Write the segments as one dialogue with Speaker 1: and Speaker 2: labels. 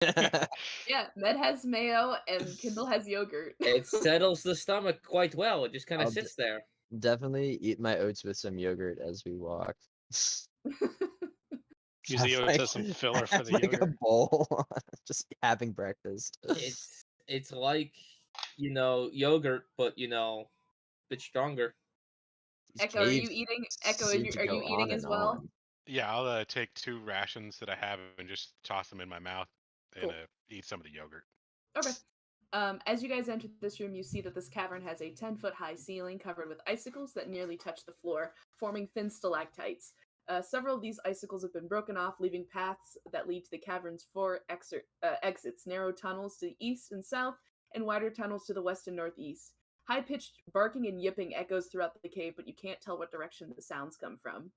Speaker 1: Yeah, Med has mayo and Kindle has yogurt.
Speaker 2: It settles the stomach quite well. It just kind of
Speaker 3: I'll
Speaker 2: sits there.
Speaker 3: definitely eat my oats with some yogurt as we walk.
Speaker 4: Use
Speaker 3: Have
Speaker 4: the oats
Speaker 3: like,
Speaker 4: as some filler for
Speaker 3: have
Speaker 4: the
Speaker 3: like a
Speaker 4: yogurt.
Speaker 3: bowl, just having breakfast.
Speaker 2: It's like yogurt, but bit stronger.
Speaker 3: These
Speaker 1: Echo, are you
Speaker 3: caves
Speaker 1: eating? Echo,
Speaker 3: seem to
Speaker 1: are you
Speaker 3: go
Speaker 1: eating
Speaker 3: on
Speaker 1: as
Speaker 3: and
Speaker 1: well?
Speaker 3: on.
Speaker 5: Yeah, I'll take 2 rations that I have and just toss them in my mouth and
Speaker 1: Cool.
Speaker 5: eat some of the yogurt.
Speaker 1: Okay. As you guys enter this room, you see that this cavern has a 10-foot high ceiling covered with icicles that nearly touch the floor, forming thin stalactites. Several of these icicles have been broken off, leaving paths that lead to the cavern's four exits, narrow tunnels to the east and south, and wider tunnels to the west and northeast. High-pitched barking and yipping echoes throughout the cave, but you can't tell what direction the sounds come from.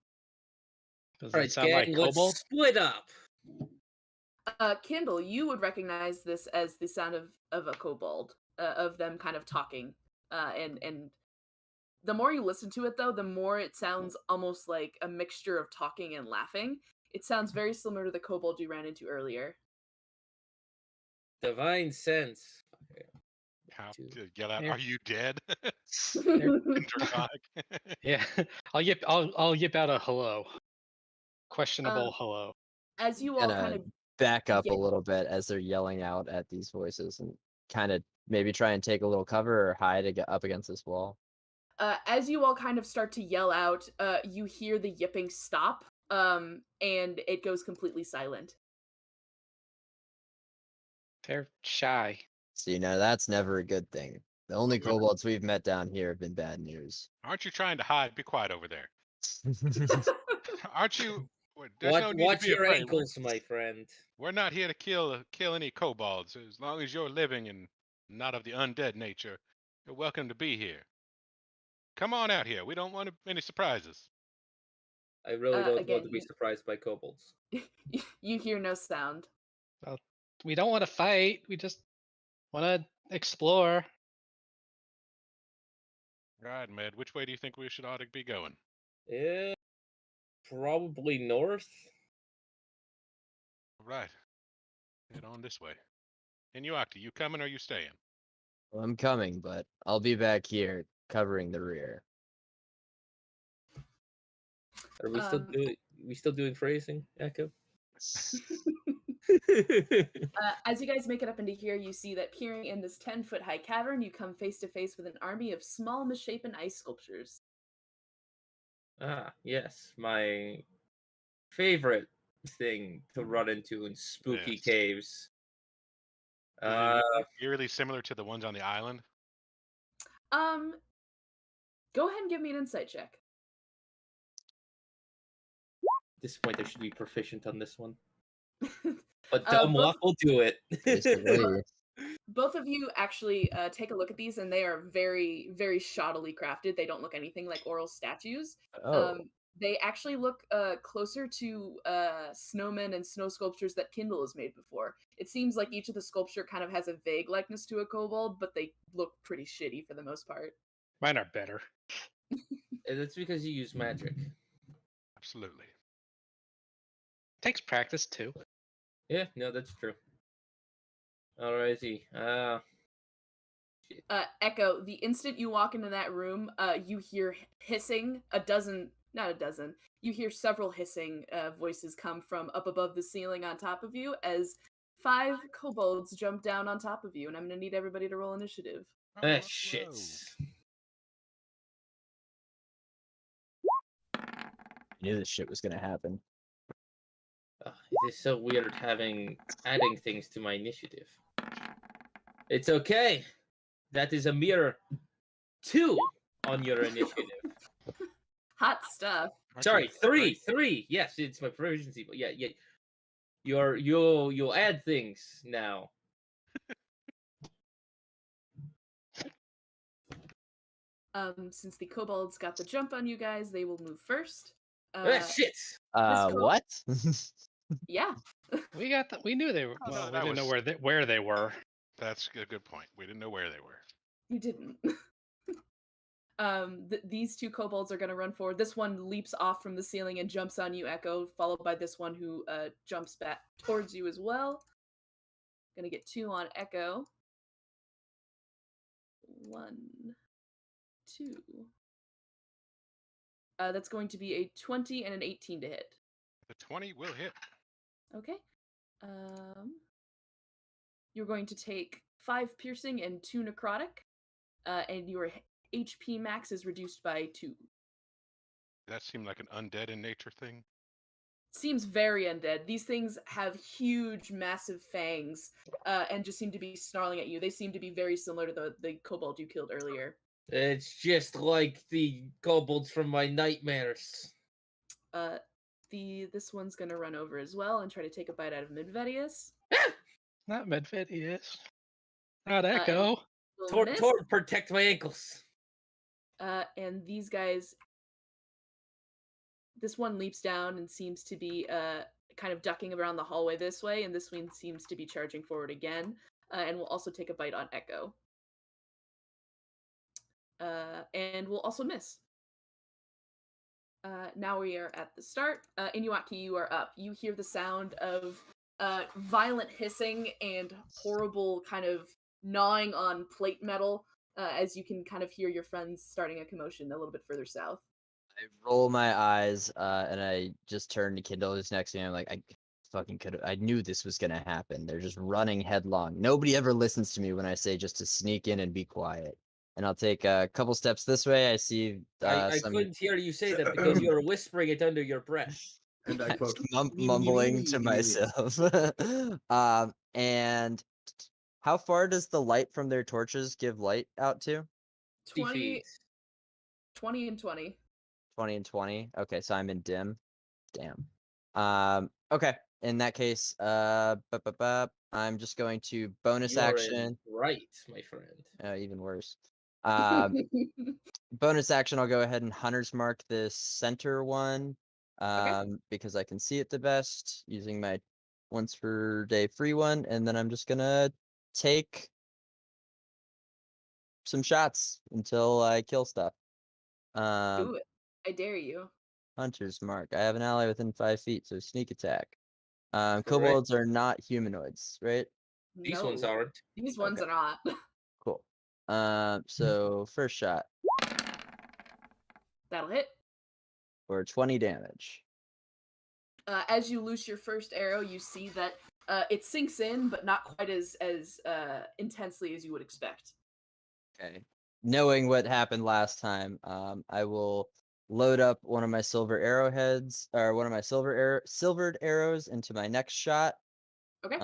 Speaker 4: Does
Speaker 2: All
Speaker 4: it
Speaker 2: right,
Speaker 4: sound
Speaker 2: gang,
Speaker 4: like
Speaker 2: let's
Speaker 4: kobold?
Speaker 2: split up.
Speaker 1: Kindle, you would recognize this as the sound of a kobold, of them kind of talking, and the more you listen to it, though, the more it sounds almost like a mixture of talking and laughing. It sounds very similar to the kobold you ran into earlier.
Speaker 2: Divine sense. Okay.
Speaker 5: How
Speaker 2: Two.
Speaker 5: to yell out,
Speaker 4: Here.
Speaker 5: "Are you dead?"
Speaker 4: Here.
Speaker 5: Draconic.
Speaker 4: Yeah, I'll yip out a hello. Questionable
Speaker 1: Um,
Speaker 4: hello.
Speaker 1: as you all
Speaker 3: Gonna
Speaker 1: kind of
Speaker 3: back up a
Speaker 1: get
Speaker 3: little bit as they're yelling out at these voices and kind of maybe try and take a little cover or hide up against this wall.
Speaker 1: as you all kind of start to yell out, you hear the yipping stop, and it goes completely silent.
Speaker 4: They're shy.
Speaker 3: So that's never a good thing. The only kobolds we've met down here have been bad news.
Speaker 5: Aren't you trying to hide? Be quiet over there. Aren't you? There's no need to
Speaker 2: Watch
Speaker 5: be
Speaker 2: your
Speaker 5: afraid.
Speaker 2: ankles, my friend.
Speaker 5: We're not here to kill any kobolds. As long as you're living and not of the undead nature, you're welcome to be here. Come on out here. We don't want any surprises.
Speaker 2: I really don't want
Speaker 1: Again,
Speaker 2: to be surprised by kobolds.
Speaker 1: you hear no sound.
Speaker 4: Well, we don't want to fight. We just want to explore.
Speaker 5: Right, Med. Which way do you think we ought to be going?
Speaker 2: Yeah, probably north.
Speaker 5: Right. Head on this way. And you, Octa, you coming or you staying?
Speaker 3: Well, I'm coming, but I'll be back here covering the rear.
Speaker 2: Are we still doing phrasing, Echo?
Speaker 1: As you guys make it up into here, you see that peering in this 10-foot high cavern, you come face to face with an army of small, misshapen ice sculptures.
Speaker 2: Ah, yes, my favorite thing to run into in spooky
Speaker 5: Yes.
Speaker 2: caves.
Speaker 5: Do they look eerily similar to the ones on the island?
Speaker 1: Go ahead and give me an insight check.
Speaker 2: At this point, I should be proficient on this one. But dumb
Speaker 1: both-
Speaker 2: luck will do it.
Speaker 3: Basically.
Speaker 1: Both of you actually take a look at these, and they are very, very shoddily crafted. They don't look anything like oral statues.
Speaker 3: Oh,
Speaker 1: They actually look closer to snowmen and snow sculptures that Kindle has made before. It seems like each of the sculpture kind of has a vague likeness to a kobold, but they look pretty shitty for the most part.
Speaker 4: Mine are better.
Speaker 2: And that's because you use magic.
Speaker 5: Absolutely.
Speaker 4: Takes practice too.
Speaker 2: Yeah, no, that's true. Alrighty.
Speaker 1: Echo, the instant you walk into that room, you hear hissing, not a dozen, you hear several hissing voices come from up above the ceiling on top of you as 5 kobolds jump down on top of you, and I'm gonna need everybody to roll initiative.
Speaker 2: Shit.
Speaker 3: I knew this shit was gonna happen.
Speaker 2: It is so weird adding things to my initiative. It's okay. That is a mere 2 on your initiative.
Speaker 1: Hot stuff.
Speaker 2: Sorry, 3. Yes, it's my proficiency. But yeah. You'll add things now.
Speaker 1: Since the kobolds got the jump on you guys, they will move first.
Speaker 2: Shit.
Speaker 3: What?
Speaker 1: Yeah.
Speaker 4: We knew they were.
Speaker 5: Oh,
Speaker 4: Well,
Speaker 5: no,
Speaker 4: we didn't know
Speaker 5: that
Speaker 4: where they were.
Speaker 5: That's a good point. We didn't know where they were.
Speaker 1: You didn't. These 2 kobolds are going to run forward. This one leaps off from the ceiling and jumps on you, Echo, followed by this one who jumps back towards you as well. Gonna get 2 on Echo. 1, 2. That's going to be a 20 and an 18 to hit.
Speaker 5: The 20 will hit.
Speaker 1: Okay. You're going to take 5 piercing and 2 necrotic, and your HP max is reduced by 2.
Speaker 5: That seemed like an undead in nature thing.
Speaker 1: Seems very undead. These things have huge, massive fangs, and just seem to be snarling at you. They seem to be very similar to the kobold you killed earlier.
Speaker 2: It's just like the kobolds from my nightmares.
Speaker 1: This one's gonna run over as well and try to take a bite out of Midvedius.
Speaker 4: Not Medvedius. Not
Speaker 1: and
Speaker 4: Echo.
Speaker 1: will miss.
Speaker 2: Tord, protect my ankles.
Speaker 1: And these guys, this one leaps down and seems to be kind of ducking around the hallway this way, and this one seems to be charging forward again, and will also take a bite on Echo. And will also miss. Now we are at the start. Inuaki, you are up. You hear the sound of violent hissing and horrible kind of gnawing on plate metal, as you can kind of hear your friends starting a commotion a little bit further south.
Speaker 3: I roll my eyes, and I just turn to Kindle who's next to me. I'm like, I fucking could. I knew this was gonna happen. They're just running headlong. Nobody ever listens to me when I say just to sneak in and be quiet. And I'll take a couple steps this way. I see
Speaker 2: I
Speaker 3: some
Speaker 2: couldn't hear you say that because you were whispering it under your breath.
Speaker 6: And I quote,
Speaker 3: mumbling to myself. And how far does the light from their torches give light out to?
Speaker 1: 20 and 20.
Speaker 3: 20 and 20. Okay, so I'm in dim. Damn. Okay. In that case, I'm just going to bonus
Speaker 2: You are in
Speaker 3: action.
Speaker 2: right, my friend.
Speaker 3: Even worse. Bonus action, I'll go ahead and hunter's mark this center one. Because I can see it the best using my once per day free one, and then I'm just gonna take some shots until I kill stuff.
Speaker 1: Do it. I dare you.
Speaker 3: Hunter's mark. I have an ally within 5 feet, so sneak attack. Kobolds are not humanoids, right?
Speaker 2: These ones
Speaker 1: No,
Speaker 2: aren't.
Speaker 1: These ones
Speaker 3: Okay.
Speaker 1: are not.
Speaker 3: Cool. So first shot
Speaker 1: That'll hit.
Speaker 3: for 20 damage.
Speaker 1: As you loose your first arrow, you see that it sinks in, but not quite as intensely as you would expect.
Speaker 3: Okay. Knowing what happened last time, I will load up one of my silver arrowheads or one of my silvered arrows into my next shot.
Speaker 1: Okay.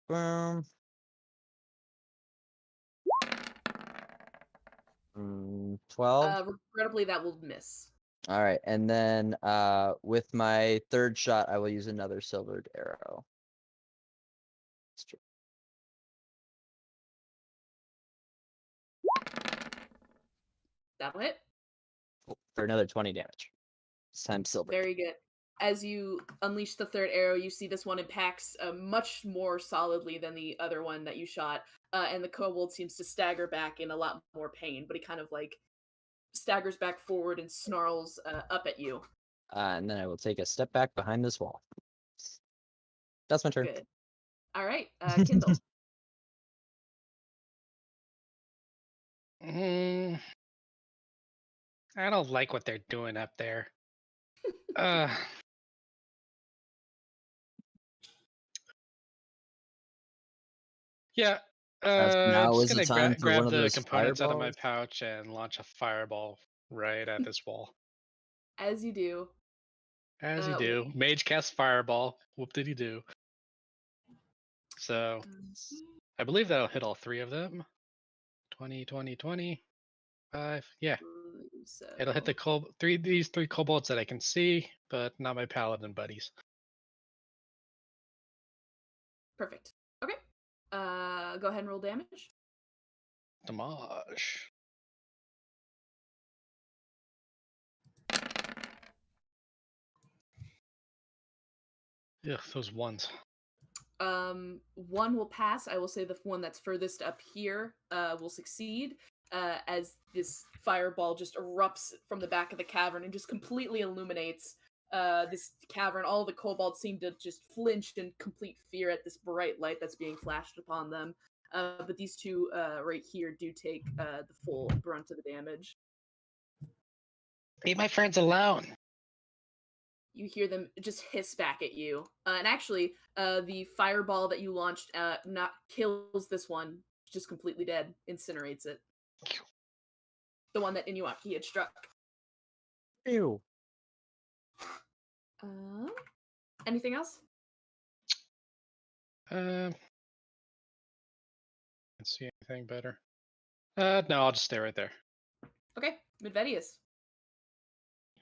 Speaker 3: Boom. 12.
Speaker 1: Regrettably, that will miss.
Speaker 3: All right, and then with my third shot, I will use another silvered arrow.
Speaker 1: That'll hit.
Speaker 3: For another 20 damage. This time silver.
Speaker 1: Very good. As you unleash the third arrow, you see this one impacts much more solidly than the other one that you shot, and the kobold seems to stagger back in a lot more pain, but he kind of like staggers back forward and snarls up at you.
Speaker 3: And then I will take a step back behind this wall. That's my turn.
Speaker 1: Good. All right, Kindle.
Speaker 4: I don't like what they're doing up there. Yeah.
Speaker 3: now
Speaker 4: I'm
Speaker 3: is
Speaker 4: just
Speaker 3: the
Speaker 4: gonna
Speaker 3: time for
Speaker 4: grab
Speaker 3: one of
Speaker 4: the
Speaker 3: those
Speaker 4: components out of my
Speaker 3: fireballs.
Speaker 4: pouch and launch a fireball right at this wall.
Speaker 1: As you do.
Speaker 4: As you do. Mage cast fireball. Whoop did he do? So I believe that'll hit all 3 of them. 20, 20, 20. 5. Yeah.
Speaker 1: So...
Speaker 4: It'll hit these 3 kobolds that I can see, but not my paladin buddies.
Speaker 1: Perfect. Okay. Go ahead and roll damage.
Speaker 4: Damage. Ugh, those ones.
Speaker 1: One will pass. I will say the one that's furthest up here will succeed, as this fireball just erupts from the back of the cavern and just completely illuminates this cavern, all the kobolds seem to just flinch in complete fear at this bright light that's being flashed upon them. But these two right here do take the full brunt of the damage.
Speaker 4: Leave my friends alone.
Speaker 1: You hear them just hiss back at you. And actually, the fireball that you launched not kills this one, just completely dead, incinerates it. The one that Inuaki had struck.
Speaker 3: Ew.
Speaker 1: Anything else?
Speaker 4: Can't see anything better. No, I'll just stay right there.
Speaker 1: Okay, Midvedius.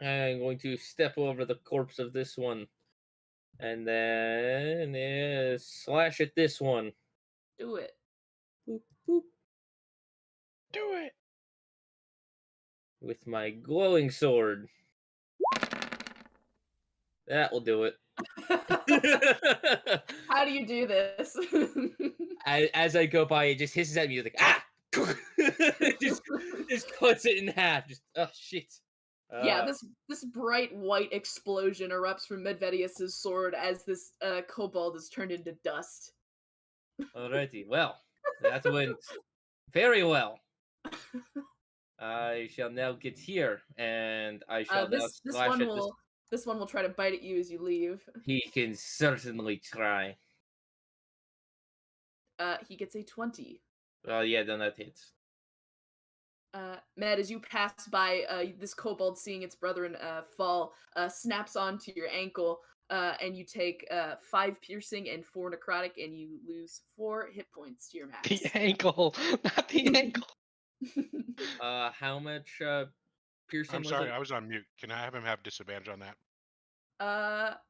Speaker 2: I'm going to step over the corpse of this one. And then slash at this one.
Speaker 1: Do it.
Speaker 2: Boop, boop.
Speaker 4: Do it.
Speaker 2: With my glowing sword. That will do it.
Speaker 1: How do you do this?
Speaker 2: As I go by, it just hisses at me like, ah! just cuts it in half. Just, oh, shit.
Speaker 1: Yeah, this bright white explosion erupts from Medvedius's sword as this kobold is turned into dust.
Speaker 2: Alrighty, well, that went very well. I shall now get here, and I shall now slash at this.
Speaker 1: This one will try to bite at you as you leave.
Speaker 2: He can certainly try.
Speaker 1: He gets a 20.
Speaker 2: Yeah, then that hits.
Speaker 1: Med, as you pass by, this kobold, seeing its brethren fall, snaps onto your ankle, and you take 5 piercing and 4 necrotic, and you lose 4 hit points to your max.
Speaker 4: The ankle, not the ankle.
Speaker 2: How much piercing?
Speaker 5: I'm sorry, I was on mute. Can I have him have disadvantage on that?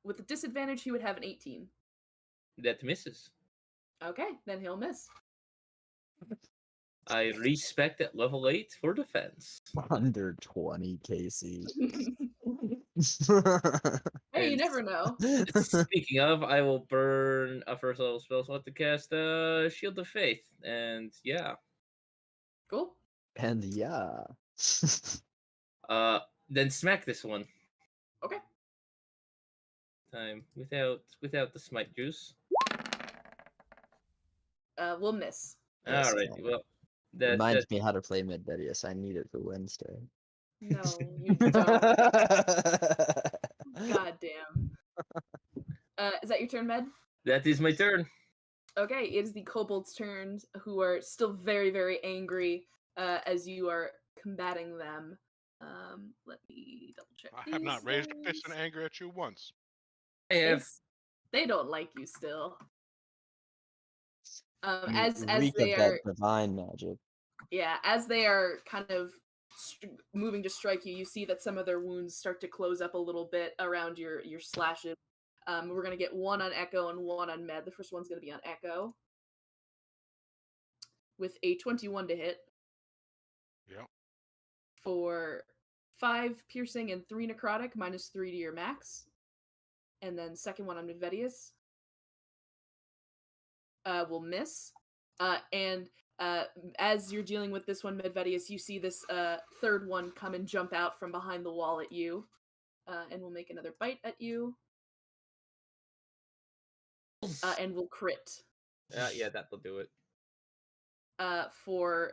Speaker 1: With a disadvantage, he would have an 18.
Speaker 2: That misses.
Speaker 1: Okay, then he'll miss.
Speaker 2: I respect at level 8 for defense.
Speaker 3: Under 20, Casey.
Speaker 1: Hey, you never know.
Speaker 2: Speaking of, I will burn a first level spell slot to cast Shield of Faith, and yeah.
Speaker 1: Cool.
Speaker 3: And yeah.
Speaker 2: Then smack this one.
Speaker 1: Okay.
Speaker 2: Time without the smite juice.
Speaker 1: We'll miss.
Speaker 3: Yes,
Speaker 2: Alright,
Speaker 3: okay.
Speaker 2: well.
Speaker 3: Reminds me how to play Midvedius. I need it for Wednesday.
Speaker 1: No, you don't. God damn. Is that your turn, Med?
Speaker 2: That is my turn.
Speaker 1: Okay, it is the kobolds' turn, who are still very, very angry as you are combating them. Let me double check.
Speaker 5: I have not raised a fist in anger at you once.
Speaker 2: I have.
Speaker 1: They don't like you still.
Speaker 3: You
Speaker 1: As
Speaker 3: reek
Speaker 1: they
Speaker 3: of
Speaker 1: are,
Speaker 3: that divine magic.
Speaker 1: yeah, as they are kind of moving to strike you, you see that some of their wounds start to close up a little bit around your slashes. We're gonna get 1 on Echo and 1 on Med. The first one's gonna be on Echo with a 21 to hit.
Speaker 5: Yep.
Speaker 1: For 5 piercing and 3 necrotic, minus 3 to your max. And then second one on Medvedius will miss. And as you're dealing with this one, Medvedius, you see this third one come and jump out from behind the wall at you. And will make another bite at you. And will crit.
Speaker 2: Yeah, that will do it.
Speaker 1: For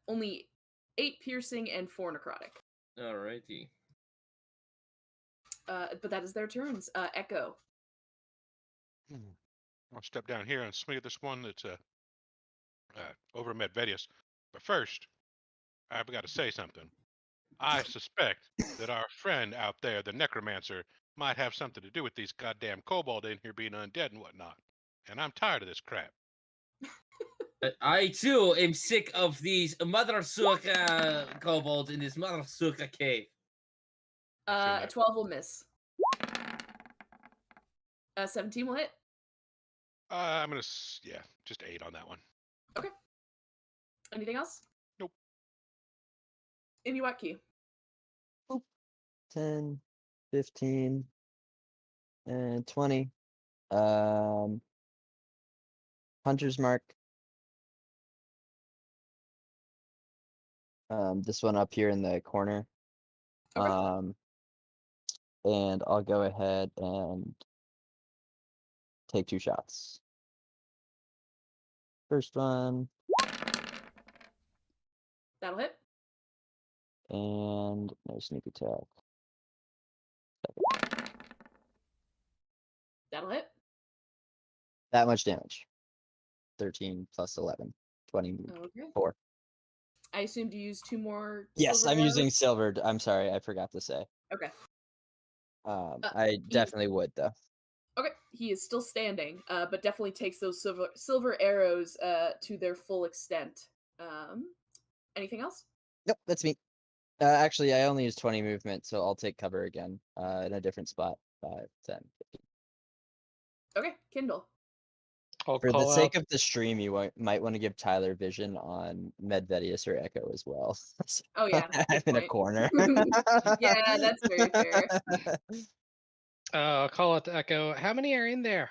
Speaker 1: only 8 piercing and 4 necrotic.
Speaker 2: Alrighty.
Speaker 1: But that is their turns. Echo.
Speaker 5: I'll step down here and swing at this one that's over Medvedius. But first, I've got to say something. I suspect that our friend out there, the necromancer, might have something to do with these goddamn kobold in here being undead and whatnot. And I'm tired of this crap.
Speaker 2: I too am sick of these mother sucker kobolds in this mother sucker cave.
Speaker 1: 12 will miss. 17 will hit.
Speaker 5: I'm gonna, just 8 on that one.
Speaker 1: Okay. Anything else?
Speaker 5: Nope.
Speaker 1: Inuaki.
Speaker 3: 10, 15, and 20. Hunter's Mark. This one up here in the corner.
Speaker 1: Okay.
Speaker 3: and I'll go ahead and take 2 shots. First one,
Speaker 1: That'll hit.
Speaker 3: and no sneak attack.
Speaker 1: That'll hit.
Speaker 3: That much damage. 13 plus 11. 24.
Speaker 1: Okay. I assumed you used 2 more.
Speaker 3: Yes,
Speaker 1: silver
Speaker 3: I'm using
Speaker 1: arrows?
Speaker 3: silvered. I'm sorry, I forgot to say.
Speaker 1: Okay.
Speaker 3: I definitely would though.
Speaker 1: Okay. He is still standing, but definitely takes those silver arrows to their full extent. Anything else?
Speaker 3: Nope, that's me. Actually, I only use 20 movement, so I'll take cover again in a different spot. 5, 10, 15.
Speaker 1: Okay, Kindle.
Speaker 4: I'll
Speaker 3: For the
Speaker 4: call
Speaker 3: sake
Speaker 4: out.
Speaker 3: of the stream, you might want to give Tyler vision on Medvedius or Echo as well.
Speaker 1: Oh yeah,
Speaker 3: I'm
Speaker 1: good
Speaker 3: in a
Speaker 1: point.
Speaker 3: corner.
Speaker 1: Yeah, that's very fair.
Speaker 4: I'll call out to Echo. How many are in there?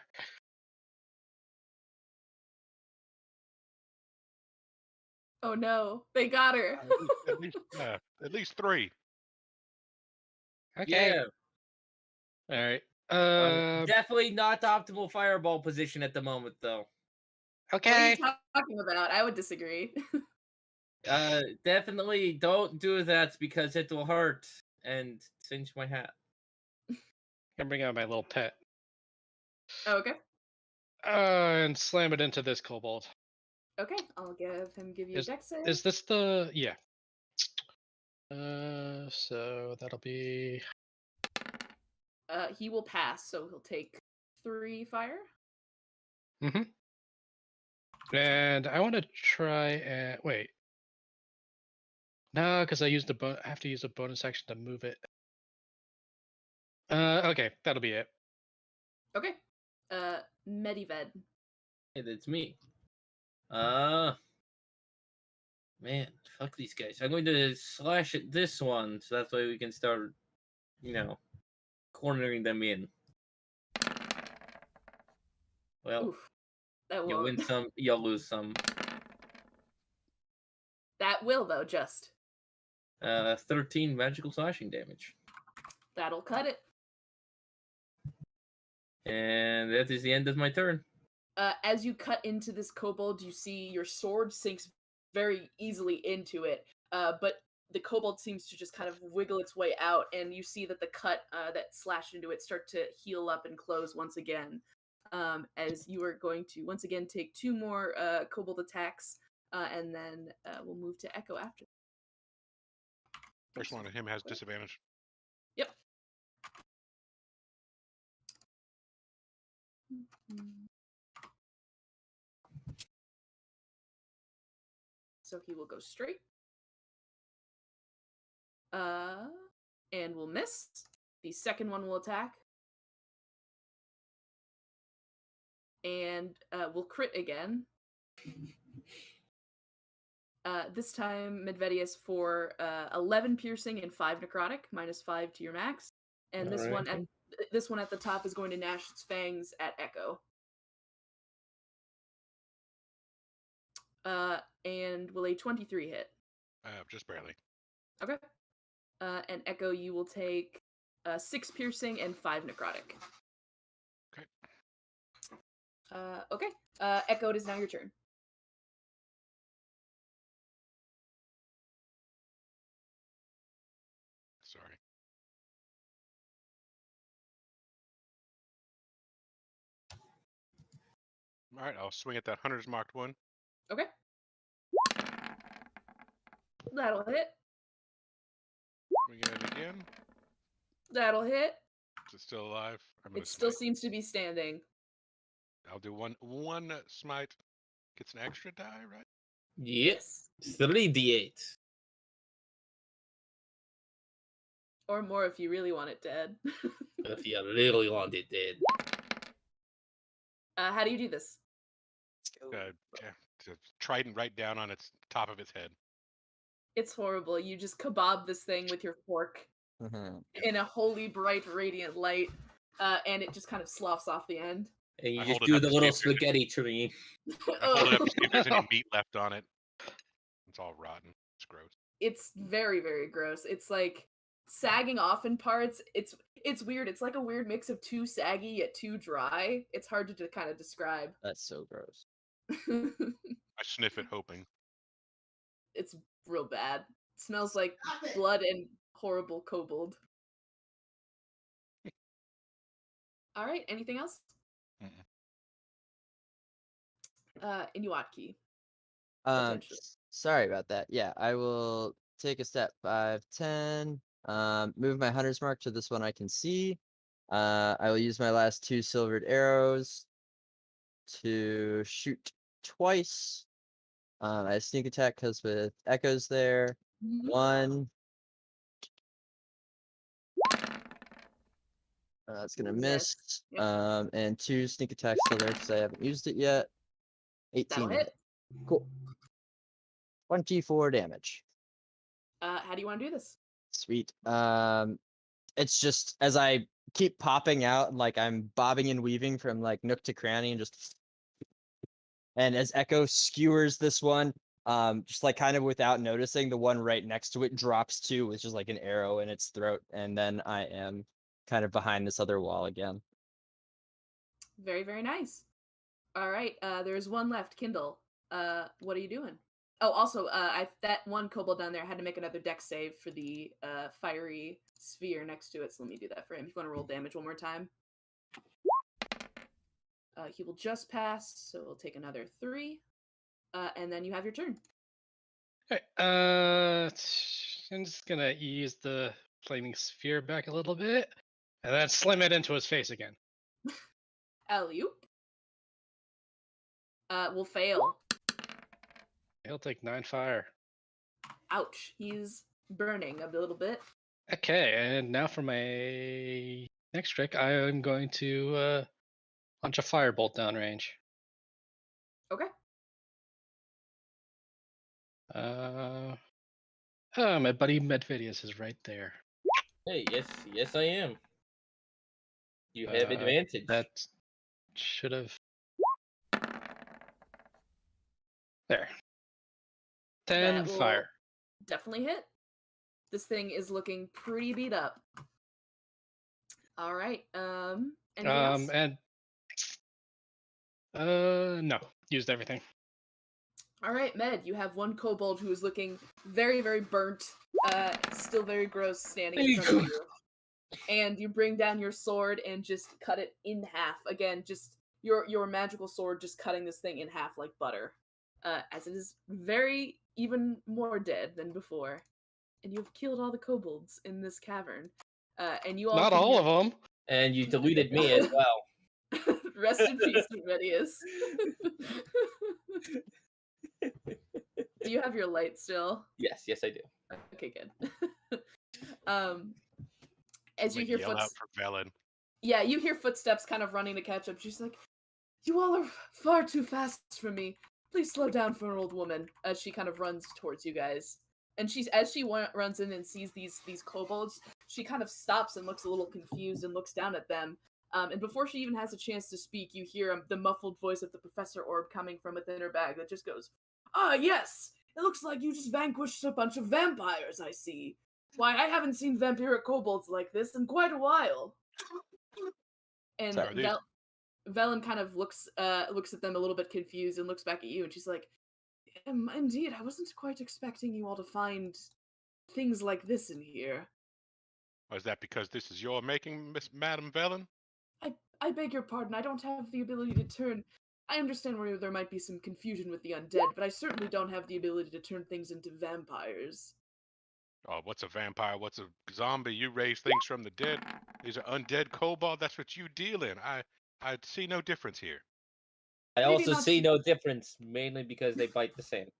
Speaker 1: Oh no, they got her.
Speaker 5: At least 3.
Speaker 4: Okay.
Speaker 2: Yeah.
Speaker 4: All right.
Speaker 2: Definitely not the optimal fireball position at the moment, though.
Speaker 1: What are
Speaker 4: Okay.
Speaker 1: you talking about? I would disagree.
Speaker 2: Definitely don't do that because it will hurt and singe my hat.
Speaker 4: I'm bring out my little pet.
Speaker 1: Oh, okay.
Speaker 4: And slam it into this kobold.
Speaker 1: Okay, I'll give you a dex save.
Speaker 4: Is this the yeah? So that'll be
Speaker 1: He will pass, so he'll take 3 fire.
Speaker 4: and I want to try and wait. No, because I used I have to use a bonus action to move it. Okay, that'll be it.
Speaker 1: Okay. Medived.
Speaker 2: Hey, that's me. Man, fuck these guys. I'm going to slash at this one, so that way we can start, cornering them in. Well,
Speaker 1: Oof. That
Speaker 2: you
Speaker 1: won't.
Speaker 2: win some, you'll lose some.
Speaker 1: That will though, just.
Speaker 2: 13 magical slashing damage.
Speaker 1: That'll cut it.
Speaker 2: And that is the end of my turn.
Speaker 1: As you cut into this kobold, you see your sword sinks very easily into it, but the kobold seems to just kind of wiggle its way out, and you see that the cut that slashed into it start to heal up and close once again. As you are going to once again take 2 more kobold attacks, and then we'll move to Echo after.
Speaker 5: First one of him has disadvantage.
Speaker 1: Yep. So he will go straight. And will miss. The second one will attack. And will crit again. This time, Medvedius for 11 piercing and 5 necrotic, -5 to your max. And this one at the top is going to gnash its fangs at Echo. And will a 23 hit?
Speaker 5: Just barely.
Speaker 1: Okay. And Echo, you will take 6 piercing and 5 necrotic.
Speaker 5: Okay.
Speaker 1: Okay. Echo, it is now your turn.
Speaker 5: Sorry. All right, I'll swing at that hunter's marked one.
Speaker 1: Okay. That'll hit.
Speaker 5: Swing at it again.
Speaker 1: That'll hit.
Speaker 5: Is it still alive? I'm gonna
Speaker 1: It still
Speaker 5: smite.
Speaker 1: seems to be standing.
Speaker 5: I'll do one smite. Gets an extra die, right?
Speaker 2: Yes. 3d8.
Speaker 1: Or more if you really want it dead.
Speaker 2: If you really want it dead.
Speaker 1: How do you do this?
Speaker 5: Trident right down on its top of its head.
Speaker 1: It's horrible. You just kebab this thing with your fork in a holy bright radiant light, and it just kind of sloughs off the end.
Speaker 2: And you
Speaker 5: I
Speaker 2: just
Speaker 5: hold it
Speaker 2: do
Speaker 5: up
Speaker 2: the
Speaker 5: to see
Speaker 2: little
Speaker 5: if there's any-
Speaker 2: spaghetti tree.
Speaker 5: I hold it up to see if there's any meat left on it. It's all rotten. It's gross.
Speaker 1: It's very, very gross. It's like sagging off in parts. It's weird. It's like a weird mix of too saggy yet too dry. It's hard to kind of describe.
Speaker 3: That's so gross.
Speaker 5: I sniff it, hoping.
Speaker 1: It's real bad. Smells like blood and horrible kobold. All right. Anything else?
Speaker 5: Mm-mm.
Speaker 1: Inuatki.
Speaker 3: S- sorry about that. Yeah, I will take a step 5, 10. Move my hunter's mark to this one I can see. I will use my last 2 silvered arrows to shoot twice. I have sneak attack because with echoes there.
Speaker 1: Mhm.
Speaker 3: 1. That's gonna miss.
Speaker 1: Yep.
Speaker 3: And 2 sneak attacks still there because I haven't used it yet. 18
Speaker 1: That'll
Speaker 3: to
Speaker 1: hit.
Speaker 3: hit. Cool. 24 damage.
Speaker 1: How do you want to do this?
Speaker 3: Sweet. It's just as I keep popping out, like I'm bobbing and weaving from like nook to cranny, and just and as Echo skewers this one, just like kind of without noticing, the one right next to it drops too, with just like an arrow in its throat, and then I am kind of behind this other wall again.
Speaker 1: Very, very nice. All right. There's one left. Kindle. What are you doing? Oh, also, that one kobold down there had to make another dex save for the fiery sphere next to it. So let me do that for him. If you want to roll damage one more time. He will just pass, so we'll take another 3. And then you have your turn.
Speaker 4: Okay, I'm just gonna ease the flaming sphere back a little bit, and then slam it into his face again.
Speaker 1: Alley-oop. Will fail.
Speaker 4: He'll take 9 fire.
Speaker 1: Ouch. He's burning a little bit.
Speaker 4: Okay, and now for my next trick, I am going to launch a firebolt downrange.
Speaker 1: Okay.
Speaker 4: My buddy Medvidius is right there.
Speaker 2: Hey, yes, I am. You have advantage.
Speaker 4: That should have. There. 10
Speaker 1: That will
Speaker 4: fire.
Speaker 1: Definitely hit. This thing is looking pretty beat up. All right. Anything else?
Speaker 4: And no, used everything.
Speaker 1: All right, Med, you have one kobold who is looking very, very burnt, still very gross, standing in front of you. And you bring down your sword and just cut it in half. Again, just your magical sword just cutting this thing in half like butter. As it is very even more dead than before. And you've killed all the kobolds in this cavern. And you all
Speaker 4: Not
Speaker 1: can
Speaker 4: all
Speaker 1: hear-
Speaker 4: of them.
Speaker 2: And you deleted me as well.
Speaker 1: Rest in peace, Medius. Do you have your light still?
Speaker 2: Yes, I do.
Speaker 1: Okay, good. As you
Speaker 5: Like,
Speaker 1: hear
Speaker 5: yell out for Velen.
Speaker 1: yeah, you hear footsteps kind of running to catch up. She's like, "You all are far too fast for me. Please slow down for an old woman." As she kind of runs towards you guys, and as she runs in and sees these kobolds, she kind of stops and looks a little confused and looks down at them. And before she even has a chance to speak, you hear the muffled voice of the Professor Orb coming from within her bag that just goes, "Ah, yes! It looks like you just vanquished a bunch of vampires, I see. Why, I haven't seen vampiric kobolds like this in quite a while." And
Speaker 3: Sorry.
Speaker 1: Velen kind of looks at them a little bit confused and looks back at you, and she's like, "Indeed, I wasn't quite expecting you all to find things like this in here.
Speaker 5: Or is that because this is your making, Miss Madam Velen?
Speaker 1: I beg your pardon, I don't have the ability to turn... I understand where there might be some confusion with the undead, but I certainly don't have the ability to turn things into vampires."
Speaker 5: Oh, what's a vampire? What's a zombie? You raise things from the dead. These are undead kobold. That's what you deal in. I see no difference here.
Speaker 2: I
Speaker 1: Maybe
Speaker 2: also
Speaker 1: not
Speaker 2: see
Speaker 1: to-
Speaker 2: no difference, mainly because they bite the same.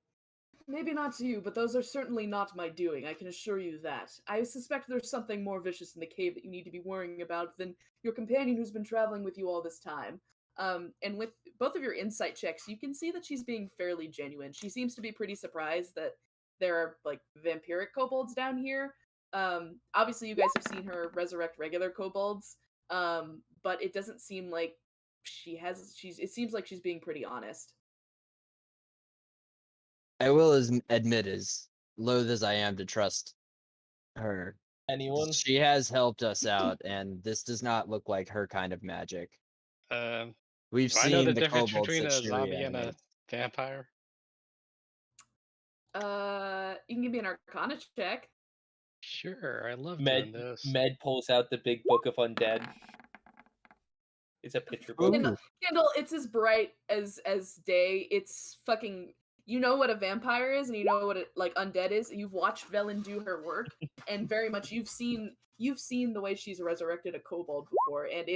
Speaker 1: Maybe not to you, but those are certainly not my doing, I can assure you that. I suspect there's something more vicious in the cave that you need to be worrying about than your companion who's been traveling with you all this time. And with both of your insight checks, you can see that she's being fairly genuine. She seems to be pretty surprised that there are, like, vampiric kobolds down here. Obviously you guys have seen her resurrect regular kobolds, but it doesn't seem like it seems like she's being pretty honest.
Speaker 3: I will admit, as loath as I am to trust her,
Speaker 2: Anyone?
Speaker 3: She has helped us out, and this does not look like her kind of magic. We've
Speaker 4: Do I know the
Speaker 3: seen the
Speaker 4: difference
Speaker 3: kobolds
Speaker 4: between
Speaker 3: that
Speaker 4: a
Speaker 3: she
Speaker 4: zombie and a
Speaker 3: reanimates.
Speaker 4: vampire?
Speaker 1: You can give me an Arcana check.
Speaker 4: Sure, I love doing this.
Speaker 2: Med pulls out the big book of undead. It's a picture book.
Speaker 3: Ooh.
Speaker 1: Kindle, it's as bright as day. It's fucking. You know what a vampire is, and you know what like undead is. You've watched Velen do her work, and very much you've seen the way she's resurrected a kobold before, and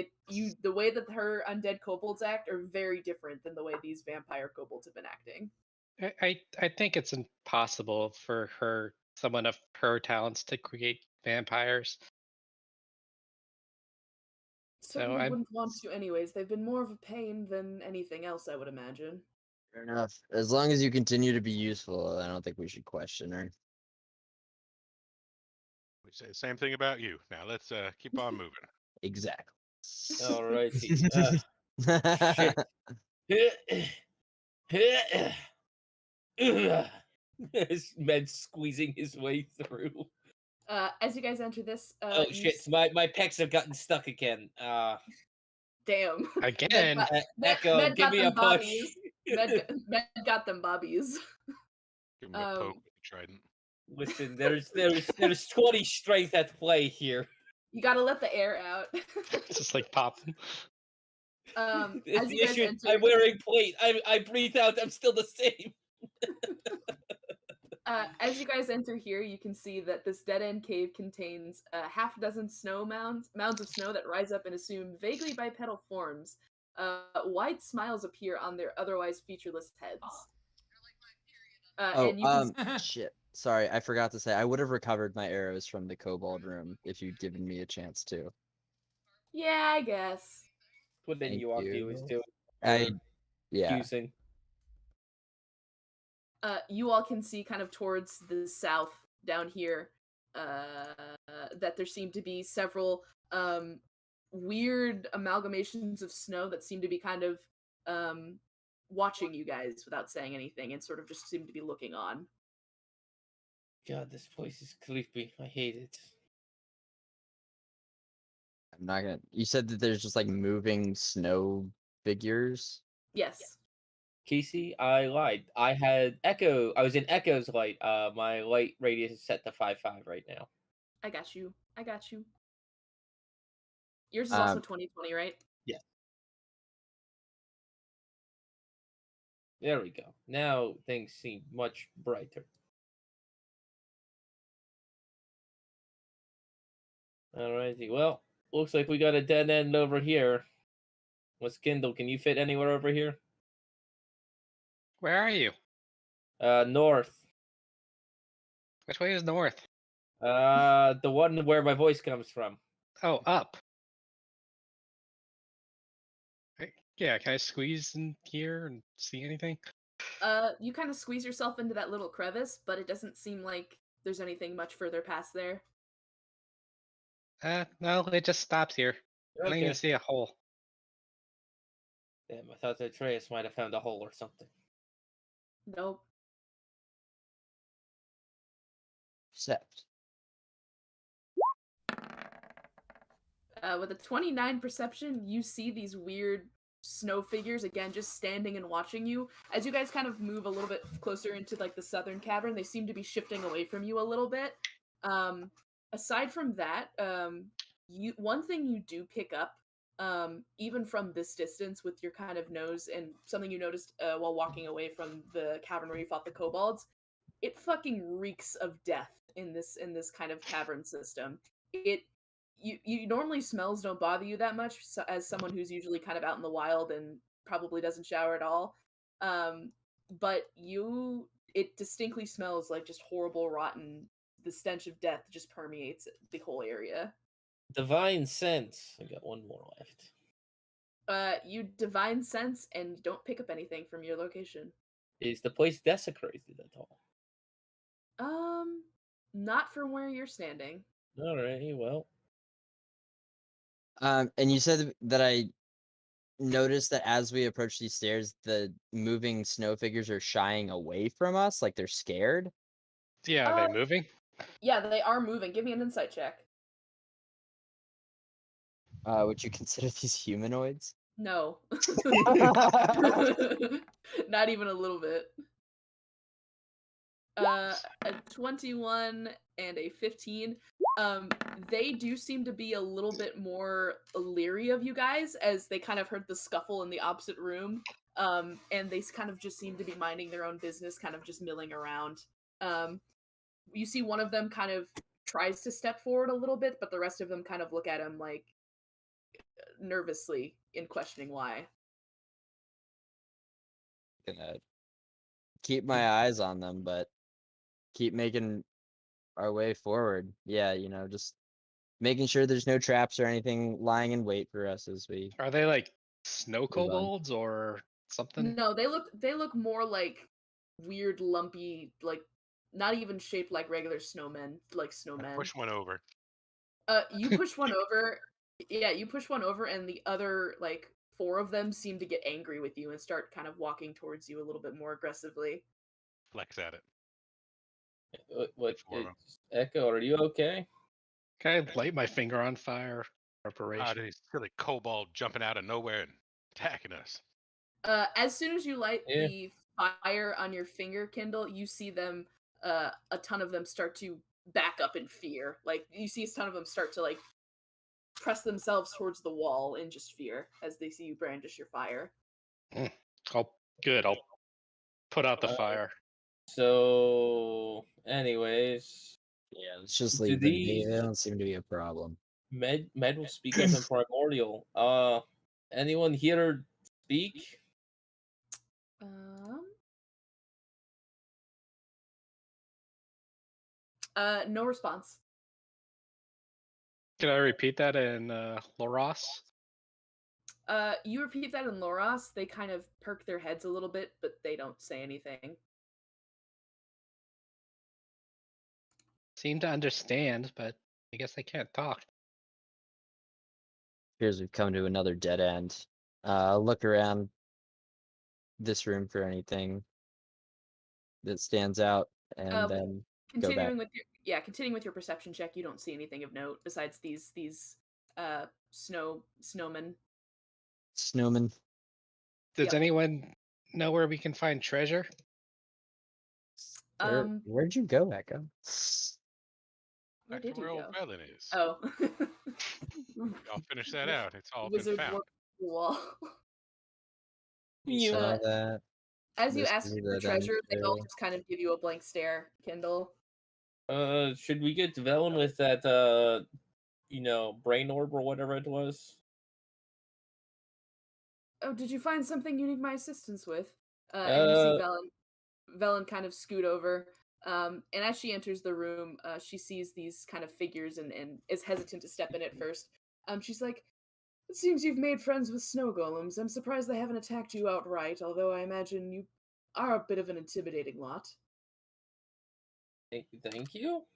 Speaker 1: the way that her undead kobolds act are very different than the way these vampire kobolds have been acting.
Speaker 4: I think it's impossible for someone of her talents to create vampires.
Speaker 1: Certainly
Speaker 4: I-
Speaker 1: wouldn't want to anyways. They've been more of a pain than anything else, I would imagine.
Speaker 3: Fair enough. As long as you continue to be useful, I don't think we should question her.
Speaker 5: We say the same thing about you. Now let's keep on moving.
Speaker 3: Exactly.
Speaker 2: Alrighty. Med squeezing his way through.
Speaker 1: As you guys enter this,
Speaker 2: Oh
Speaker 1: you
Speaker 2: shit! My pecs have gotten stuck again.
Speaker 1: damn.
Speaker 4: Again,
Speaker 2: Echo,
Speaker 1: Med
Speaker 2: give
Speaker 1: got
Speaker 2: me
Speaker 1: them
Speaker 2: a push.
Speaker 1: bobbies. Med got them bobbies.
Speaker 5: Give him a poke
Speaker 1: Um,
Speaker 5: with the trident.
Speaker 2: Listen, there's 20 strength at play here.
Speaker 1: You gotta let the air out.
Speaker 4: it's just like popping.
Speaker 2: It's
Speaker 1: As
Speaker 2: the
Speaker 1: you guys
Speaker 2: issue.
Speaker 1: enter,
Speaker 2: I'm wearing plate. I breathe out. I'm still the same.
Speaker 1: as you guys enter here, you can see that this dead end cave contains half a dozen mounds of snow that rise up and assume vaguely bipedal forms. Wide smiles appear on their otherwise featureless heads. And you can
Speaker 3: Shit. Sorry, I forgot to say, I would have recovered my arrows from the kobold room if you'd given me a chance to.
Speaker 1: yeah, I guess.
Speaker 2: What then
Speaker 3: Thank
Speaker 2: Yuaki was
Speaker 3: you.
Speaker 2: doing.
Speaker 3: Yeah.
Speaker 2: Using.
Speaker 1: You all can see kind of towards the south down here that there seem to be several weird amalgamations of snow that seem to be kind of watching you guys without saying anything and sort of just seem to be looking on.
Speaker 2: God, this place is creepy. I hate it.
Speaker 3: I'm not gonna. You said that there's just like moving snow figures.
Speaker 1: Yes.
Speaker 2: Casey, I lied. I was in Echo's light. My light radius is set to 5.5 right now.
Speaker 1: I got you. Yours is also 2020, right?
Speaker 2: Yeah. There we go. Now things seem much brighter. Alrighty. Well, looks like we got a dead end over here. What's Kindle? Can you fit anywhere over here?
Speaker 4: Where are you?
Speaker 2: North.
Speaker 4: Which way is north?
Speaker 2: The one where my voice comes from.
Speaker 4: Oh, up. Yeah, can I squeeze in here and see anything?
Speaker 1: You kind of squeeze yourself into that little crevice, but it doesn't seem like there's anything much further past there.
Speaker 4: No, it just stops here. I don't even
Speaker 2: Okay.
Speaker 4: see a hole.
Speaker 2: Damn, I thought that Atreus might have found a hole or something.
Speaker 1: Nope.
Speaker 3: Except.
Speaker 1: With a 29 perception, you see these weird snow figures again just standing and watching you. As you guys kind of move a little bit closer into like the southern cavern, they seem to be shifting away from you a little bit. Aside from that, one thing you do pick up, even from this distance with your kind of nose, and something you noticed while walking away from the cavern where you fought the kobolds, it fucking reeks of death in this kind of cavern system. You normally smells don't bother you that much as someone who's usually kind of out in the wild and probably doesn't shower at all. But it distinctly smells like just horrible, rotten. The stench of death just permeates the whole area.
Speaker 2: Divine sense. I got one more left.
Speaker 1: You divine sense and don't pick up anything from your location.
Speaker 2: Is the place desecrated at all?
Speaker 1: Not from where you're standing.
Speaker 2: Alrighty, well.
Speaker 3: And you said that I noticed that as we approach these stairs, the moving snow figures are shying away from us, like they're scared.
Speaker 4: Yeah, are they moving?
Speaker 1: Yeah, they are moving. Give me an insight check.
Speaker 3: Would you consider these humanoids?
Speaker 1: No. Not even a little bit. A 21 and a 15. They do seem to be a little bit more leery of you guys as they kind of heard the scuffle in the opposite room. And they kind of just seem to be minding their own business, kind of just milling around. You see one of them kind of tries to step forward a little bit, but the rest of them kind of look at him like nervously in questioning why.
Speaker 3: Gonna keep my eyes on them, but keep making our way forward. Yeah, just making sure there's no traps or anything lying in wait for us as we
Speaker 4: Are they like snow
Speaker 3: Move on.
Speaker 4: kobolds or something?
Speaker 1: No, they look more like weird, lumpy, like not even shaped like regular snowmen, like
Speaker 5: I
Speaker 1: snowmen.
Speaker 5: push one over.
Speaker 1: You push one over. Yeah, you push one over, and the other like four of them seem to get angry with you and start kind of walking towards you a little bit more aggressively.
Speaker 5: Flex at it.
Speaker 2: What?
Speaker 5: Four of 'em.
Speaker 2: Echo, are you okay?
Speaker 4: Can I light my finger on fire?
Speaker 5: Ah,
Speaker 4: Preparation.
Speaker 5: these silly kobold jumping out of nowhere and attacking us.
Speaker 1: As soon as you light
Speaker 2: Yeah.
Speaker 1: the fire on your finger, Kindle, you see them. A ton of them start to back up in fear. Like you see a ton of them start to like press themselves towards the wall in just fear as they see you brandish your fire.
Speaker 4: Good. I'll put out the
Speaker 2: Uh,
Speaker 4: fire.
Speaker 2: So, anyways,
Speaker 3: Yeah, let's just
Speaker 2: Do
Speaker 3: leave them.
Speaker 2: these-
Speaker 3: They don't seem to be a problem.
Speaker 2: Med will speak up in primordial. Anyone here speak?
Speaker 1: No response.
Speaker 4: Can I repeat that in Loras?
Speaker 1: You repeat that in Loras, they kind of perk their heads a little bit, but they don't say anything.
Speaker 4: Seem to understand, but I guess I can't talk.
Speaker 3: Appears we've come to another dead end. Look around this room for anything that stands out, and then go back.
Speaker 1: Continuing with your perception check, you don't see anything of note besides these snowmen.
Speaker 3: Snowman.
Speaker 4: Does
Speaker 1: Yep.
Speaker 4: anyone know where we can find treasure?
Speaker 3: Where'd you go, Echo?
Speaker 1: Where
Speaker 5: Back to
Speaker 1: did you
Speaker 5: where
Speaker 1: go?
Speaker 5: old Velen is.
Speaker 1: Oh.
Speaker 5: I'll finish that out. It's all
Speaker 1: Wizard
Speaker 5: been found.
Speaker 1: walked the wall.
Speaker 3: You saw
Speaker 1: Uh,
Speaker 3: that.
Speaker 1: As you
Speaker 3: This
Speaker 1: ask
Speaker 3: is
Speaker 1: for
Speaker 3: the
Speaker 1: treasure, they all
Speaker 3: dungeon.
Speaker 1: just kind of give you a blank stare, Kindle.
Speaker 2: Should we get Velen with that, brain orb or whatever it was?
Speaker 1: Oh, did you find something you need my assistance with? And you see Velen kind of scoot over. And as she enters the room, she sees these kind of figures and is hesitant to step in at first. She's like, "It seems you've made friends with snow golems. I'm surprised they haven't attacked you outright, although I imagine you are a bit of an intimidating lot."
Speaker 2: Thank you.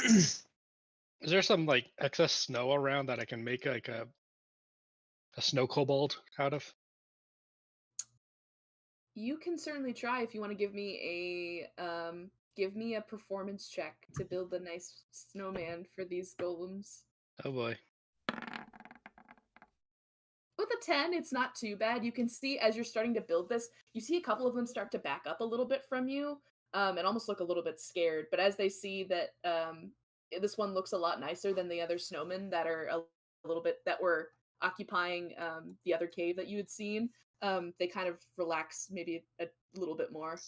Speaker 4: Is there some like excess snow around that I can make like a snow kobold out of?
Speaker 1: You can certainly try if you want to give me a performance check to build a nice snowman for these golems.
Speaker 4: Oh boy.
Speaker 1: With a 10, it's not too bad. You can see as you're starting to build this, you see a couple of them start to back up a little bit from you, and almost look a little bit scared. But as they see that this one looks a lot nicer than the other snowmen that are a little bit that were occupying the other cave that you had seen, they kind of relax maybe a little bit more.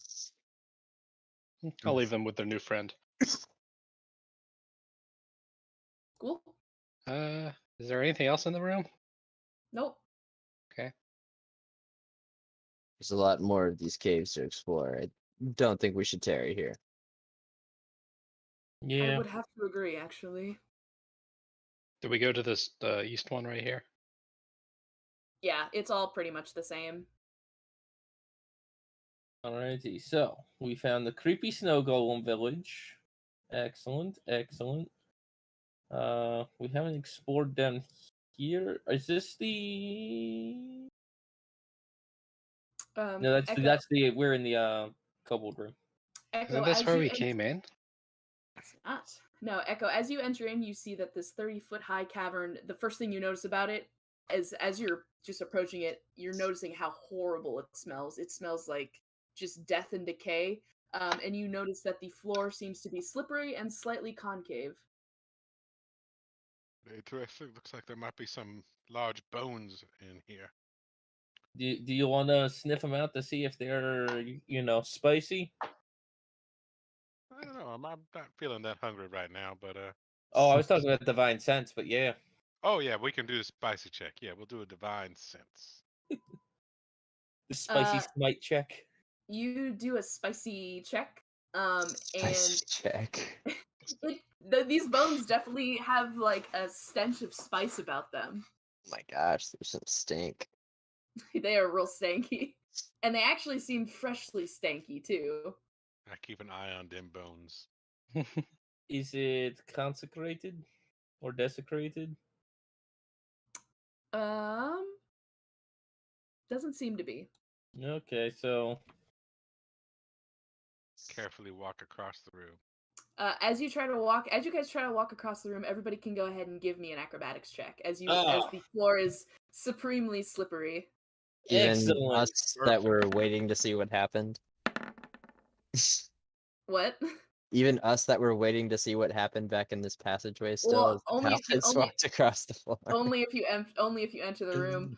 Speaker 4: I'll leave them with their new friend.
Speaker 1: Cool.
Speaker 4: Is there anything else in the room?
Speaker 1: Nope.
Speaker 4: Okay.
Speaker 3: There's a lot more of these caves to explore. I don't think we should tarry here.
Speaker 1: I
Speaker 2: Yeah.
Speaker 1: would have to agree, actually.
Speaker 4: Did we go to this east one right here?
Speaker 1: Yeah, it's all pretty much the same.
Speaker 2: Alrighty, so we found the creepy snow golem village. Excellent, excellent. We haven't explored down here. Is this the? No, that's the. We're in the kobold room.
Speaker 1: Echo,
Speaker 4: Isn't this
Speaker 1: as
Speaker 4: where
Speaker 1: you
Speaker 4: we
Speaker 1: enter-
Speaker 4: came in?
Speaker 1: It's not. No, Echo, as you enter in, you see that this 30-foot high cavern, the first thing you notice about it, as you're just approaching it, you're noticing how horrible it smells. It smells like just death and decay. And you notice that the floor seems to be slippery and slightly concave.
Speaker 5: Interesting. Looks like there might be some large bones in here.
Speaker 2: Do you want to sniff them out to see if they're spicy?
Speaker 5: I don't know. I'm not feeling that hungry right now, but
Speaker 2: Oh, I was talking about divine sense, but yeah.
Speaker 5: oh yeah, we can do the spicy check. Yeah, we'll do a divine sense.
Speaker 2: The spicy smite check.
Speaker 1: You do a spicy check,
Speaker 3: Nice
Speaker 1: and
Speaker 3: check.
Speaker 1: these bones definitely have like a stench of spice about them.
Speaker 3: Oh my gosh, there's some stink.
Speaker 1: They are real stanky, and they actually seem freshly stanky too.
Speaker 5: I keep an eye on them bones.
Speaker 2: Is it consecrated or desecrated?
Speaker 1: Doesn't seem to be.
Speaker 2: Okay, so
Speaker 5: Carefully walk across the room.
Speaker 1: As you guys try to walk across the room, everybody can go ahead and give me an acrobatics check as the floor is supremely slippery.
Speaker 3: Even
Speaker 2: Excellent.
Speaker 3: us that were waiting to see what happened.
Speaker 1: What?
Speaker 3: Even us that were waiting to see what happened back in this passageway still
Speaker 1: Well,
Speaker 3: as the
Speaker 1: only if you-
Speaker 3: paladins
Speaker 1: only-
Speaker 3: walked across the floor.
Speaker 1: only if you enter the room.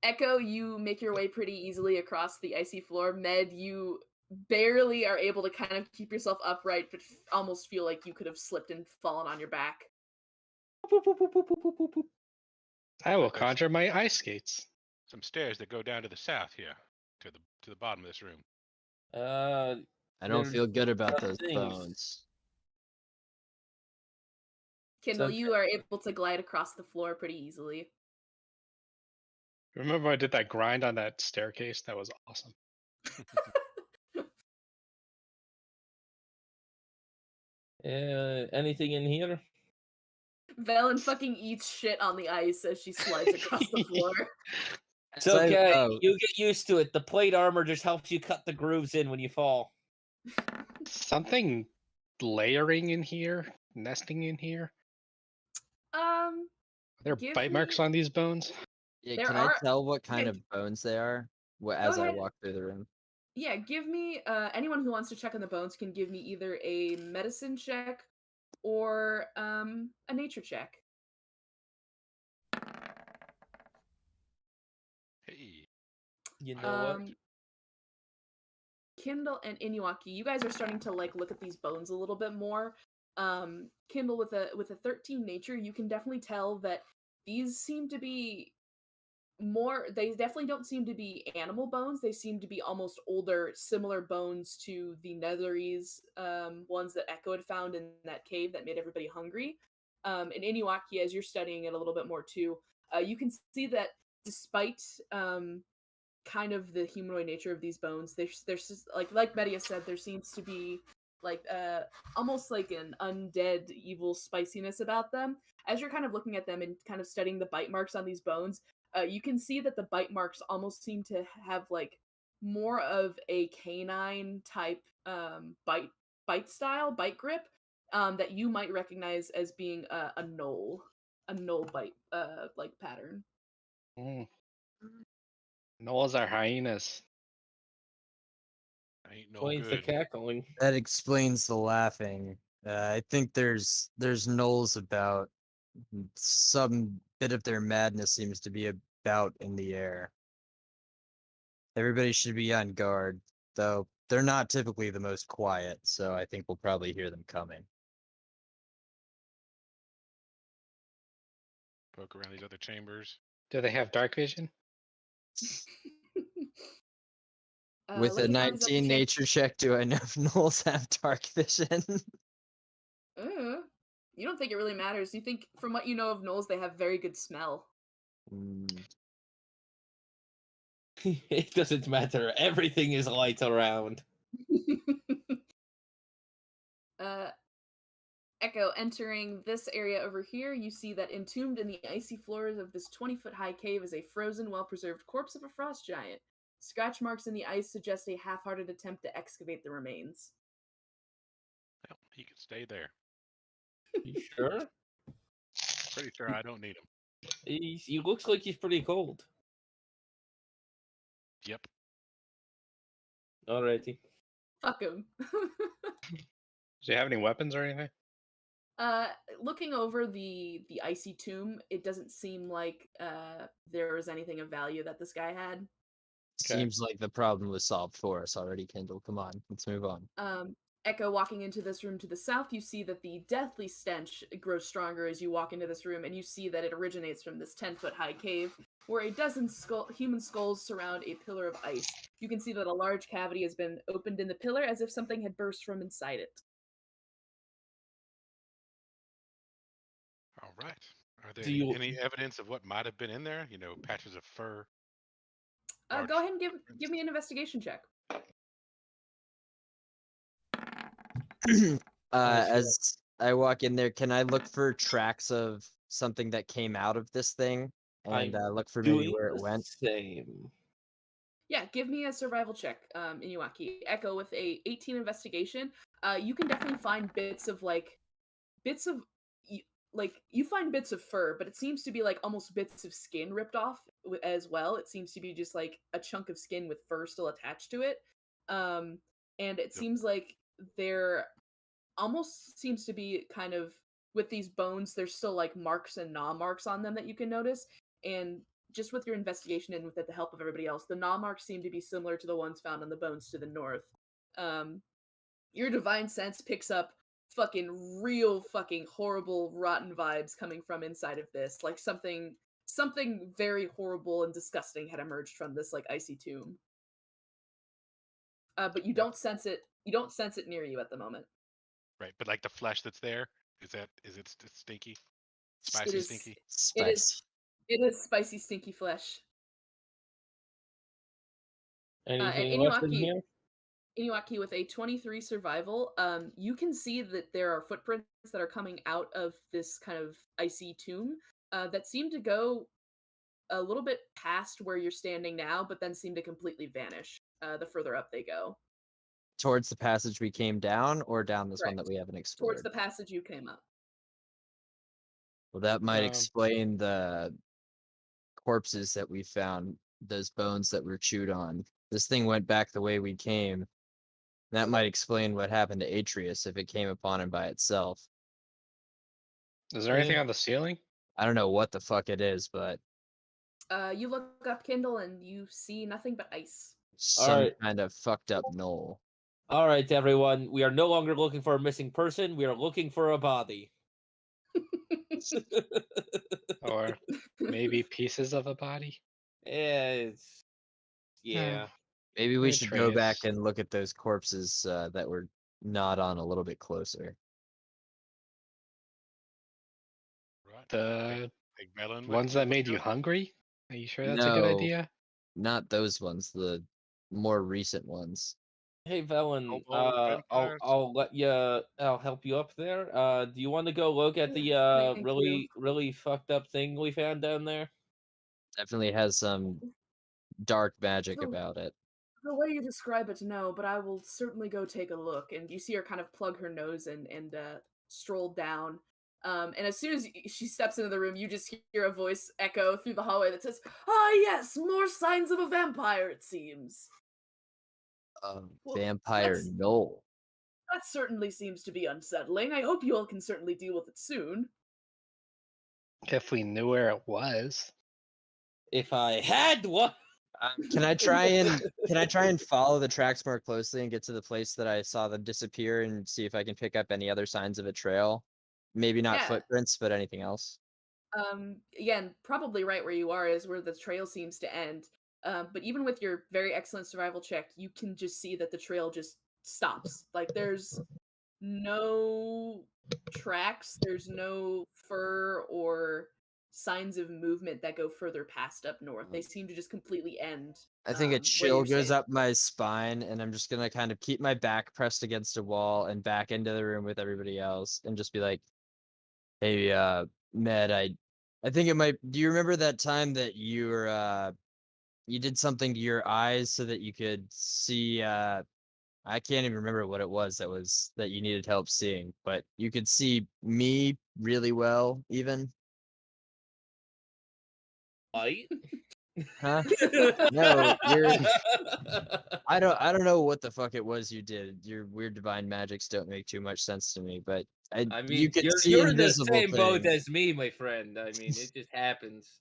Speaker 1: Echo, you make your way pretty easily across the icy floor. Med, you barely are able to kind of keep yourself upright, but almost feel like you could have slipped and fallen on your back.
Speaker 4: I will conjure my ice skates.
Speaker 5: Some stairs that go down to the south here, to the bottom of this room.
Speaker 3: I don't
Speaker 2: There's
Speaker 3: feel good about
Speaker 2: some
Speaker 3: those
Speaker 2: things.
Speaker 3: bones.
Speaker 1: Kindle,
Speaker 2: So-
Speaker 1: you are able to glide across the floor pretty easily.
Speaker 4: Remember I did that grind on that staircase? That was awesome.
Speaker 2: Anything in here?
Speaker 1: Velen fucking eats shit on the ice as she slides across the floor.
Speaker 2: It's
Speaker 3: As I-
Speaker 2: okay.
Speaker 3: oh,
Speaker 2: You get used to it. The plate armor just helps you cut the grooves in when you fall.
Speaker 4: Something layering in here, nesting in here. Are there
Speaker 1: Give
Speaker 4: bite marks
Speaker 1: me-
Speaker 4: on these bones?
Speaker 3: yeah,
Speaker 1: there
Speaker 3: can
Speaker 1: are-
Speaker 3: I tell what kind
Speaker 1: yeah,
Speaker 3: of bones they are as I
Speaker 1: ahead.
Speaker 3: walk through the room?
Speaker 1: Yeah, give me anyone who wants to check on the bones can give me either a medicine check or a nature check.
Speaker 5: Hey,
Speaker 2: You know what?
Speaker 1: Kindle and Inuaki, you guys are starting to like look at these bones a little bit more. Kindle with a 13 nature, you can definitely tell that these seem to be they definitely don't seem to be animal bones. They seem to be almost older, similar bones to the Netherese ones that Echo had found in that cave that made everybody hungry. And Inuaki, as you're studying it a little bit more too, you can see that despite kind of the humanoid nature of these bones, there's just like Media said, there seems to be like almost like an undead evil spiciness about them. As you're kind of looking at them and kind of studying the bite marks on these bones, you can see that the bite marks almost seem to have like more of a canine type bite style, bite grip, that you might recognize as being a knoll bite like pattern.
Speaker 4: Mm. Gnolls are hyenas.
Speaker 5: ain't no
Speaker 2: Explains the
Speaker 5: good.
Speaker 2: cackling.
Speaker 3: That explains the laughing. I think there's gnolls about. Some bit of their madness seems to be about in the air. Everybody should be on guard, though they're not typically the most quiet, so I think we'll probably hear them coming.
Speaker 5: Poke around these other chambers.
Speaker 4: Do they have dark vision?
Speaker 3: With a
Speaker 1: looking around these other
Speaker 3: 19 nature check, do I know if gnolls have dark vision?
Speaker 1: You don't think it really matters. You think, from what you know of gnolls, they have very good smell.
Speaker 2: It doesn't matter. Everything is light around.
Speaker 1: Echo, entering this area over here, you see that entombed in the icy floors of this 20-foot high cave is a frozen, well-preserved corpse of a frost giant. Scratch marks in the ice suggest a half-hearted attempt to excavate the remains.
Speaker 5: Well, he can stay there.
Speaker 2: You sure?
Speaker 5: Pretty sure I don't need him.
Speaker 2: He looks like he's pretty cold.
Speaker 5: Yep.
Speaker 2: Alrighty.
Speaker 1: Fuck him.
Speaker 4: Does he have any weapons or anything?
Speaker 1: Looking over the icy tomb, it doesn't seem like there was anything of value that this guy had.
Speaker 4: Okay.
Speaker 3: Seems like the problem was solved for us already, Kindle. Come on, let's move on.
Speaker 1: Echo, walking into this room to the south, you see that the deathly stench grows stronger as you walk into this room, and you see that it originates from this 10-foot high cave, where a dozen human skulls surround a pillar of ice. You can see that a large cavity has been opened in the pillar as if something had burst from inside it.
Speaker 5: All right. Are there
Speaker 2: Do you-
Speaker 5: any evidence of what might have been in there? You know, patches of fur.
Speaker 1: Go
Speaker 5: large
Speaker 1: ahead and give
Speaker 5: footprints?
Speaker 1: me an investigation check.
Speaker 3: As I walk in there, can I look for tracks of something that came out of this thing and look for maybe
Speaker 2: Doing
Speaker 3: where it
Speaker 2: the
Speaker 3: went?
Speaker 2: same.
Speaker 1: Yeah, give me a survival check, Inuaki. Echo with a 18 investigation. You can definitely find bits of you find bits of fur, but it seems to be like almost bits of skin ripped off as well. It seems to be just like a chunk of skin with fur still attached to it. And it seems like there almost seems to be kind of with these bones, there's still like marks and gnaw marks on them that you can notice. And just with your investigation and with the help of everybody else, the gnaw marks seem to be similar to the ones found on the bones to the north. Your divine sense picks up fucking real fucking horrible rotten vibes coming from inside of this, like something very horrible and disgusting had emerged from this like icy tomb. But you don't sense it near you at the moment.
Speaker 5: Right, but like the flesh that's there, is it stinky? Spicy,
Speaker 1: It is
Speaker 5: stinky?
Speaker 3: Spicy.
Speaker 1: it is spicy stinky flesh.
Speaker 2: Anything left in
Speaker 1: Inuaki-
Speaker 2: here?
Speaker 1: Inuaki with a 23 survival, you can see that there are footprints that are coming out of this kind of icy tomb that seem to go a little bit past where you're standing now, but then seem to completely vanish the further up they go.
Speaker 3: Towards the passage we came down, or down this one that
Speaker 1: Correct.
Speaker 3: we haven't explored?
Speaker 1: Towards the passage you came up.
Speaker 3: Well, that might
Speaker 4: Um,
Speaker 3: explain the corpses that we found, those bones that were chewed on. This thing went back the way we came. That might explain what happened to Atreus if it came upon him by itself.
Speaker 4: Is there anything on the ceiling?
Speaker 3: I don't know what the fuck it is, but
Speaker 1: You look up Kindle and you see nothing but ice.
Speaker 3: some
Speaker 2: Alright.
Speaker 3: kind of fucked up knoll.
Speaker 2: All right, everyone. We are no longer looking for a missing person. We are looking for a body.
Speaker 4: Or maybe pieces of a body?
Speaker 2: Yeah.
Speaker 3: Maybe we should go back
Speaker 4: Atreus.
Speaker 3: and look at those corpses that were gnawed on a little bit closer.
Speaker 5: Right.
Speaker 4: The
Speaker 5: Like melon.
Speaker 4: ones that made you hungry? Are you sure that's a good
Speaker 3: No.
Speaker 4: idea?
Speaker 3: Not those ones, the more recent ones.
Speaker 2: Hey, Velen.
Speaker 5: Hobo vampires?
Speaker 2: I'll help you up there. Do you want to go look at the
Speaker 1: Thank
Speaker 2: really fucked up thing we found down there?
Speaker 3: Definitely has some dark magic
Speaker 1: Oh.
Speaker 3: about it.
Speaker 1: The way you describe it, no, but I will certainly go take a look. And you see her kind of plug her nose and stroll down. And as soon as she steps into the room, you just hear a voice echo through the hallway that says, "Ah, yes, more signs of a vampire, it seems." Well,
Speaker 3: Vampire
Speaker 1: that's-
Speaker 3: knoll.
Speaker 1: That certainly seems to be unsettling. I hope you all can certainly deal with it soon.
Speaker 4: If we knew where it was.
Speaker 2: If I had one.
Speaker 3: Can I try and follow the tracks more closely and get to the place that I saw them disappear and see if I can pick up any other signs of a trail? Maybe not
Speaker 1: Yeah.
Speaker 3: footprints, but anything else.
Speaker 1: Again, probably right where you are is where the trail seems to end. But even with your very excellent survival check, you can just see that the trail just stops. Like there's no tracks, there's no fur or signs of movement that go further past up north. They seem to just completely end.
Speaker 3: I think a
Speaker 1: where
Speaker 3: chill
Speaker 1: you're
Speaker 3: goes
Speaker 1: standing.
Speaker 3: up my spine, and I'm just gonna kind of keep my back pressed against a wall and back into the room with everybody else, and just be like, "Hey, Med, I think it might. Do you remember that time that you did something to your eyes so that you could see I can't even remember what it was that you needed help seeing, but you could see me really well, even.
Speaker 2: Light?
Speaker 3: Huh? No, I don't know what the fuck it was you did. Your weird divine magics don't make too much sense to me, but
Speaker 2: I
Speaker 3: you
Speaker 2: mean,
Speaker 3: could see
Speaker 2: you're in the
Speaker 3: invisible
Speaker 2: same boat
Speaker 3: things.
Speaker 2: as me, my friend. I mean, it just happens.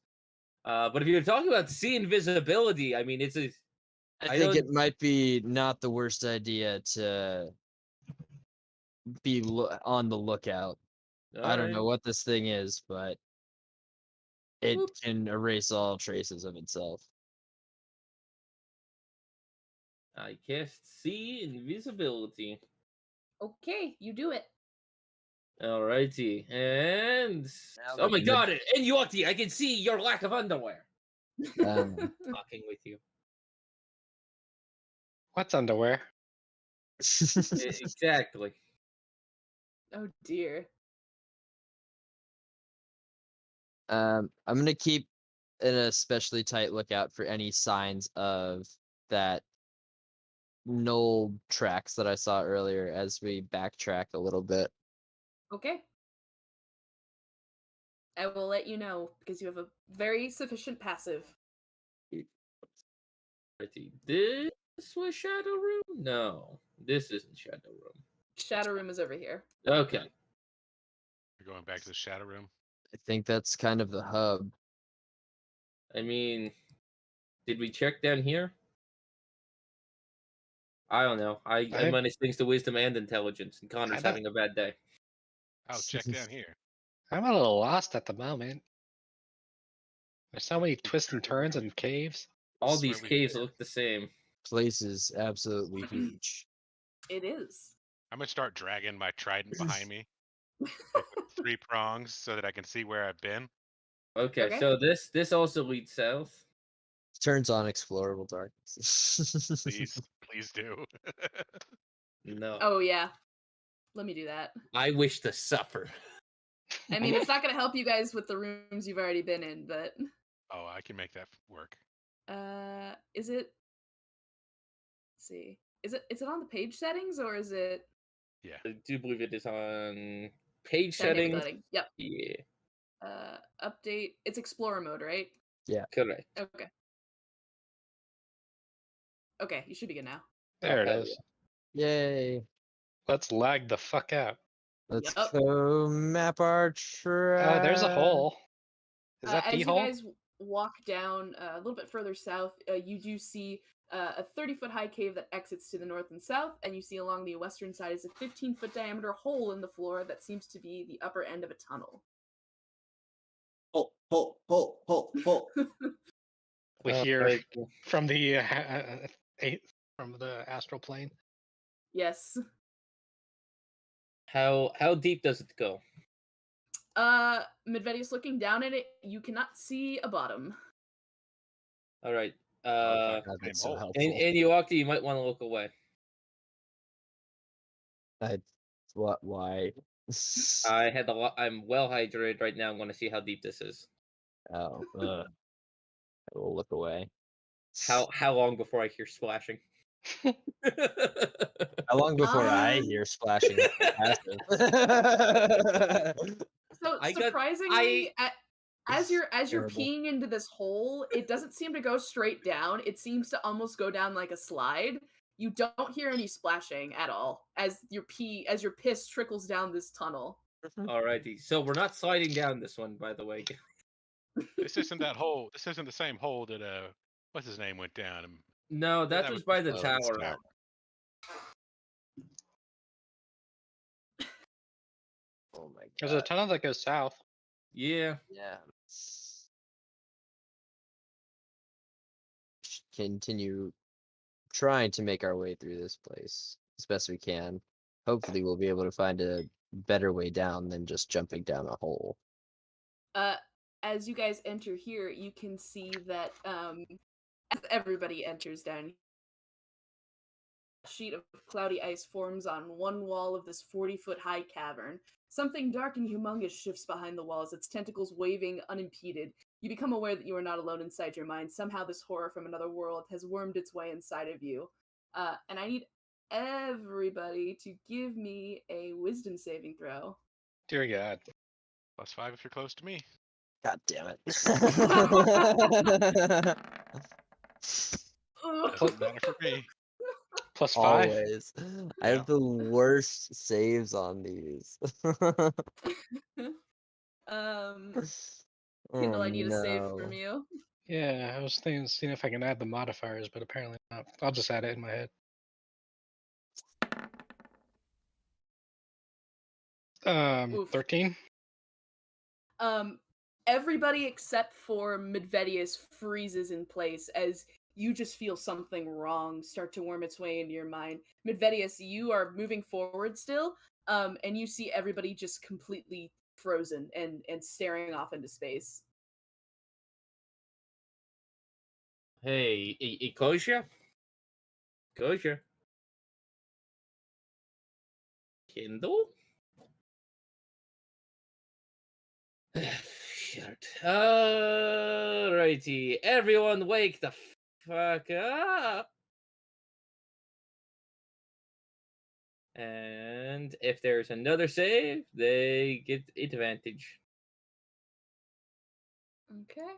Speaker 2: But if you're talking about seeing visibility, I mean, it's a.
Speaker 3: I
Speaker 2: I
Speaker 3: think
Speaker 2: don't.
Speaker 3: it might be not the worst idea to be on the lookout. I don't know
Speaker 2: Alright.
Speaker 3: what this thing is, but it
Speaker 2: Whoop.
Speaker 3: can erase all traces of itself.
Speaker 2: I cast see invisibility.
Speaker 1: Okay, you do it.
Speaker 2: Alrighty, and
Speaker 3: Now
Speaker 2: oh
Speaker 3: that
Speaker 2: my
Speaker 3: the
Speaker 2: god, and Yuki, I can see your lack of underwear. Fucking with you.
Speaker 4: What's underwear?
Speaker 2: Exactly.
Speaker 1: Oh dear.
Speaker 3: I'm gonna keep an especially tight lookout for any signs of that knoll tracks that I saw earlier as we backtrack a little bit.
Speaker 1: Okay. I will let you know because you have a very sufficient passive.
Speaker 2: Alrighty, this was Shadow Room? No, this isn't Shadow Room.
Speaker 1: Shadow Room is over here.
Speaker 2: Okay.
Speaker 5: We're going back to the shadow room.
Speaker 3: I think that's kind of the hub.
Speaker 2: I mean, did we check down here? I don't know. I
Speaker 4: I-
Speaker 2: minus things to wisdom and intelligence, and Connor's
Speaker 4: I don't-
Speaker 2: having a bad day.
Speaker 5: I'll check down here.
Speaker 4: I'm a little lost at the moment. There's so many twists and turns and caves.
Speaker 2: All
Speaker 5: Swear
Speaker 2: these
Speaker 5: we-
Speaker 2: caves look the same.
Speaker 3: Place is absolutely huge.
Speaker 1: It is.
Speaker 5: I'm gonna start dragging my trident behind me, like with 3 prongs, so that I can see where I've been.
Speaker 2: Okay,
Speaker 1: Okay.
Speaker 2: so this also leads south.
Speaker 3: Turns on explorable darkness.
Speaker 5: Please, please do.
Speaker 2: No,
Speaker 1: Oh yeah. Let me do that.
Speaker 2: I wish to suffer.
Speaker 1: I mean, it's not going to help you guys with the rooms you've already been in, but
Speaker 5: Oh, I can make that work.
Speaker 1: is it? Let's see. Is it on the page settings or is it
Speaker 5: Yeah.
Speaker 2: I do believe it is on page
Speaker 1: dynamic
Speaker 2: settings.
Speaker 1: lighting? Yep.
Speaker 2: Yeah,
Speaker 1: Update. It's Explorer mode, right?
Speaker 2: correct.
Speaker 1: Okay. Okay, you should be good now.
Speaker 4: There it
Speaker 2: hell
Speaker 4: is.
Speaker 3: Yay.
Speaker 4: Let's lag the fuck out.
Speaker 3: Let's
Speaker 1: Yup.
Speaker 3: go map our track.
Speaker 4: There's a hole. Is that
Speaker 1: As
Speaker 4: the
Speaker 1: you
Speaker 4: hole?
Speaker 1: guys walk down a little bit further south, you do see a 30-foot high cave that exits to the north and south, and you see along the western side is a 15-foot diameter hole in the floor that seems to be the upper end of a tunnel.
Speaker 6: Pull.
Speaker 4: We
Speaker 2: Oh,
Speaker 4: hear
Speaker 2: right.
Speaker 4: from the from the astral plane.
Speaker 1: Yes.
Speaker 2: How deep does it go?
Speaker 1: Medvedius looking down at it, you cannot see a bottom.
Speaker 2: All right.
Speaker 3: God,
Speaker 5: Same
Speaker 3: that's so
Speaker 5: hole.
Speaker 3: helpful.
Speaker 2: And Yuaki, you might want to look away.
Speaker 3: Why?
Speaker 2: I had a lot. I'm well hydrated right now. I'm going to see how deep this is.
Speaker 3: Oh, I will look away.
Speaker 2: How long before I hear splashing?
Speaker 3: How long before I
Speaker 1: Um,
Speaker 3: hear splashing? Passive?
Speaker 1: So
Speaker 2: I got-
Speaker 1: surprisingly, as you're
Speaker 3: Terrible.
Speaker 1: peeing into this hole, it doesn't seem to go straight down. It seems to almost go down like a slide. You don't hear any splashing at all as your piss trickles down this tunnel.
Speaker 2: Alrighty. So we're not sliding down this one, by the way.
Speaker 5: This isn't that hole. This isn't the same hole that what's his name went down.
Speaker 2: No, that
Speaker 5: That
Speaker 2: was
Speaker 5: was-
Speaker 2: by the
Speaker 3: oh,
Speaker 2: tower.
Speaker 3: it's tower. Oh my god.
Speaker 4: There's a tunnel that goes south.
Speaker 2: Yeah.
Speaker 3: Yeah. Continue trying to make our way through this place as best we can. Hopefully, we'll be able to find a better way down than just jumping down a hole.
Speaker 1: As you guys enter here, you can see that as everybody enters down, a sheet of cloudy ice forms on one wall of this 40-foot high cavern. Something dark and humongous shifts behind the walls, its tentacles waving unimpeded. You become aware that you are not alone inside your mind. Somehow this horror from another world has wormed its way inside of you. And I need everybody to give me a wisdom saving throw.
Speaker 4: Dear God.
Speaker 5: +5 if you're close to me.
Speaker 3: God damn it.
Speaker 1: Ugh.
Speaker 5: Doesn't matter for me.
Speaker 4: +5?
Speaker 3: Always. I
Speaker 5: Yeah.
Speaker 3: have the worst saves on these.
Speaker 1: Kindle,
Speaker 3: Oh
Speaker 1: I need a save from
Speaker 3: no.
Speaker 1: you.
Speaker 4: Yeah, I was thinking, seeing if I can add the modifiers, but apparently not. I'll just add it in my head.
Speaker 1: Oof.
Speaker 4: 13?
Speaker 1: Everybody except for Medvedius freezes in place as you just feel something wrong start to worm its way into your mind. Medvedius, you are moving forward still, and you see everybody just completely frozen and staring off into space.
Speaker 2: Hey, Ecosia? Ecosia? Kindle? Shit. Alrighty, everyone wake the fuck up. And if there's another save, they get advantage.
Speaker 1: Okay.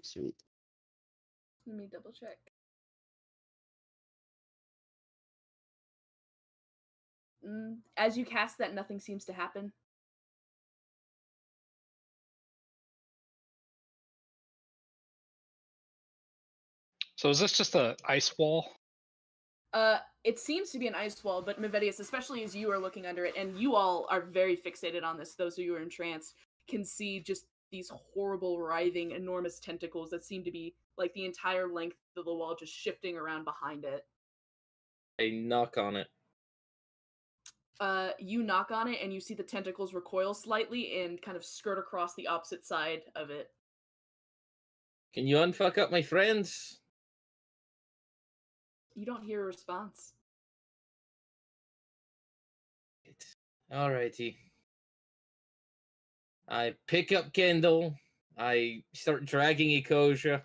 Speaker 3: Sweet.
Speaker 1: Let me double check. As you cast that, nothing seems to happen.
Speaker 4: So is this just a ice wall?
Speaker 1: It seems to be an ice wall, but Mevedius, especially as you are looking under it, and you all are very fixated on this, those of you who are entranced, can see just these horrible, writhing, enormous tentacles that seem to be like the entire length of the wall just shifting around behind it.
Speaker 2: I knock on it.
Speaker 1: You knock on it, and you see the tentacles recoil slightly and kind of skirt across the opposite side of it.
Speaker 2: Can you unfuck up my friends?
Speaker 1: You don't hear a response.
Speaker 2: Alrighty. I pick up Kendall. I start dragging Ecosia.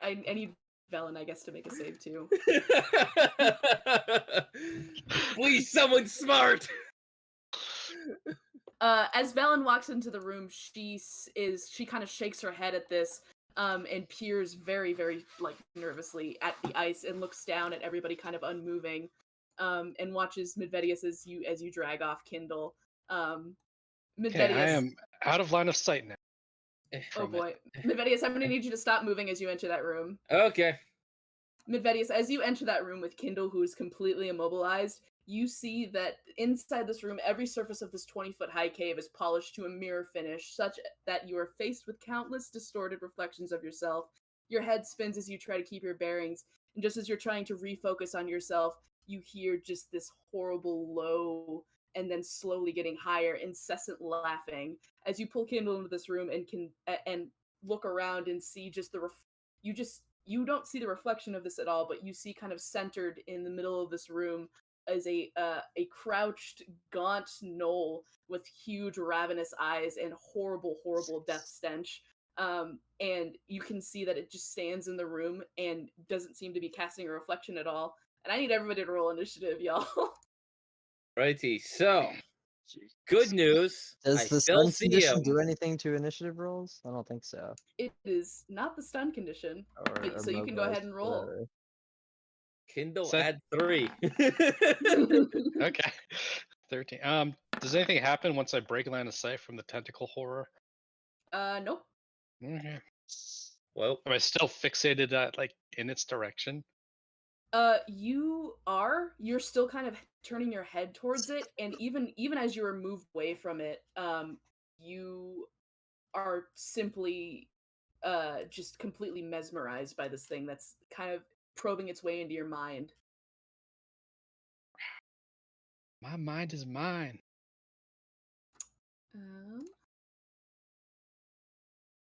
Speaker 1: I need Velen, I guess, to make a save too.
Speaker 2: Please, someone smart.
Speaker 1: As Velen walks into the room, she kind of shakes her head at this, and peers very, very like nervously at the ice and looks down at everybody kind of unmoving, and watches Medvedius as you drag off Kindle.
Speaker 4: Okay,
Speaker 1: Medvedius,
Speaker 4: I am out of line of sight now.
Speaker 1: oh
Speaker 4: from it.
Speaker 1: boy, Medvedius, I'm gonna need you to stop moving as you enter that room.
Speaker 2: Okay.
Speaker 1: Medvedius, as you enter that room with Kindle, who is completely immobilized, you see that inside this room, every surface of this 20-foot high cave is polished to a mirror finish, such that you are faced with countless distorted reflections of yourself. Your head spins as you try to keep your bearings, and just as you're trying to refocus on yourself, you hear just this horrible low, and then slowly getting higher, incessant laughing. As you pull Kindle into this room and look around and see just you don't see the reflection of this at all, but you see kind of centered in the middle of this room as a crouched, gaunt gnoll with huge, ravenous eyes and horrible, horrible death stench. And you can see that it just stands in the room and doesn't seem to be casting a reflection at all. And I need everybody to roll initiative, y'all.
Speaker 2: Righty. So, good news.
Speaker 3: Does
Speaker 2: I
Speaker 3: the
Speaker 2: still
Speaker 3: stun
Speaker 2: see
Speaker 3: condition
Speaker 2: him.
Speaker 3: do anything to initiative rolls? I don't think so.
Speaker 1: It is not the stun condition,
Speaker 3: Or
Speaker 1: so you can go ahead and roll.
Speaker 3: whatever.
Speaker 2: Kindle
Speaker 4: So-
Speaker 2: add 3.
Speaker 4: Okay. 13. Does anything happen once I break line of sight from the tentacle horror?
Speaker 1: Nope.
Speaker 4: Okay.
Speaker 2: Well,
Speaker 4: Am I still fixated at like in its direction?
Speaker 1: You're still kind of turning your head towards it, and even as you are moved away from it, you are simply just completely mesmerized by this thing that's kind of probing its way into your mind.
Speaker 4: My mind is mine.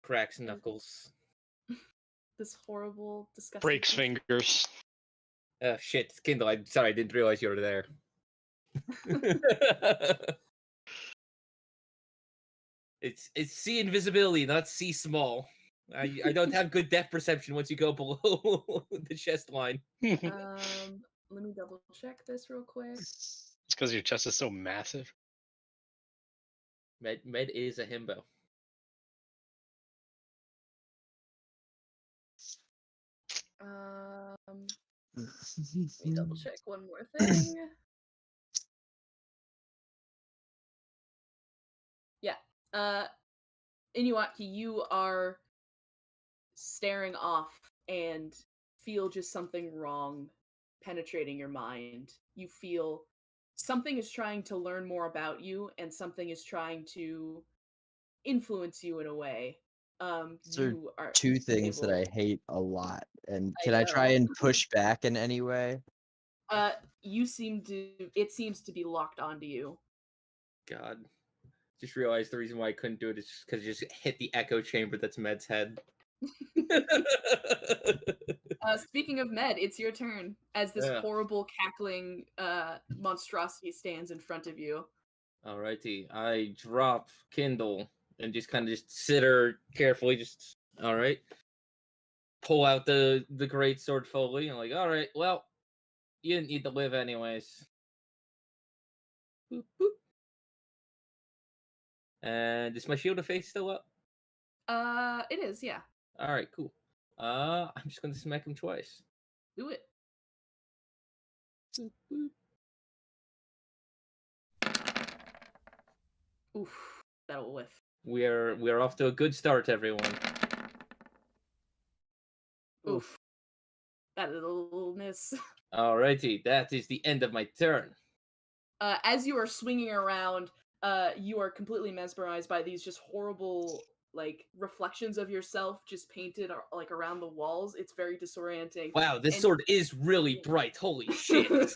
Speaker 2: cracks knuckles.
Speaker 1: This horrible, disgusting
Speaker 4: Breaks
Speaker 1: thing.
Speaker 4: fingers.
Speaker 2: Shit, Kindle. I'm sorry, I didn't realize you were there. It's see invisibility, not see small. I don't have good depth perception once you go below the chest line.
Speaker 4: It's
Speaker 1: Let me double check this real quick.
Speaker 4: because your chest is so massive.
Speaker 2: Med is a himbo.
Speaker 1: Let me double check one more thing. Yeah. Inuatki, you are staring off and feel just something wrong penetrating your mind. You feel something is trying to learn more about you, and something is trying to influence you in a way.
Speaker 3: These are
Speaker 1: You are
Speaker 3: two things that
Speaker 1: able.
Speaker 3: I hate a lot. And
Speaker 1: I
Speaker 3: can I try
Speaker 1: know.
Speaker 3: and push back in any way?
Speaker 1: You seem to. It seems to be locked onto you.
Speaker 2: God. Just realized the reason why I couldn't do it is because it just hit the echo chamber that's Med's head.
Speaker 1: Speaking of Med, it's your turn as this
Speaker 2: Yeah.
Speaker 1: horrible cackling monstrosity stands in front of you.
Speaker 2: Alrighty. I drop Kindle and just kind of just sit her carefully, just alright. Pull out the great sword fully and like, alright, well, you didn't need to live anyways. Boop, boop. And is my shield of faith still up?
Speaker 1: It is, yeah.
Speaker 2: Alright, cool. I'm just gonna smack him twice.
Speaker 1: Do it.
Speaker 2: Boop, boop.
Speaker 1: Oof, that'll whiff.
Speaker 2: We're off to a good start, everyone.
Speaker 1: Oof. That is a little miss.
Speaker 2: Alrighty, that is the end of my turn.
Speaker 1: As you are swinging around, you are completely mesmerized by these just horrible, like, reflections of yourself just painted like around the walls. It's very disorienting.
Speaker 2: Wow, this
Speaker 1: And-
Speaker 2: sword is really bright. Holy shit.
Speaker 3: That's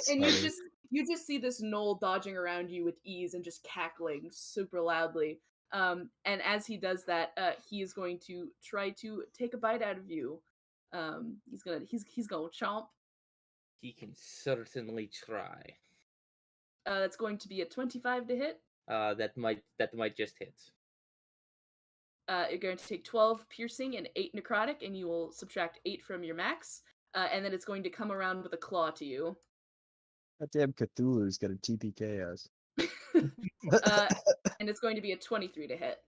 Speaker 1: And
Speaker 3: funny.
Speaker 1: you just see this gnoll dodging around you with ease and just cackling super loudly. And as he does that, he is going to try to take a bite out of you. He's gonna chomp.
Speaker 2: He can certainly try.
Speaker 1: That's going to be a 25 to hit.
Speaker 2: That might just hit.
Speaker 1: You're going to take 12 piercing and 8 necrotic, and you will subtract 8 from your max. And then it's going to come around with a claw to you.
Speaker 3: That damn Cthulhu's got a TPK us.
Speaker 1: And it's going to be a 23 to hit.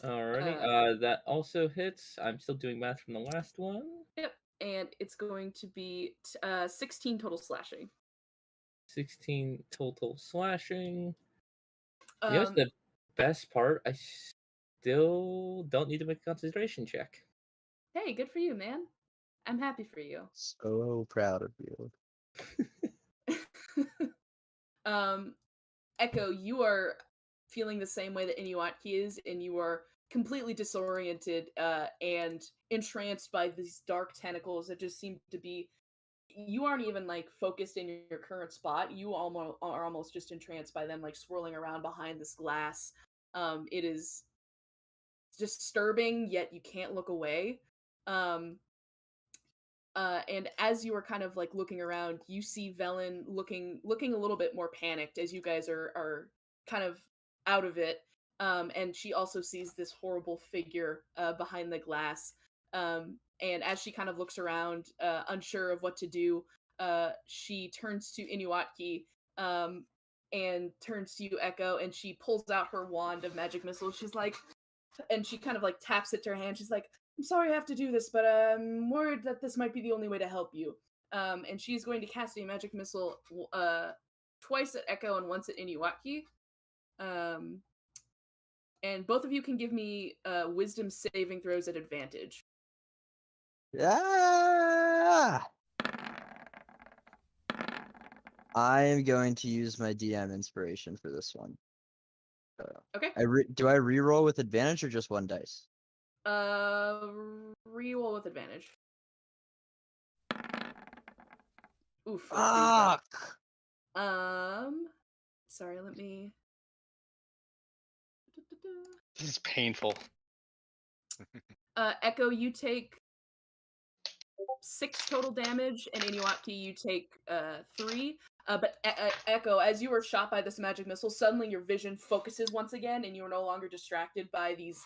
Speaker 2: Alrighty. That also hits. I'm still doing math from the last one.
Speaker 1: Yep. And it's going to be 16 total slashing.
Speaker 2: 16 total slashing. You know what's
Speaker 1: Um,
Speaker 2: the best part? I still don't need to make a concentration check.
Speaker 1: Hey, good for you, man. I'm happy for you.
Speaker 3: So proud of you.
Speaker 1: Echo, you are feeling the same way that Inuatki is, and you are completely disoriented and entranced by these dark tentacles that just seem to be. You aren't even like focused in your current spot. You are almost just entranced by them, like swirling around behind this glass. It is disturbing, yet you can't look away. And as you are kind of like looking around, you see Velen looking a little bit more panicked as you guys are kind of out of it. And she also sees this horrible figure behind the glass. And as she kind of looks around, unsure of what to do, she turns to Inuatki and turns to you, Echo, and she pulls out her wand of magic missiles. She's like, and she kind of like taps it to her hand. She's like, I'm sorry I have to do this, but I'm worried that this might be the only way to help you. And she's going to cast a magic missile twice at Echo and once at Inuatki. And both of you can give me wisdom saving throws at advantage.
Speaker 3: Ah! I am going to use my DM inspiration for this one.
Speaker 1: Okay.
Speaker 3: Do I reroll with advantage or just one dice?
Speaker 1: Reroll with advantage. Oof.
Speaker 3: Fuck!
Speaker 1: Sorry, let me.
Speaker 4: This is painful.
Speaker 1: Echo, you take 6 total damage, and Inuaki, you take 3. But Echo, as you were shot by this magic missile, suddenly your vision focuses once again, and you are no longer distracted by these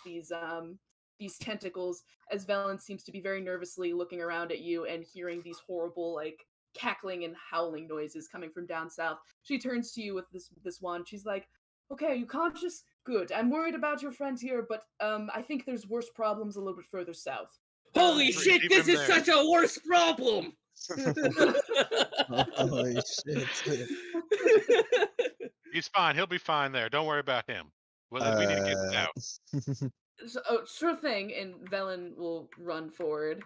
Speaker 1: tentacles. As Velen seems to be very nervously looking around at you and hearing these horrible like cackling and howling noises coming from down south. She turns to you with this wand. She's like, "Okay, are you conscious? Good. I'm worried about your friend here, but I think there's worse problems a little bit further south."
Speaker 2: Holy
Speaker 5: Keep
Speaker 2: shit,
Speaker 5: him
Speaker 2: this is
Speaker 5: there.
Speaker 2: such a worse problem!
Speaker 3: Holy shit.
Speaker 5: He's fine. He'll be fine there. Don't worry about him. Well, we need to get south.
Speaker 1: So, sure thing, and Velen will run forward.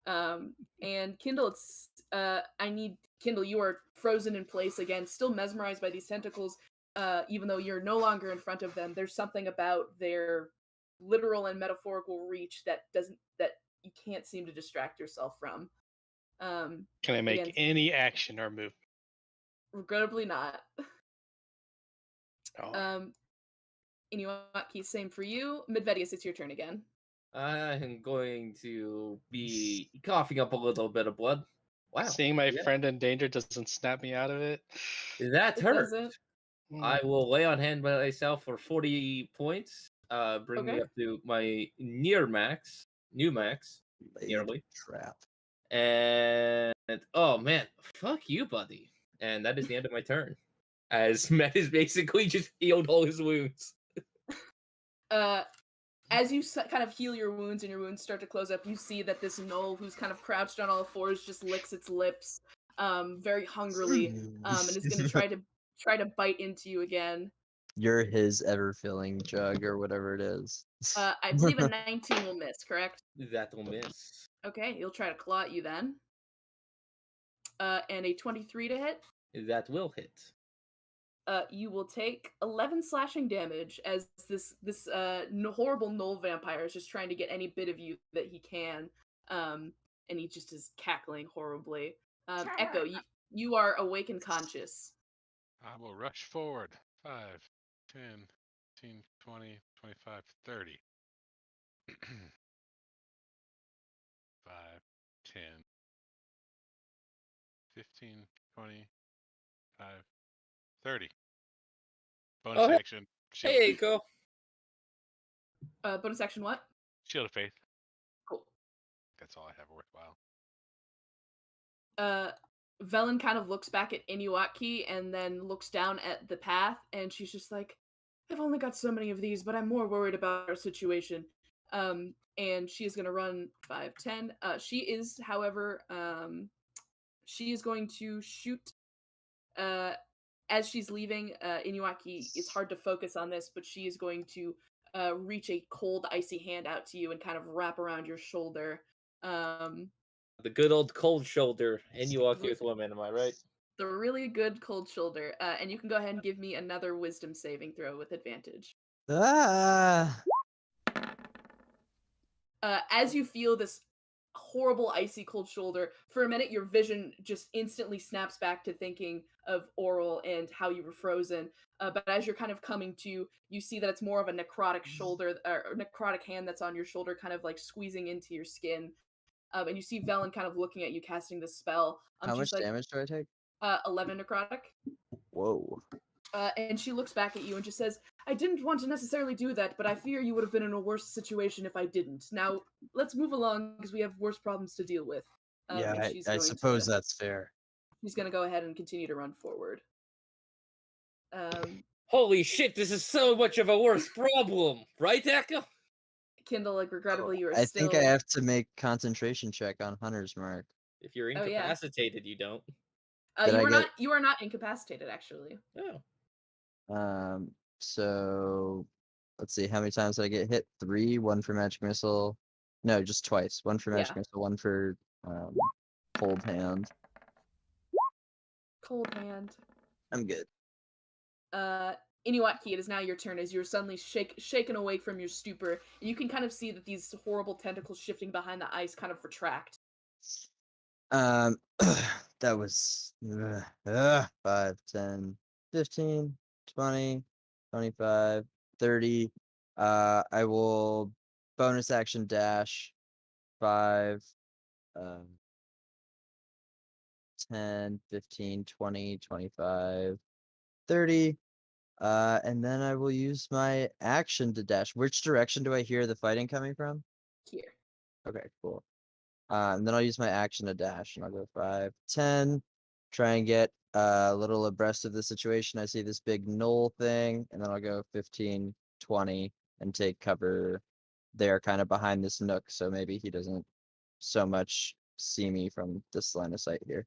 Speaker 1: And Kindle, it's I need Kindle. You are frozen in place again, still mesmerized by these tentacles. Even though you're no longer in front of them, there's something about their literal and metaphorical reach that you can't seem to distract yourself from.
Speaker 4: Can I make
Speaker 1: Again,
Speaker 4: any action or move?
Speaker 1: regrettably not.
Speaker 4: Oh,
Speaker 1: Inuaki, same for you. Midvedius, it's your turn again.
Speaker 2: I'm going to be coughing up a little bit of blood. Wow.
Speaker 4: seeing my
Speaker 2: yeah.
Speaker 4: friend in danger doesn't snap me out of it.
Speaker 2: That
Speaker 1: It
Speaker 2: hurt.
Speaker 1: doesn't.
Speaker 2: I will lay on hand by myself for 40 points. Bring me
Speaker 1: Okay.
Speaker 2: up to my new max, nearly.
Speaker 3: Trap.
Speaker 2: And oh man, fuck you, buddy. And that is the end of my turn. As Matt has basically just healed all his wounds.
Speaker 1: As you kind of heal your wounds and your wounds start to close up, you see that this gnoll who's kind of crouched on all fours just licks its lips, very hungrily, and is going to try to bite into you again.
Speaker 3: You're his ever-filling jug or whatever it is.
Speaker 1: I believe a 19 will miss, correct?
Speaker 2: That will miss.
Speaker 1: Okay, he'll try to claw at you then. And a 23 to hit.
Speaker 2: That will hit.
Speaker 1: You will take 11 slashing damage as this horrible gnoll vampire is just trying to get any bit of you that he can, and he just is cackling horribly. Echo, you are awake and conscious.
Speaker 5: I will rush forward. 5, 10, 15, 20, 25, 30. 5, 10, 15, 20, 5, 30. Bonus
Speaker 2: Oh, hey-
Speaker 5: action. Shield,
Speaker 2: Hey, Eiko.
Speaker 1: Bonus action what?
Speaker 5: Shield of Faith.
Speaker 1: Cool.
Speaker 5: That's all I have worthwhile.
Speaker 1: Velen kind of looks back at Inuaki and then looks down at the path, and she's just like, I've only got so many of these, but I'm more worried about our situation. And she is going to run 5, 10. She is, however, she is going to shoot, as she's leaving, Inuaki, it's hard to focus on this, but she is going to reach a cold, icy hand out to you and kind of wrap around your shoulder.
Speaker 2: The good old cold shoulder. And you walk with women, am I right?
Speaker 1: The really good cold shoulder. And you can go ahead and give me another wisdom saving throw with advantage. As you feel this horrible icy cold shoulder, for a minute your vision just instantly snaps back to thinking of Oral and how you were frozen. But as you're kind of coming to, you see that it's more of a necrotic shoulder, or necrotic hand that's on your shoulder, kind of like squeezing into your skin. And you see Velen kind of looking at you, casting this spell.
Speaker 3: How much damage do I take?
Speaker 1: 11 necrotic.
Speaker 3: Whoa.
Speaker 1: And she looks back at you and just says, I didn't want to necessarily do that, but I fear you would have been in a worse situation if I didn't. Now, let's move along because we have worse problems to deal with.
Speaker 3: Yeah,
Speaker 1: and she's
Speaker 3: I
Speaker 1: going
Speaker 3: suppose
Speaker 1: to,
Speaker 3: that's fair.
Speaker 1: She's going to go ahead and continue to run forward.
Speaker 2: Holy shit, this is so much of a worse problem. Right, Echo?
Speaker 1: Kindle, like, regrettably, you are
Speaker 3: I
Speaker 1: still...
Speaker 3: think I have to make concentration check on Hunter's Mark.
Speaker 2: If you're
Speaker 1: Oh, yeah.
Speaker 2: incapacitated, you don't.
Speaker 1: You are not incapacitated, actually.
Speaker 2: Oh.
Speaker 3: So let's see, how many times did I get hit? 3, 1 for magic missile. No, just twice. 1 for magic missile, 1 for cold hand.
Speaker 1: Cold hand.
Speaker 3: I'm good.
Speaker 1: Inuaki, it is now your turn as you're suddenly shaken awake from your stupor. And you can kind of see that these horrible tentacles shifting behind the ice kind of retract.
Speaker 3: That was 5, 10, 15, 20, 25, 30. I will bonus action dash 5, um, 10, 15, 20, 25, 30. And then I will use my action to dash. Which direction do I hear the fighting coming from?
Speaker 1: Here.
Speaker 3: Okay, cool. And then I'll use my action to dash, and I'll go 5, 10. Try and get a little abreast of the situation. I see this big knoll thing, and then I'll go 15, 20, and take cover there, kind of behind this nook, so maybe he doesn't so much see me from this line of sight here.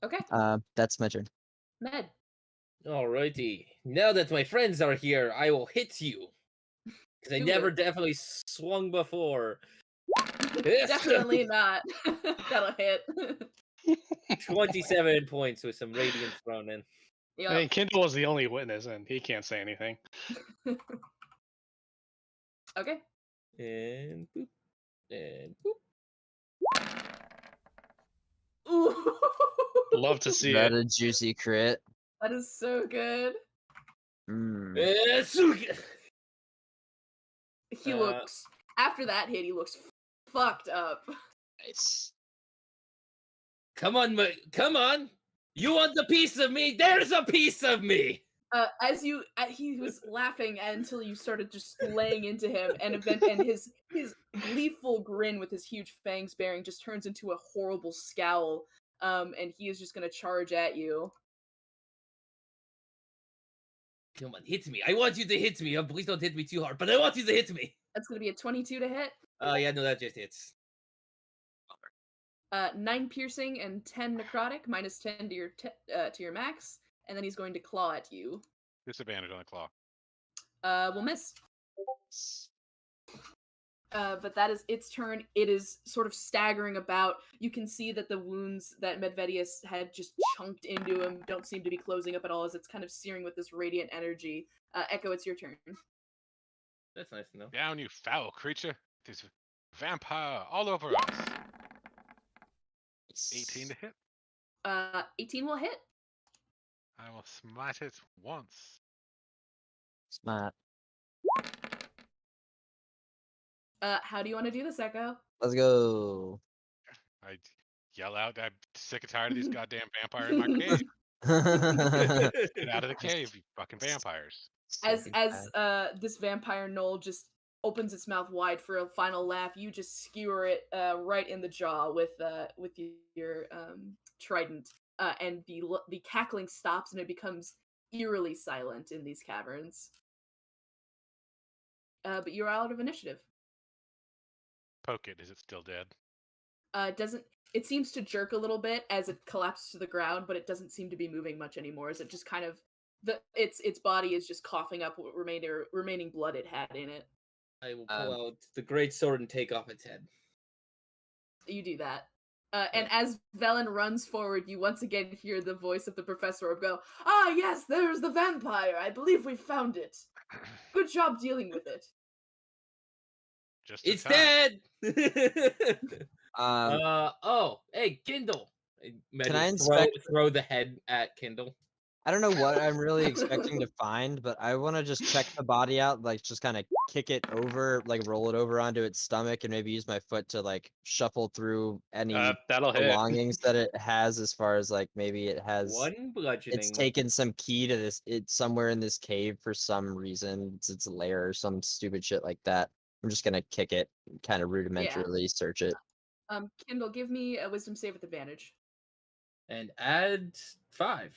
Speaker 1: Okay.
Speaker 3: That's my turn.
Speaker 1: Med.
Speaker 2: Alrighty. Now that my friends are here, I will hit you. Because I
Speaker 1: Do
Speaker 2: never
Speaker 1: it.
Speaker 2: definitely swung before.
Speaker 1: Definitely not. That'll hit.
Speaker 2: 27 points with some radiance thrown in.
Speaker 4: I
Speaker 1: Yep.
Speaker 4: mean, Kindle was the only witness, and he can't say anything.
Speaker 1: Okay.
Speaker 2: And boop. And boop.
Speaker 1: Ooh.
Speaker 4: Love to see
Speaker 3: That
Speaker 4: it.
Speaker 3: a juicy crit.
Speaker 1: That is so good.
Speaker 3: Mm.
Speaker 2: Suga!
Speaker 1: He looks after that hit. He looks fucked up.
Speaker 3: Nice.
Speaker 2: Come on, come on! You want the piece of me? There's a piece of me!
Speaker 1: As you, he was laughing until you started just laying into him, and his gleeful grin with his huge fangs bearing just turns into a horrible scowl. And he is just gonna charge at you.
Speaker 2: Come on, hit me. I want you to hit me. Oh, please don't hit me too hard, but I want you to hit me.
Speaker 1: That's gonna be a 22 to hit.
Speaker 2: Oh, yeah, no, that just hits.
Speaker 1: 9 piercing and 10 necrotic, minus 10 to your max, and then he's going to claw at you.
Speaker 5: Disadvantage on the claw.
Speaker 1: We'll miss. But that is its turn. It is sort of staggering about. You can see that the wounds that Medvedius had just chunked into him don't seem to be closing up at all, as it's kind of searing with this radiant energy. Echo, it's your turn.
Speaker 2: That's nice to know.
Speaker 5: Down, you foul creature. There's a vampire all over us. 18 to hit.
Speaker 1: 18 will hit.
Speaker 5: I will smite it once.
Speaker 3: Smart.
Speaker 1: How do you want to do this, Echo?
Speaker 3: Let's go.
Speaker 5: I yell out, I'm sick and tired of these goddamn vampires in my cave. Get out of the cave, you fucking vampires.
Speaker 1: As this vampire knoll just opens its mouth wide for a final laugh, you just skewer it right in the jaw with your trident, and the cackling stops and it becomes eerily silent in these caverns. But you're out of initiative.
Speaker 5: Poke it. Is it still dead?
Speaker 1: It seems to jerk a little bit as it collapses to the ground, but it doesn't seem to be moving much anymore. As it just kind of its body is just coughing up what remaining blood it had in it.
Speaker 2: I will pull out the great sword and take off its head.
Speaker 1: You do that. And as Velen runs forward, you once again hear the voice of the Professor Orb go, "Ah, yes, there's the vampire. I believe we found it. Good job dealing with it."
Speaker 5: Just in
Speaker 2: It's
Speaker 5: time.
Speaker 2: dead!
Speaker 3: Um,
Speaker 2: hey, Kindle.
Speaker 3: Can I inspect-
Speaker 2: throw the head at Kindle?
Speaker 3: I don't know what I'm really expecting to find, but I want to just check the body out, like just kind of kick it over, like roll it over onto its stomach, and maybe use my foot to like shuffle through any
Speaker 4: That'll hit.
Speaker 3: belongings that it has, as far as like maybe it has.
Speaker 2: One bludgeoning.
Speaker 3: It's taken some key to this. It's somewhere in this cave for some reason. It's its lair or some stupid shit like that. I'm just gonna kick it, kind of rudimentarily search it.
Speaker 1: Kindle, give me a wisdom save with advantage.
Speaker 2: And add 5.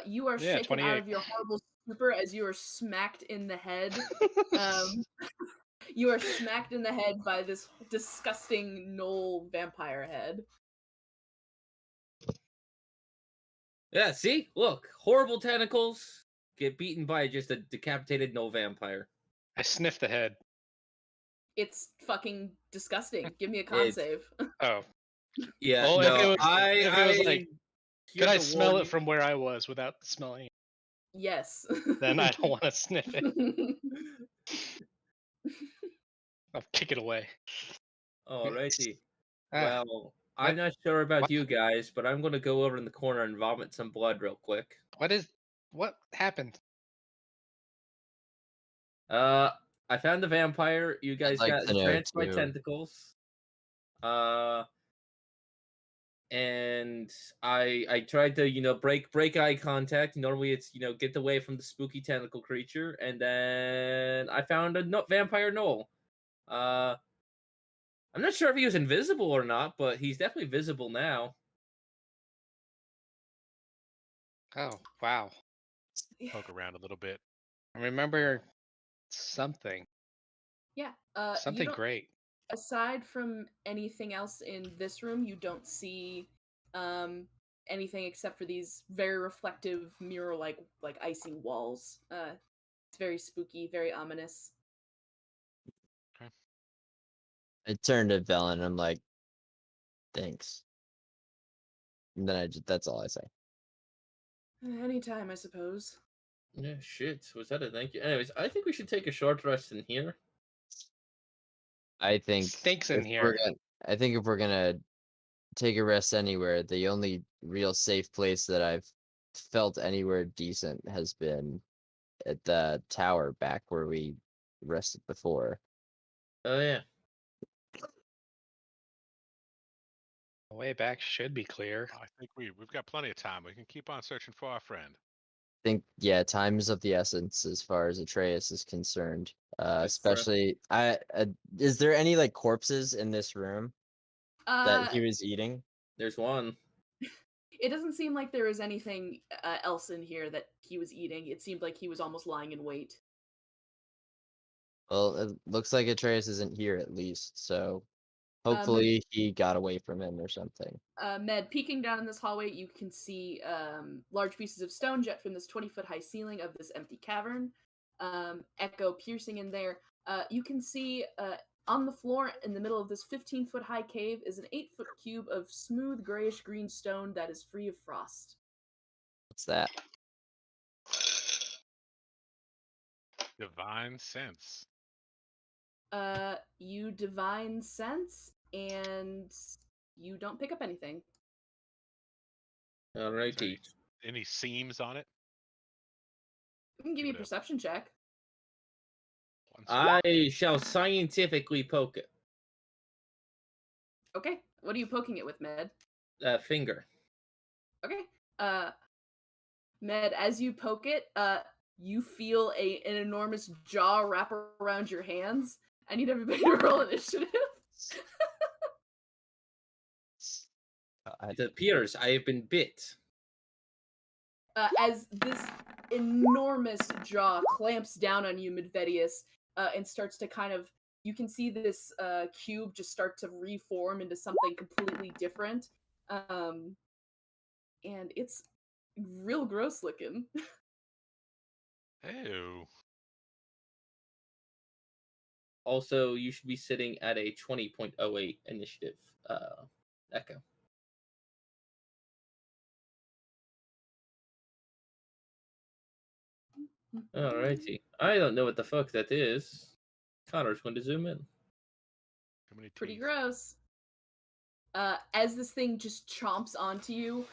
Speaker 1: You are
Speaker 4: Yeah,
Speaker 1: shaken out
Speaker 4: 28.
Speaker 1: of your horrible stupor as you are smacked in the head. You are smacked in the head by this disgusting gnoll vampire head.
Speaker 2: Yeah, see? Look, horrible tentacles get beaten by just a decapitated no vampire.
Speaker 4: I sniffed the head.
Speaker 1: It's fucking disgusting. Give me a con
Speaker 2: It's-
Speaker 1: save.
Speaker 4: Oh,
Speaker 2: Yeah,
Speaker 4: Well, if
Speaker 2: no,
Speaker 4: it was-
Speaker 2: I,
Speaker 4: if it was
Speaker 2: I
Speaker 4: like,
Speaker 2: hear
Speaker 4: could I
Speaker 2: the
Speaker 4: smell
Speaker 2: warning.
Speaker 4: it from where I was without smelling it?
Speaker 1: Yes.
Speaker 4: Then I don't want to sniff it. I'll kick it away.
Speaker 2: Alrighty.
Speaker 4: Ah,
Speaker 2: Well, I'm not sure about you guys, but I'm gonna go over in the corner and vomit some blood real quick.
Speaker 4: what happened?
Speaker 2: I found the vampire. You guys
Speaker 3: like
Speaker 2: got
Speaker 3: to know,
Speaker 2: tranced by
Speaker 3: too.
Speaker 2: tentacles. And I tried to break eye contact. Normally it's get away from the spooky tentacle creature, and then I found a vampire Knoll. I'm not sure if he was invisible or not, but he's definitely visible now.
Speaker 4: Oh, wow.
Speaker 5: Poke around a little bit.
Speaker 4: I remember something.
Speaker 1: Yeah. You
Speaker 4: Something
Speaker 1: don't,
Speaker 4: great.
Speaker 1: aside from anything else in this room, you don't see anything except for these very reflective mirror like icing walls. It's very spooky, very ominous.
Speaker 3: I turned to Velen and I'm like, thanks. And then that's all I say.
Speaker 1: Anytime, I suppose.
Speaker 2: Yeah, shit. Was that a thank you? Anyways, I think we should take a short rest in here.
Speaker 3: I think
Speaker 4: Stinks in
Speaker 3: if
Speaker 4: here.
Speaker 3: I think if we're gonna take a rest anywhere, the only real safe place that I've felt anywhere decent has been at the tower back where we rested before.
Speaker 2: Oh yeah.
Speaker 4: The way back should be clear.
Speaker 5: I think we've got plenty of time. We can keep on searching for our friend.
Speaker 3: I think time is of the essence as far as Atreus is concerned.
Speaker 2: It's fair.
Speaker 3: Especially, is there any like corpses in this room that he
Speaker 1: Uh,
Speaker 3: was eating?
Speaker 2: There's one.
Speaker 1: it doesn't seem like there is anything else in here that he was eating. It seemed like he was almost lying in wait.
Speaker 3: Well, it looks like Atreus isn't here at least, so
Speaker 1: Med,
Speaker 3: hopefully he got away from him or something.
Speaker 1: Med, peeking down in this hallway, you can see large pieces of stone jet from this 20-foot high ceiling of this empty cavern. Echo piercing in there. You can see on the floor in the middle of this 15-foot high cave is an 8-foot cube of smooth grayish green stone that is free of frost.
Speaker 3: What's that?
Speaker 5: Divine sense.
Speaker 1: You divine sense, and you don't pick up anything.
Speaker 2: Alrighty.
Speaker 5: Any seams on it?
Speaker 1: You can give me a
Speaker 5: Give it a-
Speaker 1: perception check.
Speaker 5: One second.
Speaker 2: I shall scientifically poke it.
Speaker 1: Okay, what are you poking it with, Med?
Speaker 2: Finger.
Speaker 1: Okay. Med, as you poke it, you feel an enormous jaw wrap around your hands. I need everybody to roll initiative.
Speaker 2: It appears I have been bit.
Speaker 1: As this enormous jaw clamps down on you, Medvedius, and starts to kind of, you can see this cube just start to reform into something completely different. And it's real gross looking.
Speaker 5: Ew.
Speaker 2: Also, you should be sitting at a 20.08 initiative. Echo. Alrighty. I don't know what the fuck that is. Connor's going to zoom in.
Speaker 5: How many
Speaker 1: Pretty
Speaker 5: teeth?
Speaker 1: gross. As this thing just chomps onto you,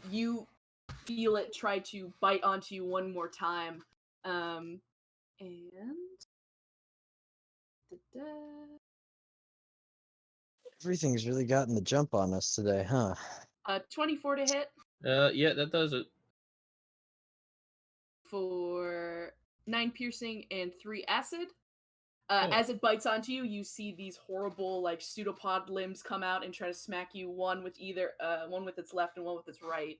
Speaker 1: you feel it try to bite onto you one more time. And da-da.
Speaker 3: Everything's really gotten the jump on us today, huh?
Speaker 1: 24 to hit
Speaker 2: Yeah, that does it.
Speaker 1: for 9 piercing and 3 acid.
Speaker 2: Oh.
Speaker 1: As it bites onto you, you see these horrible like pseudopod limbs come out and try to smack you, one with its left and one with its right.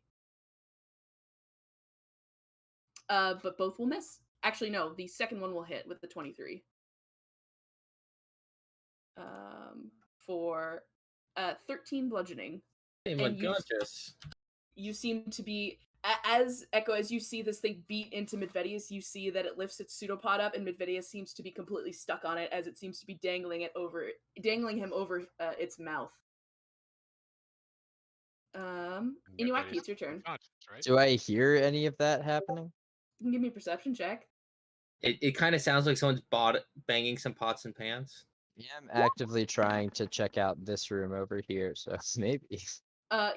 Speaker 1: But both will miss. Actually, no, the second one will hit with the 23. For 13 bludgeoning.
Speaker 2: Hey, my
Speaker 1: And
Speaker 2: goodness.
Speaker 1: You seem to be, as Echo, as you see this thing beat into Medvedius, you see that it lifts its pseudopod up, and Medvedius seems to be completely stuck on it, as it seems to be dangling him over its mouth. Inuaki, it's your turn.
Speaker 5: Right?
Speaker 3: Do I hear any of that happening?
Speaker 1: You can give me a perception check.
Speaker 2: It kind of sounds like someone's banging some pots and pans.
Speaker 3: Yeah, I'm actively trying to check out this room over here, so maybe.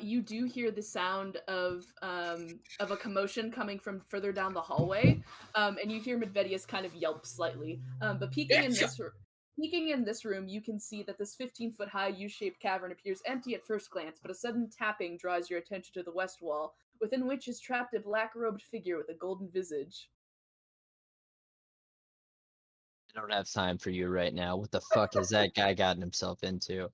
Speaker 1: You do hear the sound of a commotion coming from further down the hallway, and you hear Medvedius kind of yelp slightly. But peeking in this room, you can see that this 15-foot high U-shaped cavern appears empty at first glance, but a sudden tapping draws your attention to the west wall, within which is trapped a black-robed figure with a golden visage.
Speaker 3: I don't have time for you right now. What the fuck has that guy gotten himself into?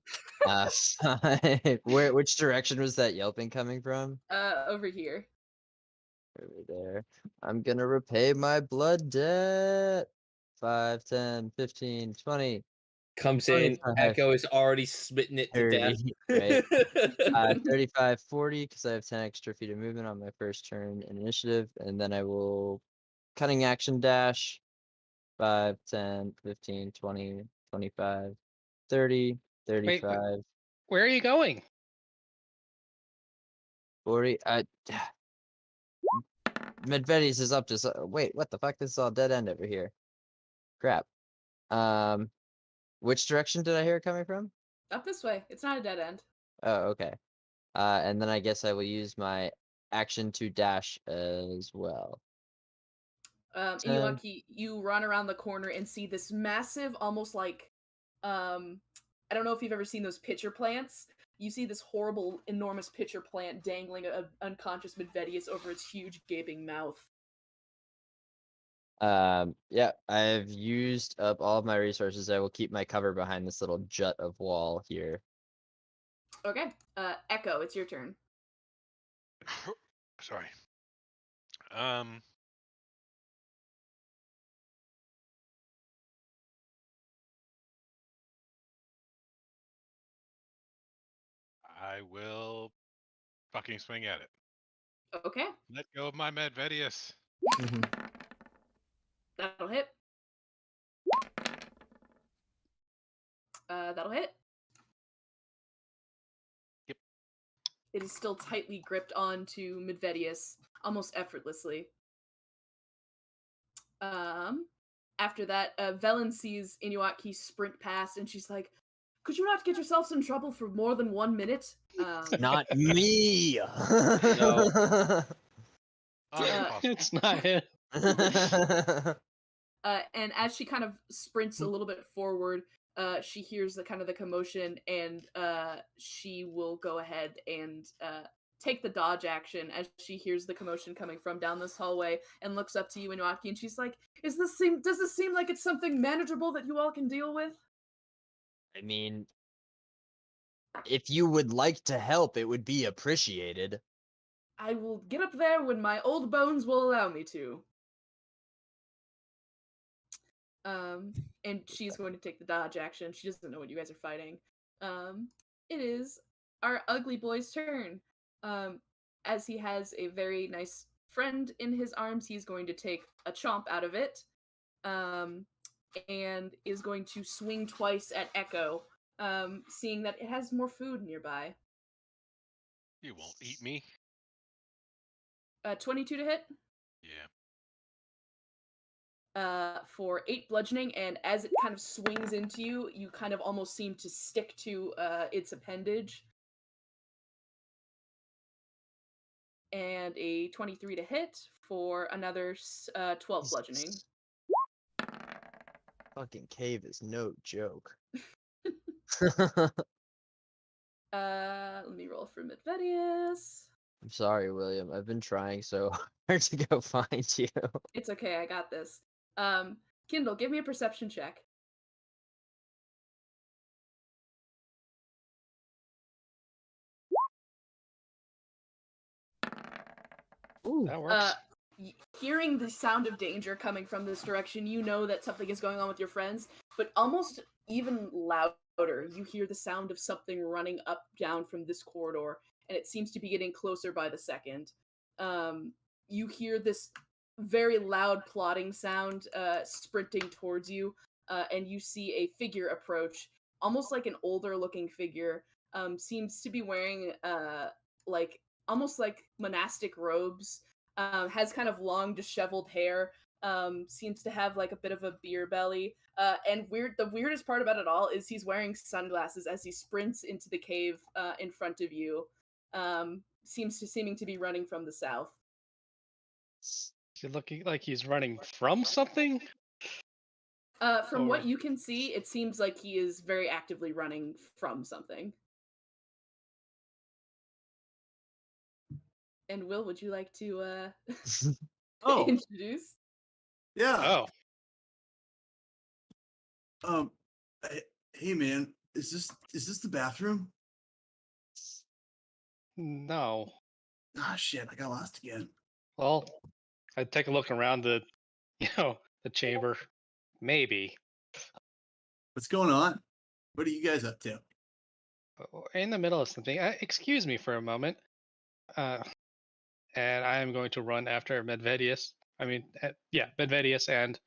Speaker 3: Which direction was that yelping coming from?
Speaker 1: Over here.
Speaker 3: Over there. I'm gonna repay my blood debt. 5, 10, 15, 20,
Speaker 2: Comes in,
Speaker 3: 25,
Speaker 2: Echo is already smitten it to death.
Speaker 3: 30, right? 35, 40, because I have 10 extra feet of movement on my first turn in initiative, and then I will cunning action dash. 5, 10, 15, 20, 25, 30,
Speaker 4: Wait,
Speaker 3: 35,
Speaker 4: where are you going?
Speaker 3: 40. Medvedis is up to. Wait, what the fuck? This is all dead end over here. Crap. Which direction did I hear it coming from?
Speaker 1: Up this way. It's not a dead end.
Speaker 3: Oh, okay. And then I guess I will use my action to dash as well.
Speaker 1: Iwaki, you run around the corner and see this massive, almost like, I don't know if you've ever seen those pitcher plants. You see this horrible, enormous pitcher plant dangling an unconscious Medvedius over its huge, gaping mouth.
Speaker 3: Yeah, I've used up all of my resources. I will keep my cover behind this little jut of wall here.
Speaker 1: Okay, Echo, it's your turn.
Speaker 5: Sorry. I will fucking swing at it.
Speaker 1: Okay,
Speaker 5: Let go of my Medvedius.
Speaker 1: that'll hit. That'll hit.
Speaker 5: Yep.
Speaker 1: It is still tightly gripped onto Medvedius, almost effortlessly. After that, Velen sees Inuaki sprint past, and she's like, "Could you not get yourselves in trouble for more than 1 minute?"
Speaker 3: Not me.
Speaker 4: It's not him.
Speaker 1: And as she kind of sprints a little bit forward, she hears the kind of the commotion, and she will go ahead and take the dodge action as she hears the commotion coming from down this hallway, and looks up to you, Inuaki, and she's like, does this seem like it's something manageable that you all can deal with?
Speaker 3: I mean, if you would like to help, it would be appreciated.
Speaker 1: I will get up there when my old bones will allow me to. And she's going to take the dodge action. She doesn't know what you guys are fighting. It is our ugly boy's turn. As he has a very nice friend in his arms, he's going to take a chomp out of it, and is going to swing twice at Echo, seeing that it has more food nearby.
Speaker 5: You won't eat me.
Speaker 1: 22 to hit.
Speaker 5: Yeah.
Speaker 1: For 8 bludgeoning, and as it kind of swings into you, you kind of almost seem to stick to its appendage. And a 23 to hit for another 12 bludgeoning.
Speaker 3: Fucking cave is no joke.
Speaker 1: Let me roll for Medvedius.
Speaker 3: I'm sorry, William. I've been trying so hard to go find you.
Speaker 1: It's okay, I got this. Kindle, give me a perception check.
Speaker 3: Ooh.
Speaker 4: That works.
Speaker 1: Hearing the sound of danger coming from this direction, you know that something is going on with your friends, but almost even louder, you hear the sound of something running up down from this corridor, and it seems to be getting closer by the second. You hear this very loud plodding sound sprinting towards you, and you see a figure approach, almost like an older looking figure. Seems to be wearing like almost like monastic robes, has kind of long disheveled hair, seems to have like a bit of a beer belly, and the weirdest part about it all is he's wearing sunglasses as he sprints into the cave in front of you. seeming to be running from the south.
Speaker 4: Is he looking like he's running from something?
Speaker 1: From
Speaker 4: Or-
Speaker 1: what you can see, it seems like he is very actively running from something. And Will, would you like to
Speaker 6: Oh,
Speaker 1: introduce?
Speaker 6: yeah.
Speaker 4: Oh,
Speaker 6: Hey man, is this the bathroom?
Speaker 4: no.
Speaker 6: Ah, shit, I got lost again.
Speaker 4: Well, I'd take a look around the, the chamber. Maybe.
Speaker 6: What's going on? What are you guys up to?
Speaker 4: We're in the middle of something. Excuse me for a moment. And I am going to run after Medvedius. Medvedius and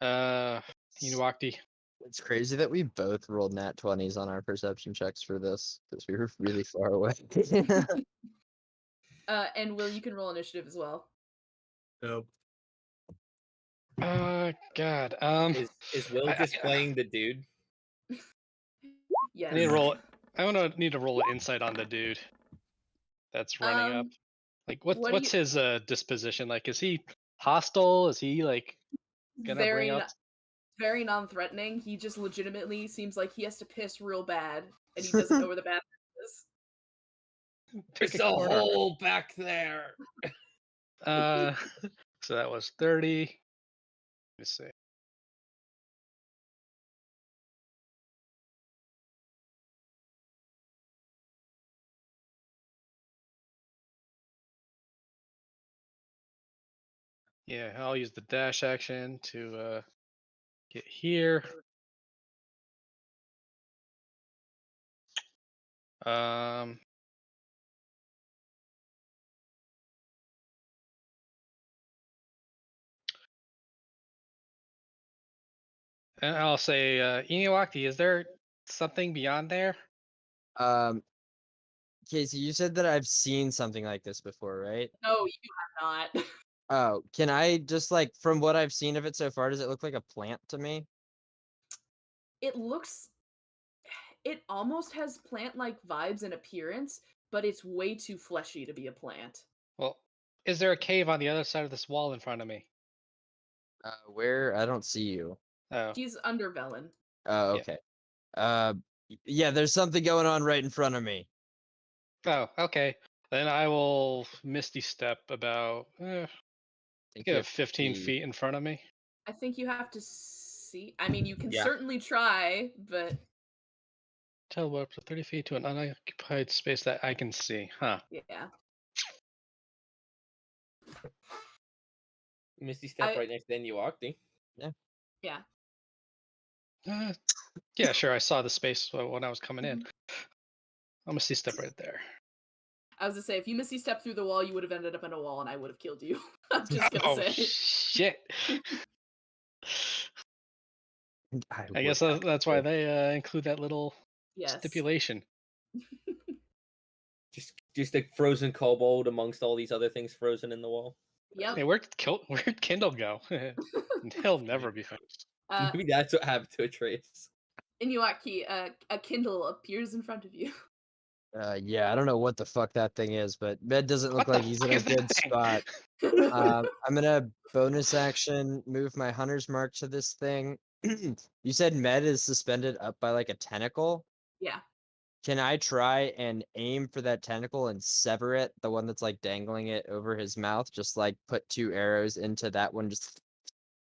Speaker 4: Inuakti.
Speaker 3: It's crazy that we both rolled nat 20s on our perception checks for this because we were really far away.
Speaker 1: And Will, you can roll initiative as well.
Speaker 6: Nope.
Speaker 4: God.
Speaker 2: Is Will just playing the dude?
Speaker 1: Yes.
Speaker 4: I need to roll. Need to roll an insight on the dude that's running up. Like,
Speaker 1: what do
Speaker 4: what's his disposition? Like, is he hostile? Is he like gonna
Speaker 1: very,
Speaker 4: bring up?
Speaker 1: very non-threatening. He just legitimately sees like he has to piss real bad, and he doesn't know where the bathroom is.
Speaker 2: There's a hole back there.
Speaker 4: So that was 30. Let me see. Yeah, I'll use the dash action to get here. And I'll say, Inuakti, is there something beyond there?
Speaker 3: Casey, you said that I've seen something like this before, right?
Speaker 1: No, you have not.
Speaker 3: Oh, can I just like from what I've seen of it so far, does it look like a plant to me?
Speaker 1: It almost has plant-like vibes and appearance, but it's way too fleshy to be a plant.
Speaker 4: Well, is there a cave on the other side of this wall in front of me?
Speaker 3: Where? I don't see you.
Speaker 4: Oh,
Speaker 1: He's under Velen.
Speaker 3: Oh,
Speaker 4: Yeah.
Speaker 3: okay. Yeah, there's something going on right in front of me.
Speaker 4: Okay. Then I will Misty Step about
Speaker 3: I think you have
Speaker 4: 15
Speaker 3: to be-
Speaker 4: feet in front of me.
Speaker 1: I think you have to see. I mean, you can
Speaker 2: Yeah.
Speaker 1: certainly try, but
Speaker 4: Teleport up to 30 feet to an unoccupied space that I can see. Huh.
Speaker 1: yeah.
Speaker 2: Misty step
Speaker 1: I-
Speaker 2: right next to Inuakti.
Speaker 1: Yeah.
Speaker 4: Yeah, sure. I saw the space when I was coming in. I'm Misty Step right there.
Speaker 1: I was gonna say, if you Misty step through the wall, you would have ended up in a wall, and I would have killed you. I'm just gonna
Speaker 4: Oh,
Speaker 1: say.
Speaker 4: shit. I
Speaker 3: would
Speaker 4: guess
Speaker 3: have
Speaker 4: that's why
Speaker 3: to.
Speaker 4: they include that little
Speaker 1: Yes.
Speaker 4: stipulation.
Speaker 2: Just a frozen kobold amongst all these other things frozen in the wall.
Speaker 1: Yep.
Speaker 4: Hey, where'd Kindle go? He'll never be finished.
Speaker 2: Maybe that's what happened to Atreus.
Speaker 1: Inuaki, a Kindle appears in front of you.
Speaker 3: Yeah, I don't know what the fuck that thing is, but Med doesn't look
Speaker 4: What the
Speaker 3: like he's
Speaker 4: fuck
Speaker 3: in a
Speaker 4: is that
Speaker 3: good
Speaker 4: thing?
Speaker 3: spot. I'm gonna bonus action move my hunter's mark to this thing. You said Med is suspended up by like a tentacle.
Speaker 1: Yeah.
Speaker 3: Can I try and aim for that tentacle and sever it, the one that's like dangling it over his mouth? Just like put 2 arrows into that one, just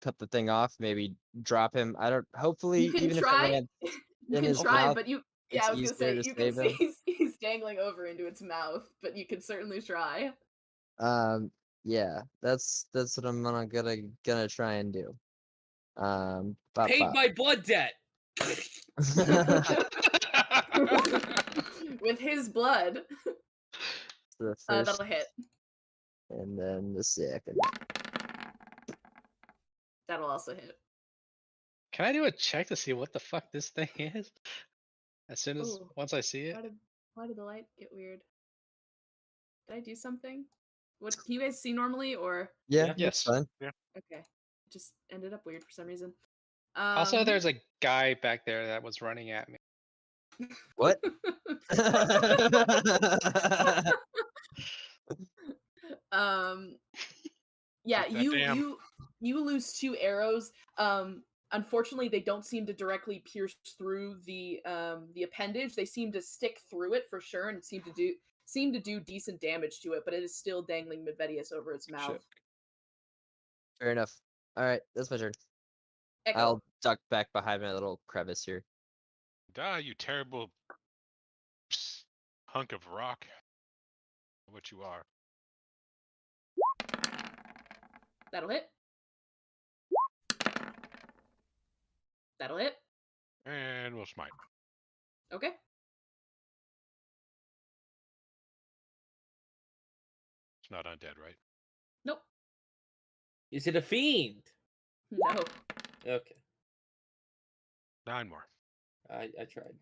Speaker 3: cut the thing off, maybe drop him. I don't. Hopefully,
Speaker 1: You can
Speaker 3: even
Speaker 1: try.
Speaker 3: if it lands
Speaker 1: You
Speaker 3: in
Speaker 1: can
Speaker 3: his
Speaker 1: try,
Speaker 3: mouth,
Speaker 1: but you.
Speaker 3: it's
Speaker 1: Yeah, I was gonna
Speaker 3: easier
Speaker 1: say
Speaker 3: to
Speaker 1: you can
Speaker 3: save
Speaker 1: see
Speaker 3: him.
Speaker 1: he's dangling over into its mouth, but you can certainly try.
Speaker 3: Yeah, that's what I'm gonna try and do. Bop,
Speaker 2: Paid
Speaker 3: bop.
Speaker 2: my blood debt.
Speaker 1: With his blood,
Speaker 3: The first
Speaker 1: that'll hit.
Speaker 3: and then the second.
Speaker 1: That'll also hit.
Speaker 4: Can I do a check to see what the fuck this thing is? As soon as
Speaker 1: Ooh.
Speaker 4: once I see it.
Speaker 1: Why did the light get weird? Did I do something? What can you guys see normally, or
Speaker 3: Yeah,
Speaker 2: Yeah.
Speaker 3: that's
Speaker 4: Yes.
Speaker 3: fine.
Speaker 1: okay? Just ended up weird for some reason.
Speaker 4: Also, there's a guy back there that was running at me.
Speaker 3: What?
Speaker 1: Yeah,
Speaker 5: Take that damn-
Speaker 1: you lose 2 arrows. Unfortunately, they don't seem to directly pierce through the appendage. They seem to stick through it for sure, and seem to do decent damage to it. But it is still dangling Medvedius over its mouth.
Speaker 6: Shit.
Speaker 3: Fair enough. All right, that's my turn.
Speaker 1: Echo.
Speaker 3: I'll duck back behind my little crevice here.
Speaker 5: Die, you terrible hunk of rock. What you are.
Speaker 1: That'll hit. That'll hit.
Speaker 5: And we'll smite.
Speaker 1: Okay.
Speaker 5: It's not undead, right?
Speaker 1: Nope.
Speaker 2: Is it a fiend?
Speaker 1: No.
Speaker 2: Okay,
Speaker 5: 9 more.
Speaker 2: I tried.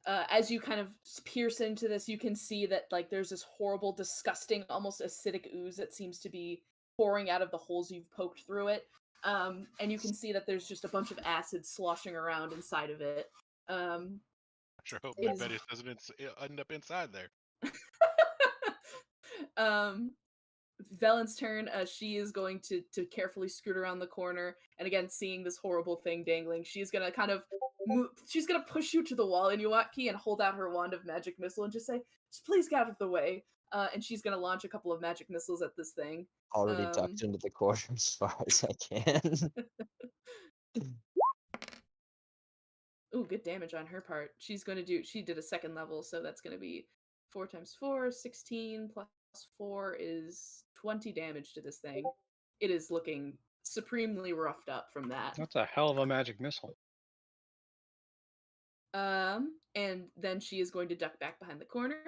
Speaker 1: As you kind of pierce into this, you can see that like there's this horrible, disgusting, almost acidic ooze that seems to be pouring out of the holes you've poked through it. And you can see that there's just a bunch of acid sloshing around inside of it.
Speaker 5: I sure hope
Speaker 1: It is-
Speaker 5: Medvedius doesn't end up inside there.
Speaker 1: Velen's turn. She is going to carefully scoot around the corner, and again, seeing this horrible thing dangling, she's gonna kind of move. She's gonna push you to the wall, Inuaki, and hold out her wand of magic missile and just say, "Just please get out of the way." And she's gonna launch a couple of magic missiles at this thing.
Speaker 3: Already ducked into the corner as far as I can.
Speaker 1: Ooh, good damage on her part. She did a 2nd level, so that's gonna be 4 times 4, 16 plus 4 is 20 damage to this thing. It is looking supremely roughed up from that.
Speaker 4: That's a hell of a magic missile.
Speaker 1: And then she is going to duck back behind the corner.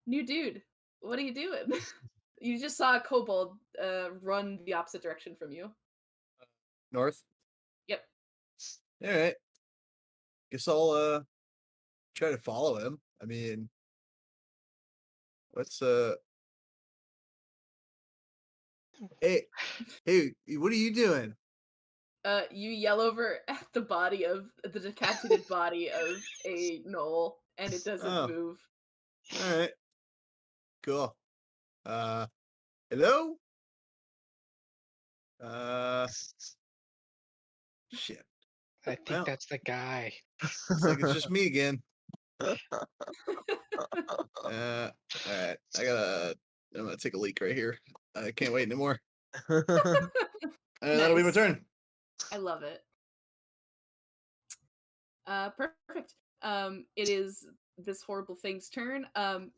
Speaker 1: New dude, what are you doing? You just saw a kobold run the opposite direction from you.
Speaker 6: North.
Speaker 1: Yep.
Speaker 6: All right. Guess I'll try to follow him. I mean, what's Hey, what are you doing?
Speaker 1: You yell over at the body of the decapitated body of a gnoll, and it doesn't
Speaker 6: Oh.
Speaker 1: move.
Speaker 6: All right. Cool. Hello? Shit.
Speaker 4: I think
Speaker 6: Well.
Speaker 4: that's the guy.
Speaker 6: Looks like it's just me again. All right. I'm gonna take a leak right here. I can't wait anymore. That'll be my
Speaker 1: Nice.
Speaker 6: turn.
Speaker 1: I love it. Perfect. It is this horrible thing's turn.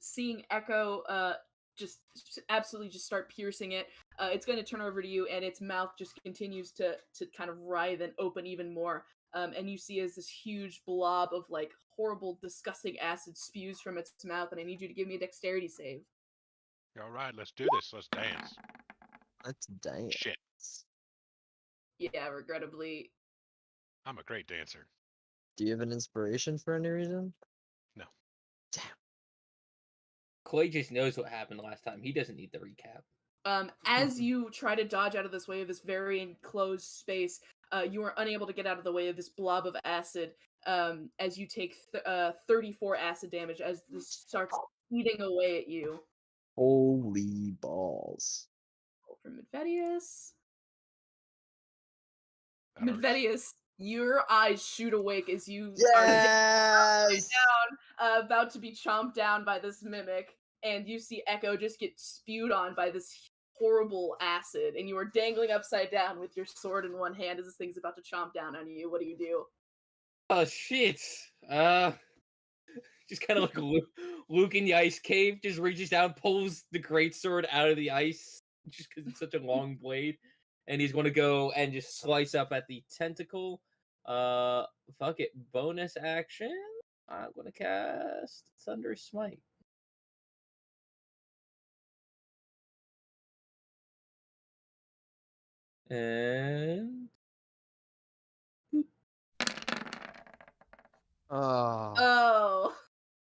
Speaker 1: Seeing Echo just absolutely just start piercing it, it's going to turn over to you, and its mouth just continues to kind of writhe and open even more. And you see as this huge blob of like horrible, disgusting acid spews from its mouth, and I need you to give me a dexterity save.
Speaker 5: All right, let's do this. Let's dance.
Speaker 3: Let's dance.
Speaker 5: Shit,
Speaker 1: Yeah, regrettably.
Speaker 5: I'm a great dancer.
Speaker 3: Do you have an inspiration for any reason?
Speaker 5: No.
Speaker 3: Damn.
Speaker 2: Clay just knows what happened last time. He doesn't need the recap.
Speaker 1: As you try to dodge out of this way of this very enclosed space, you are unable to get out of the way of this blob of acid. As you take 34 acid damage as this starts eating away at you.
Speaker 3: Holy balls.
Speaker 1: Roll for Medvedius.
Speaker 5: That hurts.
Speaker 1: Medvedius, your eyes shoot awake as you are
Speaker 3: Yes!
Speaker 1: down, about to be chomped down by this mimic, and you see Echo just get spewed on by this horrible acid, and you are dangling upside down with your sword in one hand as this thing's about to chomp down on you. What do you do?
Speaker 2: Oh shit! Just kind of like Luke in the ice cave, just reaches down, pulls the greatsword out of the ice, just because it's such a long blade, and he's going to go and just slice up at the tentacle. Fuck it, bonus action. I'm going to cast Thunder Smite. And
Speaker 3: Oh.
Speaker 1: Oh,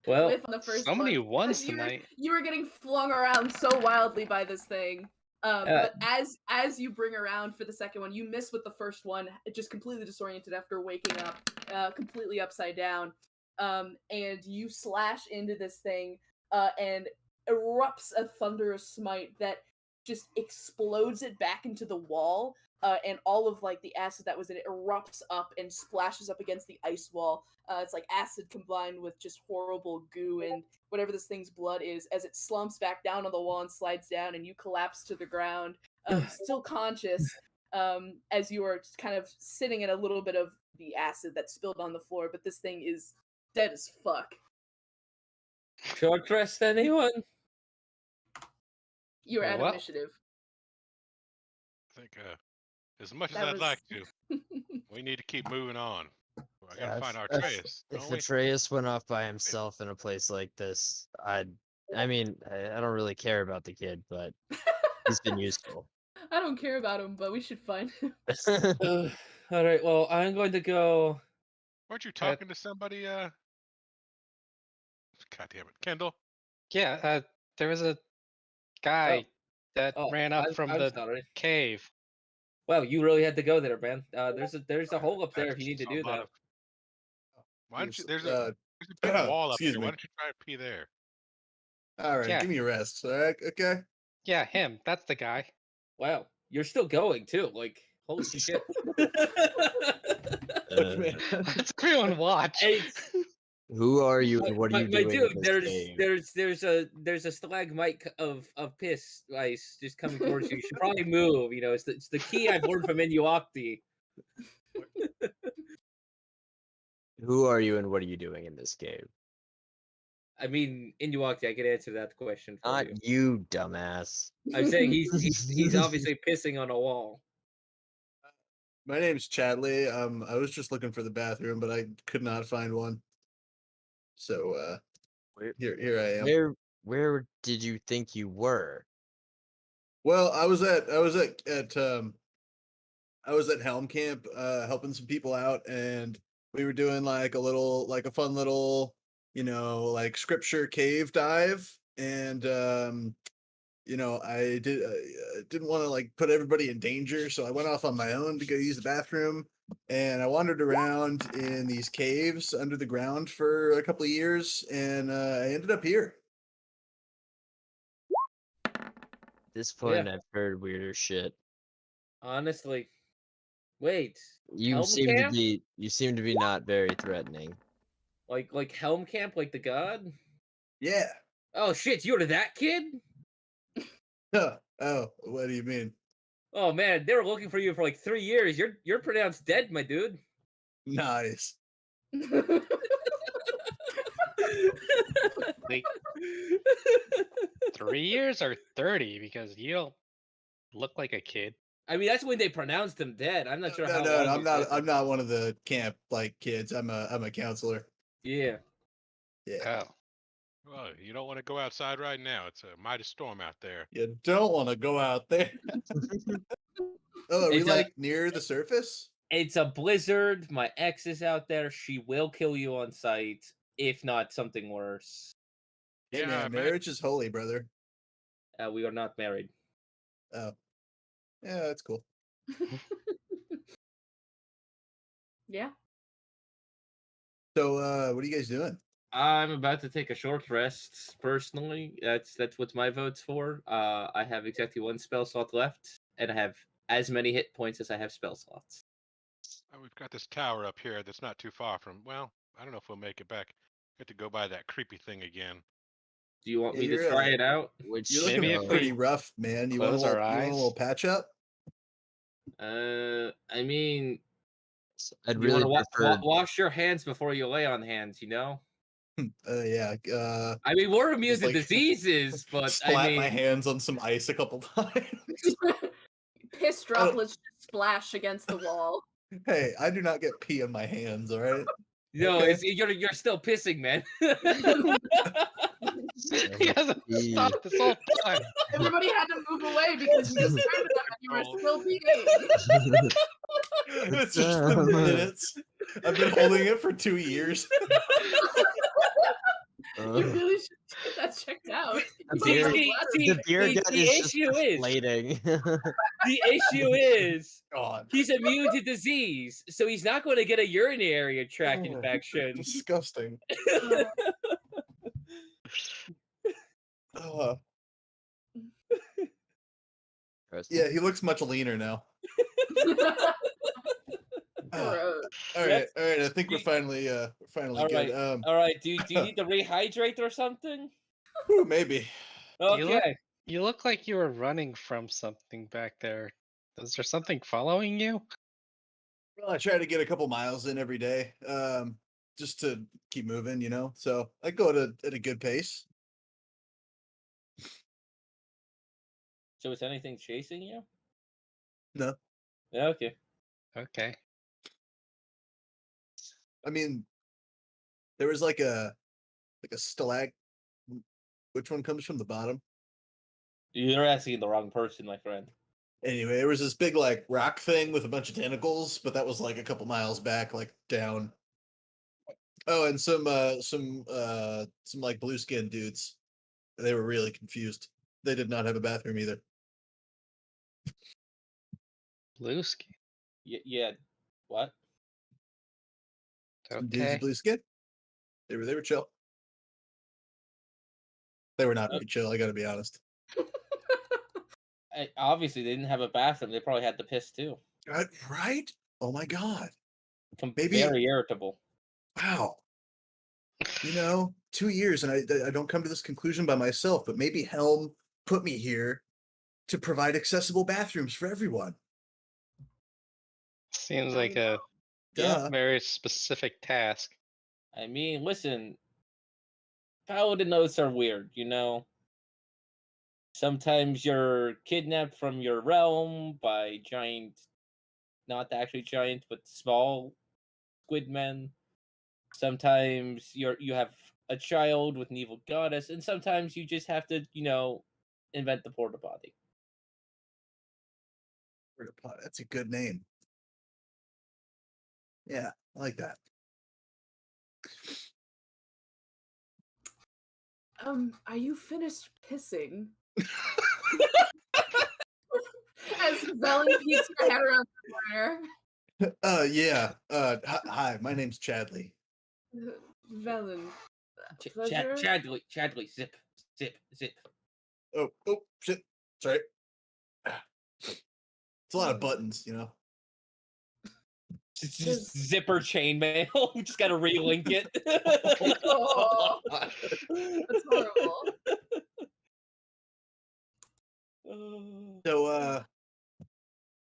Speaker 2: well,
Speaker 1: whiff on the first
Speaker 4: So many
Speaker 1: one.
Speaker 4: ones
Speaker 1: You were-
Speaker 4: tonight.
Speaker 1: You were getting flung around so wildly by this thing. But as you bring around for the second one, you miss with the first one, just completely disoriented after waking up, completely upside down. And you slash into this thing, and erupts a thunderous smite that just explodes it back into the wall, and all of like the acid that was in it erupts up and splashes up against the ice wall. It's like acid combined with just horrible goo and whatever this thing's blood is, as it slumps back down on the wall and slides down, and you collapse to the ground, still conscious, as you are kind of sitting in a little bit of the acid that spilled on the floor, but this thing is dead as fuck.
Speaker 2: Short rest, anyone?
Speaker 1: You're at
Speaker 4: Well.
Speaker 1: initiative.
Speaker 5: I think as much as
Speaker 1: That
Speaker 5: I'd like
Speaker 1: was-
Speaker 5: to, we need to keep moving on. I gotta
Speaker 3: Yeah,
Speaker 5: find
Speaker 3: if-
Speaker 5: Artreus.
Speaker 3: If
Speaker 5: don't we?
Speaker 3: Atreus went off by himself in a place like this, I mean, I don't really care about the kid, but he's been useful.
Speaker 1: I don't care about him, but we should find him.
Speaker 2: All right. Well, I'm going to go.
Speaker 5: Weren't you talking to somebody? God damn it, Kendall.
Speaker 4: Yeah, there was a guy that
Speaker 2: Oh,
Speaker 4: ran up
Speaker 2: I'm
Speaker 4: from
Speaker 2: I'm
Speaker 4: the
Speaker 2: sorry.
Speaker 4: cave.
Speaker 2: Well, you really had to go there, man. There's a hole up there if you need to do that.
Speaker 5: Why don't you?
Speaker 6: Here's,
Speaker 5: There's a big wall up
Speaker 6: excuse
Speaker 5: here.
Speaker 6: me.
Speaker 5: Why don't you try to pee there?
Speaker 6: All right,
Speaker 4: Yeah.
Speaker 6: give me a rest. All right, okay.
Speaker 4: Yeah, him. That's the guy.
Speaker 2: Wow, you're still going too. Like, holy shit.
Speaker 3: Uh,
Speaker 6: Man.
Speaker 4: Let's everyone watch.
Speaker 2: It's-
Speaker 3: Who are you and what are you
Speaker 2: my
Speaker 3: doing?
Speaker 2: dude,
Speaker 3: in this game?
Speaker 2: there's a stalagmite of piss ice just coming towards you. You should probably move. You know, it's the key I've learned from Inuakti.
Speaker 3: Who are you and what are you doing in this game?
Speaker 2: I mean, Inuakti, I could answer that question for
Speaker 3: Not
Speaker 2: you.
Speaker 3: you, dumbass.
Speaker 2: I'm saying he's obviously pissing on a wall.
Speaker 6: My name's Chadley. I was just looking for the bathroom, but I could not find one. So
Speaker 3: Where-
Speaker 6: here I am.
Speaker 3: Where did you think you were?
Speaker 6: Well, I was at Helm Camp, helping some people out, and we were doing like a fun little, like scripture cave dive, and I didn't want to like put everybody in danger, so I went off on my own to go use the bathroom, and I wandered around in these caves under the ground for a couple of years, and I ended up here.
Speaker 3: At this point, I've heard weirder shit.
Speaker 2: Honestly, wait.
Speaker 3: You
Speaker 2: Helm
Speaker 3: seem to
Speaker 2: Camp?
Speaker 3: be not very threatening.
Speaker 2: Like Helm Camp, like the god?
Speaker 6: Yeah.
Speaker 2: Oh shit, you were that kid?
Speaker 6: Oh, what do you mean?
Speaker 2: Oh man, they were looking for you for like 3 years. You're pronounced dead, my dude.
Speaker 6: Nice.
Speaker 4: Wait, 3 years or 30? Because you don't look like a kid.
Speaker 2: I mean, that's when they pronounced him dead. I'm not sure how.
Speaker 6: No,
Speaker 2: long
Speaker 6: I'm
Speaker 2: he's
Speaker 6: not.
Speaker 2: lived.
Speaker 6: I'm not one of the camp like kids. I'm a counselor.
Speaker 2: Yeah.
Speaker 6: Yeah.
Speaker 4: Oh.
Speaker 5: Well, you don't want to go outside right now. It's a mighty storm out there.
Speaker 6: You don't want to go out there. Oh, are we
Speaker 2: It's
Speaker 6: like near the surface?
Speaker 2: It's a blizzard. My ex is out there. She will kill you on sight, if not something worse.
Speaker 6: Hey
Speaker 5: Yeah,
Speaker 6: man,
Speaker 5: man.
Speaker 6: marriage is holy, brother.
Speaker 2: We are not married.
Speaker 6: Oh, yeah, that's cool.
Speaker 1: Yeah.
Speaker 6: So, what are you guys doing?
Speaker 2: I'm about to take a short rest. Personally, that's what my vote's for. I have exactly 1 spell slot left, and I have as many hit points as I have spell slots.
Speaker 5: We've got this tower up here that's not too far from. Well, I don't know if we'll make it back. We have to go by that creepy thing again.
Speaker 2: Do you want
Speaker 6: Yeah,
Speaker 2: me to
Speaker 6: you're,
Speaker 2: try
Speaker 6: uh,
Speaker 2: it out?
Speaker 3: Which
Speaker 6: You're
Speaker 4: Maybe
Speaker 6: looking
Speaker 4: if
Speaker 6: pretty
Speaker 4: we
Speaker 6: rough, man. You want a
Speaker 4: close our
Speaker 6: little,
Speaker 4: eyes?
Speaker 6: patch up?
Speaker 2: I mean,
Speaker 3: I'd
Speaker 2: you
Speaker 3: really
Speaker 2: want to
Speaker 3: prefer.
Speaker 2: wash your hands before you lay on hands. You know.
Speaker 6: Yeah.
Speaker 2: I mean, we're immune
Speaker 6: Just,
Speaker 2: to
Speaker 6: like,
Speaker 2: diseases, but
Speaker 6: splat
Speaker 2: I mean,
Speaker 6: my hands on some ice a couple times.
Speaker 1: Piss droplets just splash against the wall.
Speaker 6: Hey, I do not get pee on my hands. All right.
Speaker 2: no,
Speaker 6: okay.
Speaker 2: you're still pissing, man.
Speaker 4: He hasn't stopped this whole time.
Speaker 1: Everybody had to move away because you just turned to them and you were still peeing.
Speaker 6: It's just been minutes. I've been holding it for 2 years.
Speaker 1: You really should get that checked out.
Speaker 3: The
Speaker 1: He's
Speaker 3: beard-
Speaker 1: like,
Speaker 3: The beer
Speaker 2: the
Speaker 3: gut is just
Speaker 2: issue is-
Speaker 3: deflating.
Speaker 2: The issue is
Speaker 6: God.
Speaker 2: he's immune to disease, so he's not going to get a urinary tract infection.
Speaker 6: Disgusting. Uh,
Speaker 3: Gross.
Speaker 6: yeah, he looks much leaner now.
Speaker 1: Gross.
Speaker 6: All right,
Speaker 2: That's-
Speaker 6: all right. I think we're finally
Speaker 2: All
Speaker 6: good.
Speaker 2: right. All right, do you need to rehydrate or something?
Speaker 6: Whew, maybe.
Speaker 4: You look-
Speaker 2: Okay.
Speaker 4: You look like you were running from something back there. Is there something following you?
Speaker 6: Well, I try to get a couple miles in every day, just to keep moving, So I go at a good pace.
Speaker 2: So is anything chasing you?
Speaker 6: No.
Speaker 2: Yeah, okay.
Speaker 4: Okay.
Speaker 6: I mean, there was like a stalag. Which one comes from the bottom?
Speaker 2: You're asking the wrong person, my friend.
Speaker 6: Anyway, there was this big like rock thing with a bunch of tentacles, but that was like a couple miles back, like down. Oh, and some like blue skin dudes. They were really confused. They did not have a bathroom either.
Speaker 4: Blue skin.
Speaker 2: Yeah. What?
Speaker 6: Some dudes
Speaker 4: Okay.
Speaker 6: with blue skin. They were chill. They were not
Speaker 2: Oh.
Speaker 6: very chill, I gotta be honest.
Speaker 2: Obviously, they didn't have a bathroom. They probably had to piss too.
Speaker 6: Right? Oh my god.
Speaker 2: Become
Speaker 6: Maybe-
Speaker 2: very irritable.
Speaker 6: Wow. 2 years, and I don't come to this conclusion by myself, but maybe Helm put me here to provide accessible bathrooms for everyone.
Speaker 4: Seems like a
Speaker 6: Duh.
Speaker 4: very specific task.
Speaker 2: I mean, listen, paladin oaths are weird, Sometimes you're kidnapped from your realm by giant, not actually giant, but small squid men. Sometimes you have a child with an evil goddess, and sometimes you just have to, invent the porta potty.
Speaker 6: That's a good name. Yeah, I like that.
Speaker 1: Are you finished pissing? As Velen peeks her head around the corner.
Speaker 6: Yeah. Hi, my name's Chadley.
Speaker 1: Velen. Pleasure?
Speaker 2: Chadley, zip.
Speaker 6: Oh, shit. Sorry. It's a lot of buttons,
Speaker 2: Just zipper chainmail. We just gotta relink it.
Speaker 1: Oh, that's horrible.
Speaker 6: So,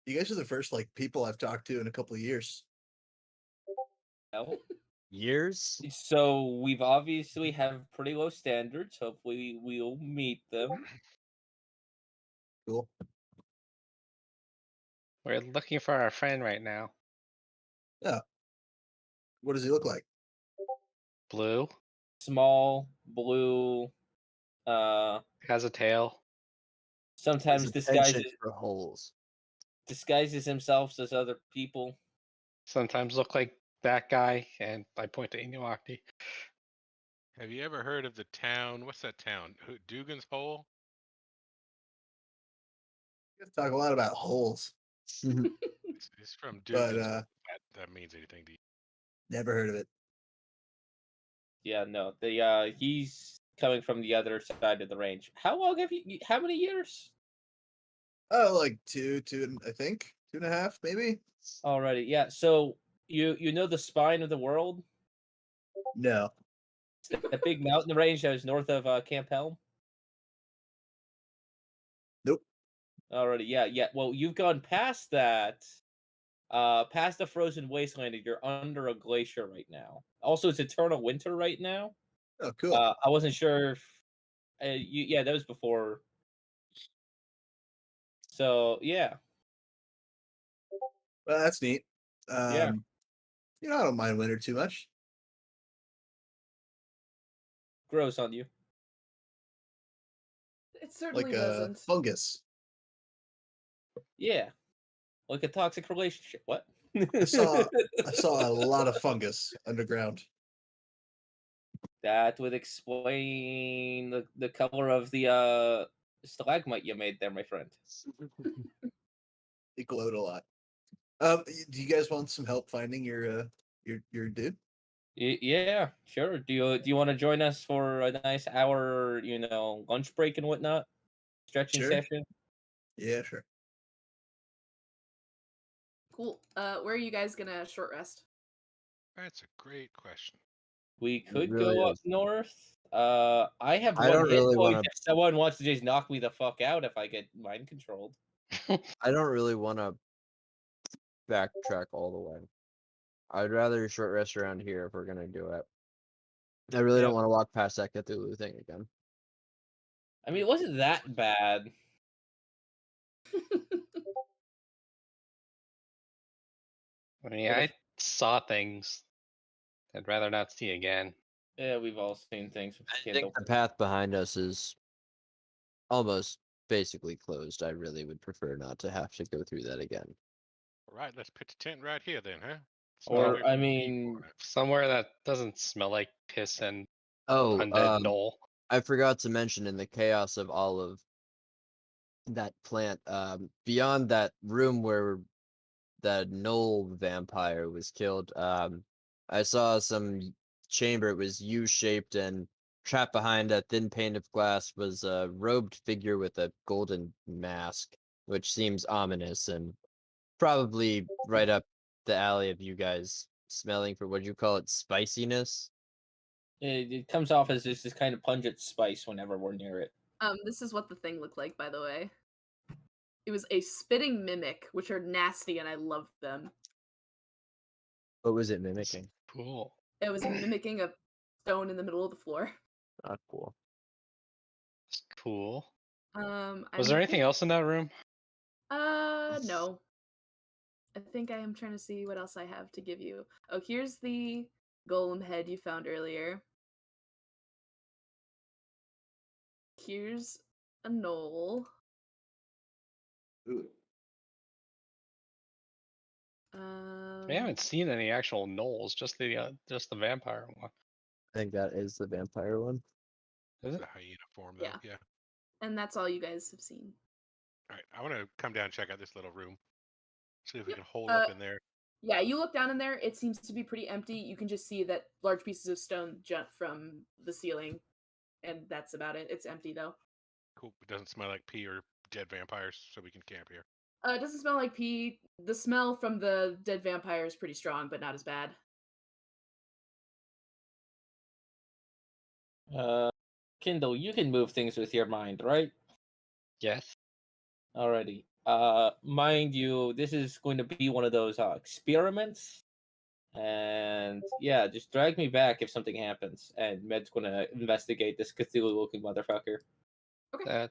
Speaker 6: you guys are the first people I've talked to in a couple of years.
Speaker 2: Well,
Speaker 3: Years?
Speaker 2: so we've obviously have pretty low standards. Hopefully we'll meet them.
Speaker 6: Cool.
Speaker 4: We're looking for our friend right now.
Speaker 6: What does he look like?
Speaker 4: Blue.
Speaker 2: Small, blue,
Speaker 4: Has a tail.
Speaker 2: sometimes
Speaker 3: His penchant
Speaker 2: disguises
Speaker 3: for holes.
Speaker 2: himself as other people.
Speaker 4: Sometimes look like that guy, and I point to Inuakti.
Speaker 5: Have you ever heard of the town? What's that town? Dugan's Hole?
Speaker 6: You guys talk a lot about holes,
Speaker 5: It's from
Speaker 6: but
Speaker 5: Dugan's Hole. That means anything to you.
Speaker 6: never heard of it.
Speaker 2: Yeah, no. He's coming from the other side of the range. How long have you how many years?
Speaker 6: Oh, like two, I think 2.5, maybe.
Speaker 2: Already, yeah. So you know the spine of the world?
Speaker 6: No.
Speaker 2: That big mountain range that is north of Camp Helm?
Speaker 6: Nope.
Speaker 2: Already, yeah. Well, you've gone past that, past the frozen wasteland, and you're under a glacier right now. Also, it's eternal winter right now.
Speaker 6: Oh, cool.
Speaker 2: I wasn't sure if yeah, that was before. So yeah.
Speaker 6: Well, that's neat.
Speaker 2: Yeah.
Speaker 6: I don't mind winter too much.
Speaker 2: Grows on you.
Speaker 1: It certainly
Speaker 6: Like a
Speaker 1: doesn't.
Speaker 6: fungus.
Speaker 2: Yeah. Like a toxic relationship. What?
Speaker 6: I saw a lot of fungus underground.
Speaker 2: That would explain the color of the stalagmite you made there, my friend.
Speaker 6: It glowed a lot. Do you guys want some help finding your dude?
Speaker 2: Yeah, sure. Do you want to join us for a nice hour, lunch break and whatnot, stretching
Speaker 6: Sure.
Speaker 2: session?
Speaker 6: Yeah, sure.
Speaker 1: Cool. Where are you guys gonna short rest?
Speaker 5: That's a great question.
Speaker 2: We could
Speaker 3: really
Speaker 2: go up
Speaker 3: is.
Speaker 2: north. I have
Speaker 3: I
Speaker 2: one
Speaker 3: don't
Speaker 2: hit
Speaker 3: really
Speaker 2: point
Speaker 3: wanna-
Speaker 2: if someone wants to just knock me the fuck out if I get mind controlled.
Speaker 3: I don't really want to backtrack all the way. I'd rather short rest around here if we're gonna do it. I really
Speaker 2: Yep.
Speaker 3: don't want to walk past that Cthulhu thing again.
Speaker 2: I mean, it wasn't that bad.
Speaker 4: I mean,
Speaker 2: But
Speaker 4: I
Speaker 2: if-
Speaker 4: saw things I'd rather not see again.
Speaker 2: Yeah, we've all seen things with
Speaker 3: I
Speaker 2: Kindle.
Speaker 3: think the path behind us is almost basically closed. I really would prefer not to have to go through that again.
Speaker 5: All right, let's pitch a tent right here then, huh? Stay
Speaker 2: Or,
Speaker 5: away from
Speaker 2: I
Speaker 5: the
Speaker 2: mean,
Speaker 5: people.
Speaker 4: Somewhere that doesn't smell like piss and
Speaker 3: Oh,
Speaker 4: undead knoll.
Speaker 3: I forgot to mention in the chaos of all of that plant, beyond that room where the knoll vampire was killed, I saw some chamber. It was U-shaped, and trapped behind a thin pane of glass was a robed figure with a golden mask, which seems ominous and probably right up the alley of you guys smelling for, what do you call it, spiciness?
Speaker 2: it comes off as just this kind of pungent spice whenever we're near it.
Speaker 1: This is what the thing looked like, by the way. It was a spitting mimic, which are nasty, and I love them.
Speaker 3: What was it mimicking?
Speaker 4: Cool.
Speaker 1: It was mimicking a stone in the middle of the floor.
Speaker 3: Not cool.
Speaker 4: It's cool. Was
Speaker 1: I'm
Speaker 4: there anything
Speaker 1: think-
Speaker 4: else in that room?
Speaker 1: No. I think I am trying to see what else I have to give you. Oh, here's the golem head you found earlier. Here's a knoll.
Speaker 6: Ooh.
Speaker 4: I haven't seen any actual gnolls, just the vampire one.
Speaker 3: I think that is the vampire one.
Speaker 4: Is it?
Speaker 5: The hyena form, though.
Speaker 1: Yeah.
Speaker 5: Yeah.
Speaker 1: And that's all you guys have seen.
Speaker 5: All right, I want to come down and check out this little room. See if we
Speaker 1: Yep.
Speaker 5: can hole up in there.
Speaker 1: Yeah, you look down in there, it seems to be pretty empty. You can just see that large pieces of stone jut from the ceiling, and that's about it. It's empty, though.
Speaker 5: Cool. It doesn't smell like pee or dead vampires, so we can camp here.
Speaker 1: It doesn't smell like pee. The smell from the dead vampire is pretty strong, but not as bad.
Speaker 2: Kindle, you can move things with your mind, right?
Speaker 4: Yes.
Speaker 2: Alrighty. Mind you, this is going to be one of those experiments. And yeah, just drag me back if something happens. And Med's gonna investigate this Cthulhu-looking motherfucker.
Speaker 4: That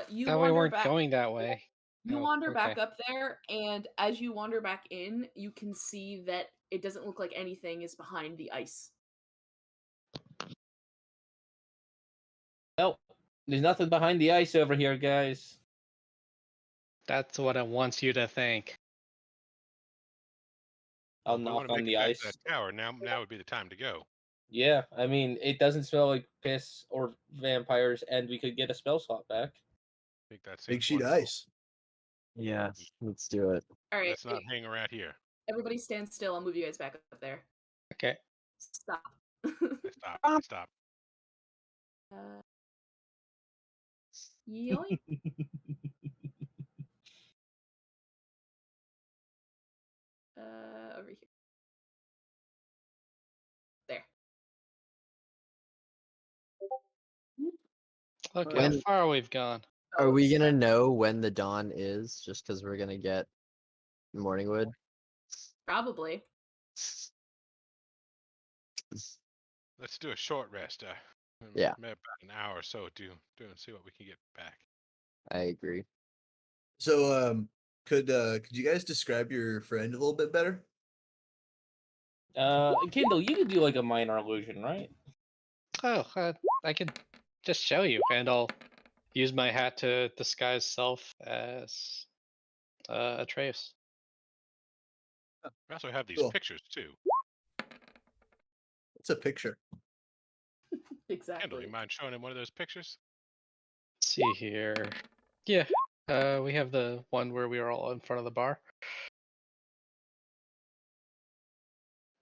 Speaker 1: You
Speaker 4: that we
Speaker 1: wander
Speaker 4: weren't
Speaker 1: back.
Speaker 4: going that way.
Speaker 1: You
Speaker 4: Oh,
Speaker 1: wander back
Speaker 4: okay.
Speaker 1: up there, and as you wander back in, you can see that it doesn't look like anything is behind the ice.
Speaker 2: Well, there's nothing behind the ice over here, guys.
Speaker 4: That's what it wants you to think.
Speaker 2: I'll
Speaker 5: If we
Speaker 2: knock
Speaker 5: want to
Speaker 2: on
Speaker 5: make
Speaker 2: the
Speaker 5: it back
Speaker 2: ice.
Speaker 5: to that tower, now would be the time to go.
Speaker 2: Yeah, I mean, it doesn't smell like piss or vampires, and we could get a spell slot back.
Speaker 5: I think that's
Speaker 6: Big sheet of ice.
Speaker 3: Yeah, let's do it.
Speaker 1: All right,
Speaker 5: Let's not hang around here.
Speaker 1: everybody stand still. I'll move you guys back up there.
Speaker 4: Okay.
Speaker 1: Stop.
Speaker 5: Stop. Stop.
Speaker 1: Yoink. Over here. There.
Speaker 4: Look
Speaker 3: When-
Speaker 4: how far we've gone.
Speaker 3: Are we gonna know when the dawn is just because we're gonna get Morningwood?
Speaker 1: Probably.
Speaker 5: Let's do a short rest.
Speaker 3: Yeah.
Speaker 5: Maybe about an hour or so. Do and see what we can get back.
Speaker 3: I agree.
Speaker 6: So, could you guys describe your friend a little bit better?
Speaker 2: Kindle, you could do like a minor illusion, right?
Speaker 4: Oh, I could just show you, and I'll use my hat to disguise self as Atreus.
Speaker 5: We also have these
Speaker 6: Cool.
Speaker 5: pictures too.
Speaker 6: It's a picture.
Speaker 5: Kendall,
Speaker 1: Exactly.
Speaker 5: you mind showing him one of those pictures?
Speaker 4: Let's see here. Yeah. We have the one where we are all in front of the bar.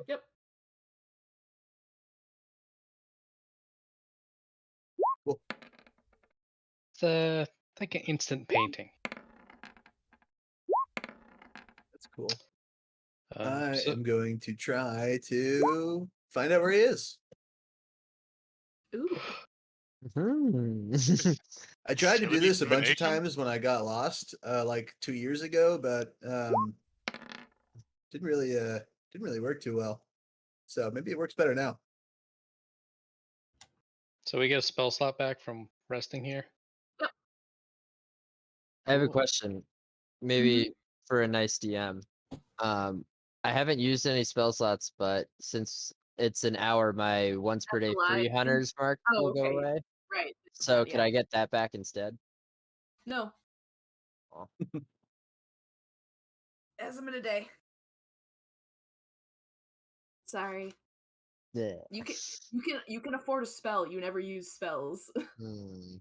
Speaker 1: Yep.
Speaker 4: It's like an instant painting.
Speaker 6: That's cool. I
Speaker 4: So
Speaker 6: am going to try to find out where he is.
Speaker 1: Ooh.
Speaker 3: Hmm.
Speaker 6: I tried to do
Speaker 5: Facility
Speaker 6: this a bunch of
Speaker 5: divination?
Speaker 6: times when I got lost, like 2 years ago, but didn't really work too well. So maybe it works better now.
Speaker 4: so we get a spell slot back from resting here.
Speaker 3: I have a
Speaker 4: Cool.
Speaker 3: question, maybe for a nice DM. I haven't used any spell slots, but since it's an hour, my once per
Speaker 1: That's
Speaker 3: day
Speaker 1: a lie.
Speaker 3: free hunters mark
Speaker 1: Oh,
Speaker 3: will go
Speaker 1: okay.
Speaker 3: away.
Speaker 1: Right.
Speaker 3: So
Speaker 1: Yeah.
Speaker 3: could I get that back instead?
Speaker 1: No.
Speaker 3: Oh.
Speaker 1: As I'm in a day. Sorry.
Speaker 3: Yeah.
Speaker 1: You can afford a spell. You never use spells.
Speaker 3: Hmm.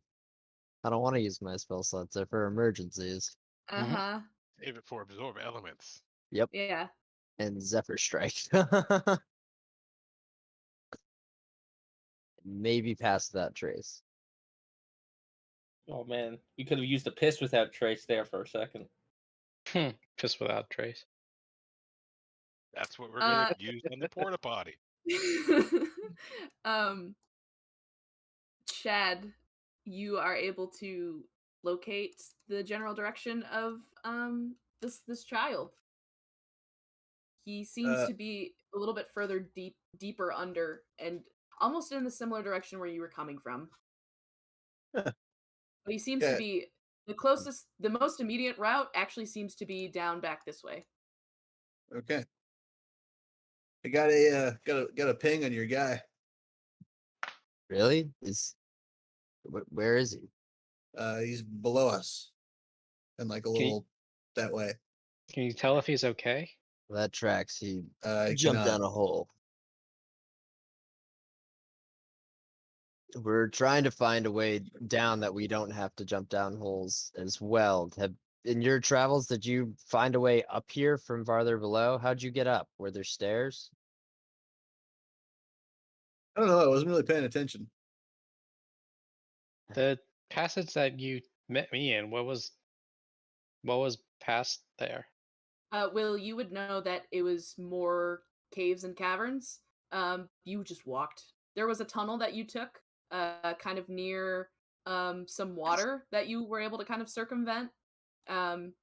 Speaker 3: I don't want to use my spell slots. They're for emergencies.
Speaker 1: Uh-huh.
Speaker 5: Save it for absorb elements.
Speaker 3: Yep.
Speaker 1: Yeah.
Speaker 3: And Zephyr Strike. Maybe past that trace.
Speaker 2: Oh man, we could have used the piss without trace there for a second.
Speaker 4: Just without trace.
Speaker 5: That's what we're gonna
Speaker 1: Uh,
Speaker 5: use on the porta potty.
Speaker 1: um Chad, you are able to locate the general direction of this child. He seems
Speaker 6: Uh,
Speaker 1: to be a little bit further deeper under and almost in the similar direction where you were coming from.
Speaker 6: Huh.
Speaker 1: But he seems to
Speaker 6: Yeah.
Speaker 1: be the most immediate route actually seems to be down back this way.
Speaker 6: Okay. I got a ping on your guy.
Speaker 3: Really? Where is he?
Speaker 6: He's below us, and like a
Speaker 4: Can you,
Speaker 6: little that way.
Speaker 4: can you tell if he's okay?
Speaker 3: That tracks. He
Speaker 6: I
Speaker 3: jumped
Speaker 6: cannot.
Speaker 3: down a hole. We're trying to find a way down that we don't have to jump down holes as well. In your travels, did you find a way up here from farther below? How'd you get up? Were there stairs?
Speaker 6: I don't know. I wasn't really paying attention.
Speaker 4: The passage that you met me in, what was past there?
Speaker 1: Will, you would know that it was more caves and caverns. You just walked. There was a tunnel that you took, kind of near some water that you were able to kind of circumvent from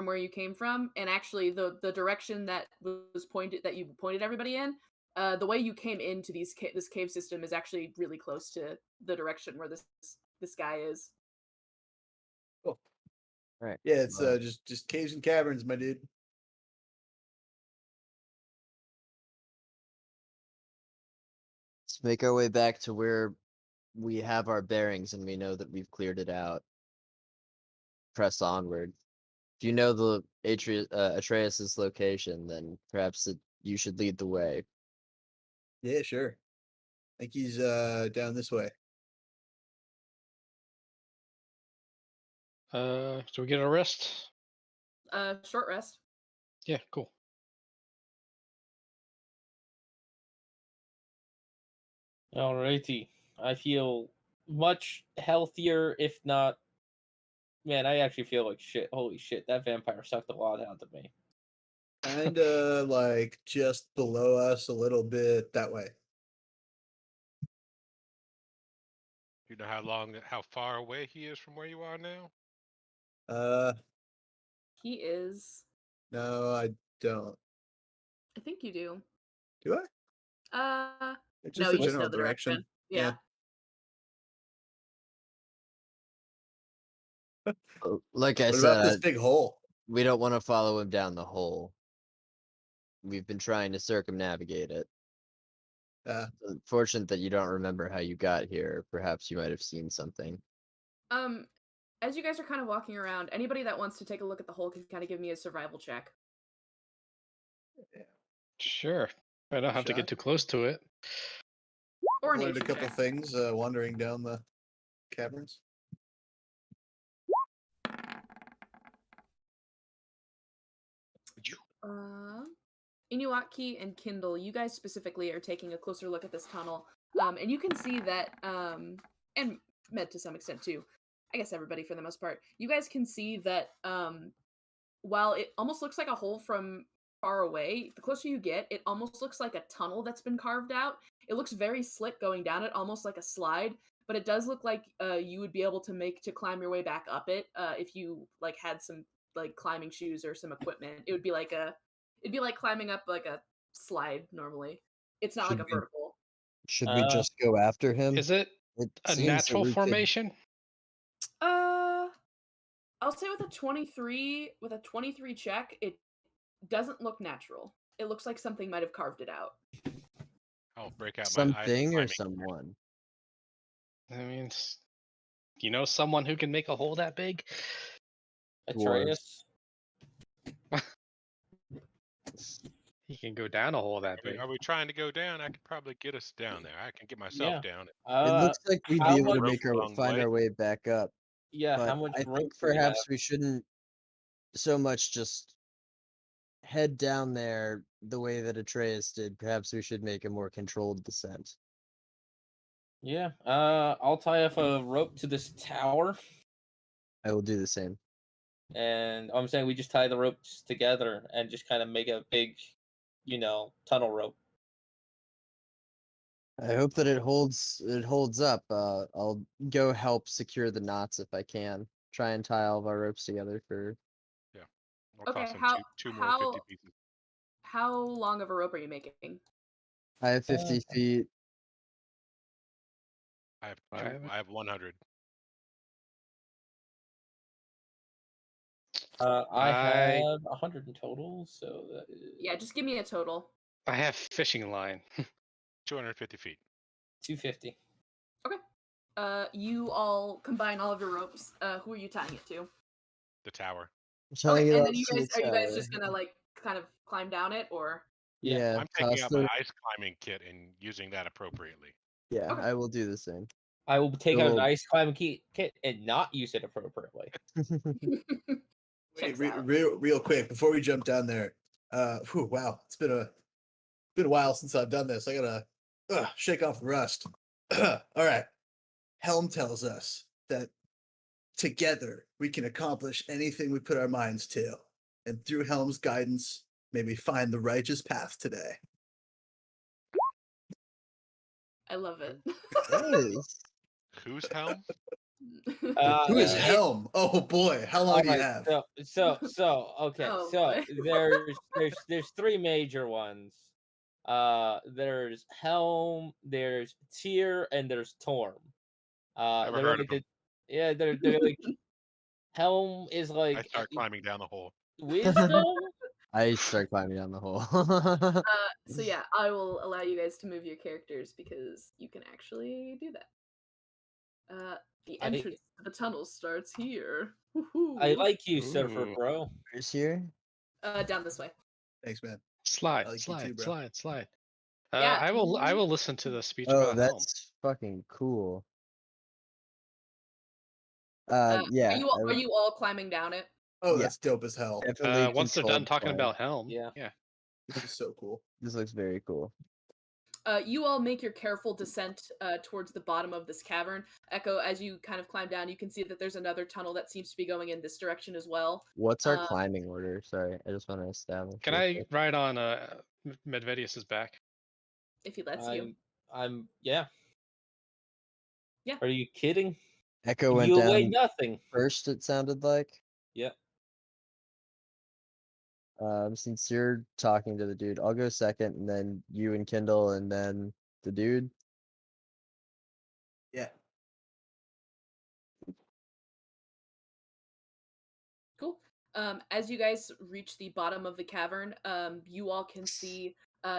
Speaker 1: where you came from. And actually, the direction that was pointed that you pointed everybody in, the way you came into this cave system is actually really close to the direction where this guy is.
Speaker 6: Cool.
Speaker 3: Right.
Speaker 6: Yeah, it's
Speaker 3: Well,
Speaker 6: just caves and caverns, my dude.
Speaker 3: let's make our way back to where we have our bearings and we know that we've cleared it out. Press onward. If you know the Atreus's location, then perhaps you should lead the way.
Speaker 6: Yeah, sure. I think he's down this way.
Speaker 4: So we get a rest?
Speaker 1: Short rest.
Speaker 4: Yeah, cool.
Speaker 2: Alrighty, I feel much healthier, if not. Man, I actually feel like shit. Holy shit, that vampire sucked a lot out of me.
Speaker 6: Kind of like just below us a little bit that way.
Speaker 5: You know how far away he is from where you are now?
Speaker 1: He is.
Speaker 6: No, I don't.
Speaker 1: I think you do.
Speaker 6: Do I? It's
Speaker 1: No,
Speaker 6: just a
Speaker 1: you just
Speaker 6: general
Speaker 1: know the
Speaker 6: direction.
Speaker 1: Yeah.
Speaker 3: Like I
Speaker 6: What
Speaker 3: said,
Speaker 6: about this big hole?
Speaker 3: we don't want to follow him down the hole. We've been trying to circumnavigate it.
Speaker 6: Uh,
Speaker 3: It's unfortunate that you don't remember how you got here. Perhaps you might have seen something.
Speaker 1: As you guys are kind of walking around, anybody that wants to take a look at the hole can kind of give me a survival check.
Speaker 4: Sure. I don't have to
Speaker 6: Shot.
Speaker 4: get too close to it.
Speaker 1: Or
Speaker 6: I learned a
Speaker 1: nature
Speaker 6: couple
Speaker 1: check.
Speaker 6: things wandering down the caverns.
Speaker 1: Inuaki and Kindle, you guys specifically are taking a closer look at this tunnel, and you can see that, and Med to some extent too. I guess everybody for the most part. You guys can see that while it almost looks like a hole from far away, the closer you get, it almost looks like a tunnel that's been carved out. It looks very slick going down it, almost like a slide, but it does look like you would be able to climb your way back up it if you like had some like climbing shoes or some equipment. It'd be like climbing up like a slide normally. It's not like a vertical.
Speaker 3: Should we
Speaker 2: Uh,
Speaker 3: just go after him?
Speaker 4: Is it
Speaker 3: It
Speaker 4: a
Speaker 3: seems that
Speaker 4: natural
Speaker 3: we could-
Speaker 4: formation?
Speaker 1: I'll say with a 23 check, it doesn't look natural. It looks like something might have carved it out.
Speaker 5: I'll break out my ice
Speaker 3: something or
Speaker 5: climbing.
Speaker 3: someone.
Speaker 4: I mean, you know someone who can make a hole that big?
Speaker 2: Atreus.
Speaker 4: He can go down a hole that big.
Speaker 5: Are we trying to go down? I could probably get us down there. I can get myself down.
Speaker 3: It looks like we'd
Speaker 2: how
Speaker 3: be able to
Speaker 5: much-
Speaker 3: make
Speaker 5: Rope
Speaker 3: find
Speaker 5: way.
Speaker 3: our way back up.
Speaker 2: Yeah,
Speaker 3: But
Speaker 2: how much
Speaker 3: I
Speaker 2: rope
Speaker 3: think
Speaker 2: do we have?
Speaker 3: perhaps we shouldn't so much just head down there the way that Atreus did. Perhaps we should make a more controlled descent.
Speaker 2: Yeah, I'll tie off a rope to this tower,
Speaker 3: I will do the same.
Speaker 2: and I'm saying we just tie the ropes together and just kind of make a big, tunnel rope.
Speaker 3: I hope that it holds up. I'll go help secure the knots if I can. Try and tie all of our ropes together for
Speaker 5: I'll
Speaker 1: Okay,
Speaker 5: toss him
Speaker 1: how-
Speaker 5: two more
Speaker 1: how-
Speaker 5: 50 pieces.
Speaker 1: How long of a rope are you making?
Speaker 3: I have 50 feet.
Speaker 5: I have
Speaker 4: I have-
Speaker 5: I have 100.
Speaker 2: I
Speaker 4: I-
Speaker 2: have 100 in total, so that is
Speaker 1: Yeah, just give me a total.
Speaker 4: I have fishing line.
Speaker 5: 250 feet.
Speaker 2: 250.
Speaker 1: You all combine all of your ropes. Who are you tying it to?
Speaker 5: The tower.
Speaker 3: Tying it
Speaker 1: and
Speaker 3: off
Speaker 1: then you
Speaker 3: to the
Speaker 1: guys are you guys
Speaker 3: tower.
Speaker 1: just gonna like kind of climb down it, or
Speaker 3: Yeah,
Speaker 5: I'm taking
Speaker 3: toss
Speaker 5: out
Speaker 3: the-
Speaker 5: my ice climbing kit and using that appropriately.
Speaker 3: yeah,
Speaker 1: Okay.
Speaker 3: I will do the same.
Speaker 2: I will take out an
Speaker 3: Cool.
Speaker 2: ice climbing kit and not use it appropriately.
Speaker 6: Wait,
Speaker 1: Checks out.
Speaker 6: real quick before we jump down there. Wow, it's been a while since I've done this. I gotta shake off the rust. All right. Helm tells us that together we can accomplish anything we put our minds to, and through Helm's guidance, may we find the righteous path today.
Speaker 1: I love it.
Speaker 3: Nice.
Speaker 5: Whose helm?
Speaker 6: Who is
Speaker 2: it-
Speaker 6: Helm? Oh boy, how long do you
Speaker 2: Alright,
Speaker 6: have?
Speaker 2: Okay,
Speaker 1: Oh,
Speaker 2: so
Speaker 1: boy.
Speaker 2: there's three major ones. There's Helm, there's Tyr, and there's Torm.
Speaker 5: Never
Speaker 2: They're
Speaker 5: heard
Speaker 2: like
Speaker 5: of 'em.
Speaker 2: they're like Helm is
Speaker 5: I
Speaker 2: like
Speaker 5: start climbing down the hole.
Speaker 2: wisdom.
Speaker 3: I start climbing down the hole.
Speaker 1: So yeah, I will allow you guys to move your characters because you can actually do that. The
Speaker 2: I-
Speaker 1: entrance to the tunnel starts here.
Speaker 2: I
Speaker 1: Woohoo.
Speaker 2: like you, Surfer
Speaker 4: Ooh.
Speaker 2: Bro.
Speaker 3: Where's here?
Speaker 1: Down this way.
Speaker 6: Thanks, man.
Speaker 4: Slide,
Speaker 6: I like you
Speaker 4: slide,
Speaker 6: too, bro.
Speaker 4: slide.
Speaker 1: Yeah,
Speaker 4: I will listen to the speech
Speaker 3: Oh,
Speaker 4: about Helm.
Speaker 3: that's fucking cool.
Speaker 1: Are
Speaker 3: Yeah.
Speaker 1: you are you all climbing down it?
Speaker 6: Oh,
Speaker 3: Yeah.
Speaker 6: that's dope as hell.
Speaker 3: Definitely
Speaker 4: Once they're done
Speaker 3: controlled
Speaker 4: talking
Speaker 3: climb.
Speaker 4: about Helm.
Speaker 2: Yeah.
Speaker 6: This is so cool.
Speaker 3: This looks very cool.
Speaker 1: You all make your careful descent towards the bottom of this cavern. Echo, as you kind of climb down, you can see that there's another tunnel that seems to be going in this direction as well.
Speaker 3: What's our
Speaker 1: Um,
Speaker 3: climbing order? Sorry, I just want to establish.
Speaker 4: Can
Speaker 3: real
Speaker 4: I
Speaker 3: quick.
Speaker 4: ride on Medvedius's back?
Speaker 1: If he lets you.
Speaker 2: I'm yeah.
Speaker 1: Yeah.
Speaker 2: Are you kidding?
Speaker 3: Echo went
Speaker 2: You weigh
Speaker 3: down
Speaker 2: nothing.
Speaker 3: first. It sounded like.
Speaker 2: Yeah.
Speaker 3: Since you're talking to the dude, I'll go second, and then you and Kindle, and then the dude.
Speaker 6: Yeah.
Speaker 1: Cool. As you guys reach the bottom of the cavern, you all can see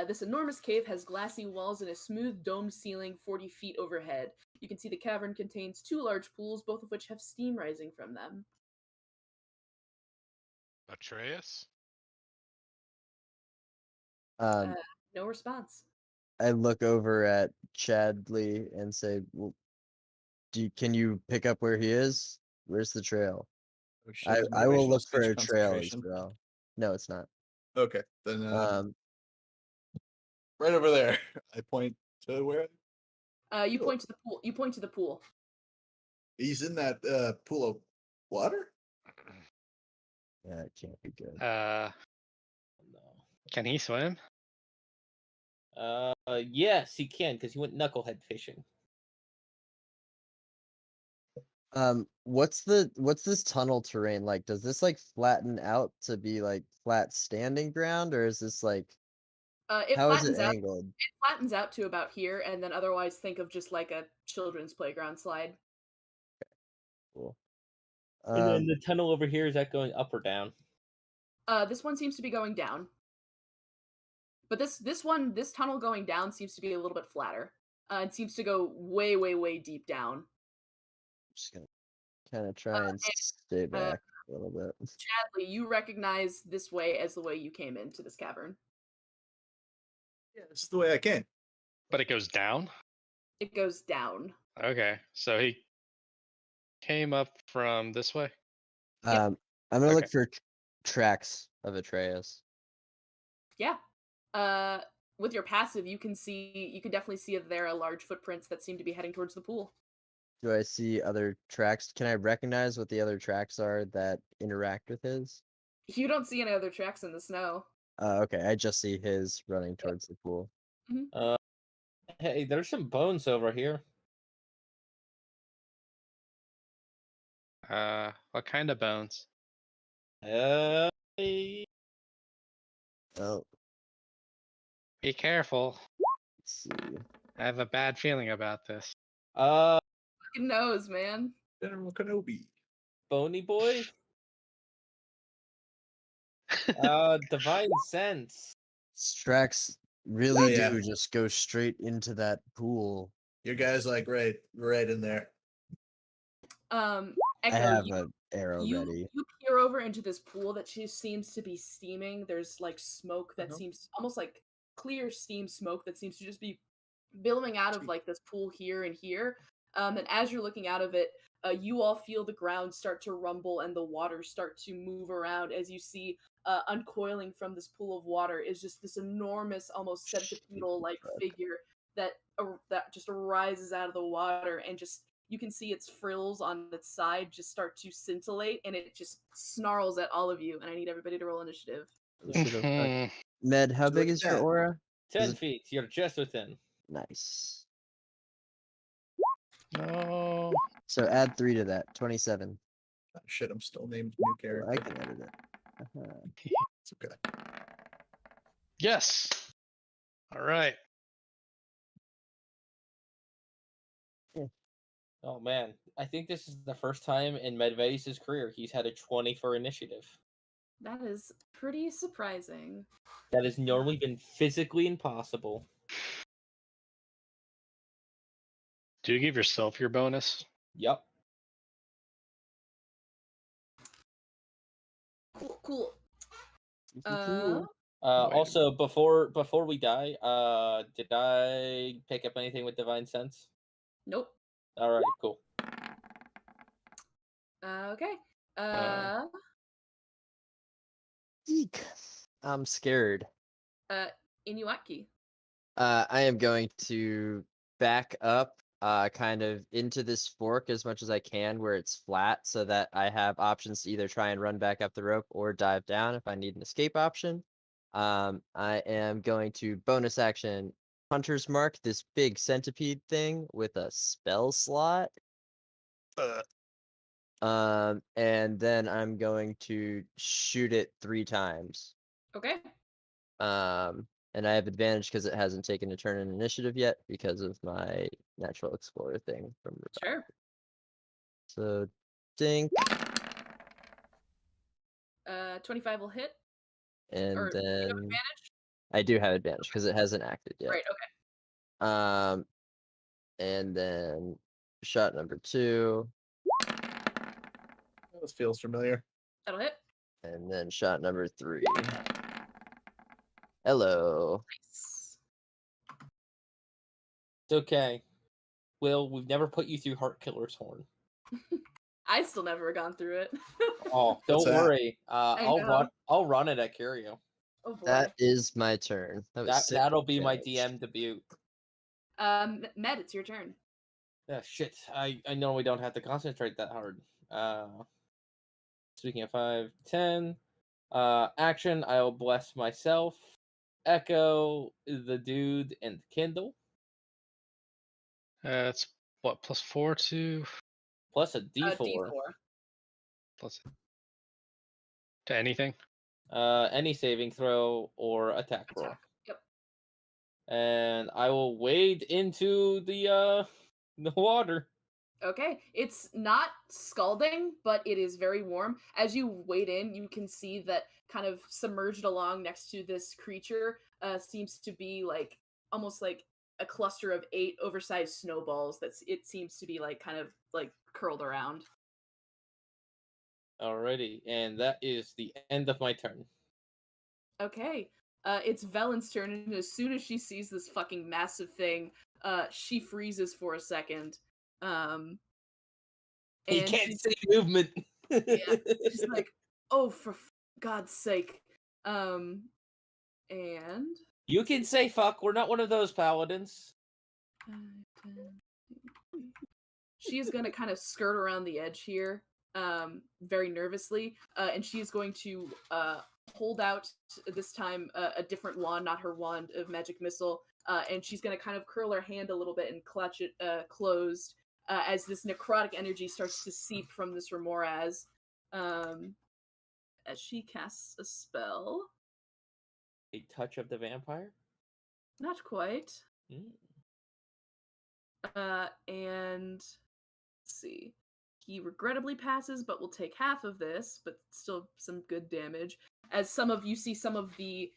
Speaker 1: this enormous cave has glassy walls and a smooth domed ceiling 40 feet overhead. You can see the cavern contains two large pools, both of which have steam rising from them.
Speaker 5: Atreus?
Speaker 3: Um,
Speaker 1: No response.
Speaker 3: I look over at Chadley and say, well, can you pick up where he is? Where's the trail?
Speaker 6: Oh, shit, is
Speaker 3: I will
Speaker 6: motivational
Speaker 3: look for
Speaker 6: speech
Speaker 3: a trail as
Speaker 6: concentration?
Speaker 3: well. No, it's not.
Speaker 6: Okay, then
Speaker 3: Um,
Speaker 6: right over there. I point to where
Speaker 1: You
Speaker 6: Cool.
Speaker 1: point to the pool. You point to the pool.
Speaker 6: he's in that pool of water.
Speaker 3: yeah, it can't be good.
Speaker 2: No.
Speaker 4: Can he swim?
Speaker 2: Yes, he can because he went knucklehead fishing.
Speaker 3: What's this tunnel terrain like? Does this like flatten out to be like flat standing ground, or is this like
Speaker 1: It
Speaker 3: how is it
Speaker 1: flattens out.
Speaker 3: angled?
Speaker 1: It flattens out to about here, and then otherwise think of just like a children's playground slide.
Speaker 3: Cool.
Speaker 2: And then the tunnel over here, is that going up or down?
Speaker 1: This one seems to be going down. But this tunnel going down seems to be a little bit flatter. It seems to go way, way, way deep down.
Speaker 3: Just gonna kind of try and stay back a little bit.
Speaker 1: Chadley, you recognize this way as the way you came into this cavern.
Speaker 6: Yeah, this is the way I came.
Speaker 4: But it goes down?
Speaker 1: It goes down.
Speaker 4: Okay, so he came up from this way?
Speaker 3: I'm gonna look
Speaker 4: Okay.
Speaker 3: for tracks of Atreus.
Speaker 1: Yeah. With your passive, you can definitely see that there are large footprints that seem to be heading towards the pool.
Speaker 3: Do I see other tracks? Can I recognize what the other tracks are that interact with his?
Speaker 1: You don't see any other tracks in the snow.
Speaker 3: Okay, I just see his running towards the pool.
Speaker 2: Hey, there's some bones over here.
Speaker 4: What kind of bones?
Speaker 3: Oh,
Speaker 4: Be careful.
Speaker 3: let's see.
Speaker 4: I have a bad feeling about this.
Speaker 1: Fucking knows, man.
Speaker 6: General Kenobi.
Speaker 2: Bony boy. Divine sense.
Speaker 3: These tracks really
Speaker 6: yeah.
Speaker 3: do just go straight into that pool.
Speaker 6: Your guy's like right in there.
Speaker 1: Echo,
Speaker 3: I have an arrow
Speaker 1: you
Speaker 3: ready.
Speaker 1: peer over into this pool that just seems to be steaming. There's like smoke that seems almost like clear steam smoke that seems to just be billowing out of like this pool here and here. And as you're looking out of it, you all feel the ground start to rumble and the water start to move around as you see uncoiling from this pool of water is just this enormous, almost centipedal like figure that just arises out of the water, and just you can see its frills on its side just start to scintillate, and it just snarls at all of you. And I need everybody to roll initiative.
Speaker 3: Med, how
Speaker 6: So
Speaker 3: big
Speaker 6: it's
Speaker 3: is your
Speaker 6: that.
Speaker 3: aura?
Speaker 2: 10
Speaker 3: it-
Speaker 2: feet. You're just within.
Speaker 3: Nice.
Speaker 4: No.
Speaker 3: So add 3 to that. 27.
Speaker 6: Oh, shit, I'm still named new character.
Speaker 3: I can edit it. Uh-huh.
Speaker 6: It's okay.
Speaker 4: Yes. All right.
Speaker 2: Oh man, I think this is the first time in Medvedis' career he's had a 20 for initiative.
Speaker 1: That is pretty surprising.
Speaker 2: That has normally been physically impossible.
Speaker 4: Do you give yourself your bonus?
Speaker 2: Yep.
Speaker 1: Cool.
Speaker 3: Cool.
Speaker 2: Also, before we die, did I pick up anything with Divine Sense?
Speaker 1: Nope.
Speaker 2: All right, cool.
Speaker 1: Okay.
Speaker 3: Eek. I'm scared.
Speaker 1: Inuaki.
Speaker 3: I am going to back up kind of into this fork as much as I can where it's flat so that I have options to either try and run back up the rope or dive down if I need an escape option. I am going to bonus action Hunter's Mark, this big centipede thing with a spell slot. And then I'm going to shoot it 3 times.
Speaker 1: Okay.
Speaker 3: And I have advantage because it hasn't taken a turn in initiative yet because of my natural explorer thing from
Speaker 1: Sure.
Speaker 3: So, dink.
Speaker 1: 25 will hit.
Speaker 3: And
Speaker 1: Or do you have
Speaker 3: then
Speaker 1: advantage?
Speaker 3: I do have advantage because it hasn't acted yet.
Speaker 1: Right. Okay.
Speaker 3: And then shot number 2.
Speaker 6: This feels familiar.
Speaker 1: That'll hit.
Speaker 3: And then shot number 3. Hello.
Speaker 1: Nice.
Speaker 2: It's okay. Will, we've never put you through Heart Killer's Horn.
Speaker 1: I still never gone through it.
Speaker 2: Oh,
Speaker 6: What's
Speaker 2: don't
Speaker 6: that?
Speaker 2: worry.
Speaker 1: I know.
Speaker 2: I'll run it at Curio.
Speaker 1: Oh boy.
Speaker 3: That is my turn. That was sick
Speaker 2: That'll be my
Speaker 3: damage.
Speaker 2: DM debut.
Speaker 1: Med, it's your turn.
Speaker 2: Yeah, shit. I know we don't have to concentrate that hard. Speaking of 5, 10. Action, I'll bless myself. Echo, the dude, and Kindle.
Speaker 4: It's what, +4 to
Speaker 2: Plus a D4.
Speaker 1: D4.
Speaker 4: plus to anything?
Speaker 2: Any saving throw or attack roll.
Speaker 1: Attack. Yep.
Speaker 2: And I will wade into the water.
Speaker 1: Okay, it's not scalding, but it is very warm. As you wade in, you can see that kind of submerged along next to this creature seems to be like almost like a cluster of 8 oversized snowballs it seems to be like kind of like curled around.
Speaker 2: Alrighty, and that is the end of my turn.
Speaker 1: Okay, it's Velen's turn, and as soon as she sees this fucking massive thing, she freezes for a second.
Speaker 2: He
Speaker 1: And
Speaker 2: can't
Speaker 1: she's-
Speaker 2: see movement.
Speaker 1: Yeah, she's like, "Oh, for God's sake!" And
Speaker 2: You can say fuck. We're not one of those paladins.
Speaker 1: she is going to kind of skirt around the edge here, very nervously, and she is going to hold out this time a different wand, not her wand of magic missile, and she's going to kind of curl her hand a little bit and clutch it closed as this necrotic energy starts to seep from this Remoraz, as she casts a spell.
Speaker 2: A touch of the vampire.
Speaker 1: Not quite.
Speaker 2: Mm.
Speaker 1: And let's see. He regrettably passes, but will take half of this, but still some good damage. As you see some of the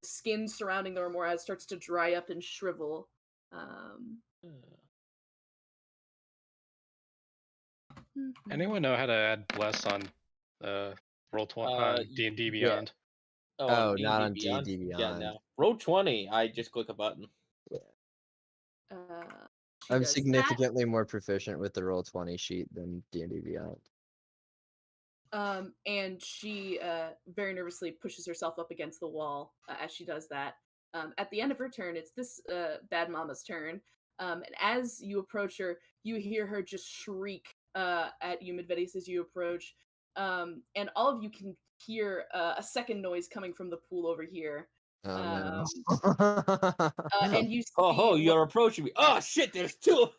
Speaker 1: skin surrounding the Remoraz starts to dry up and shrivel.
Speaker 4: Anyone know how to add bless on Roll20 D&D Beyond?
Speaker 3: Oh,
Speaker 2: D&D
Speaker 3: not on
Speaker 2: Beyond?
Speaker 3: D&D
Speaker 2: Yeah,
Speaker 3: Beyond.
Speaker 2: no. Roll 20. I just click a button.
Speaker 1: She
Speaker 3: I'm
Speaker 1: does that.
Speaker 3: significantly more proficient with the Roll20 sheet than D&D Beyond.
Speaker 1: And she very nervously pushes herself up against the wall as she does that. At the end of her turn, it's this bad mama's turn. And as you approach her, you hear her just shriek at you, Midvedius, as you approach. And all of you can hear a second noise coming from the pool over here.
Speaker 3: Oh,
Speaker 1: And you see
Speaker 2: Oh, you're approaching me. Oh shit! There's two.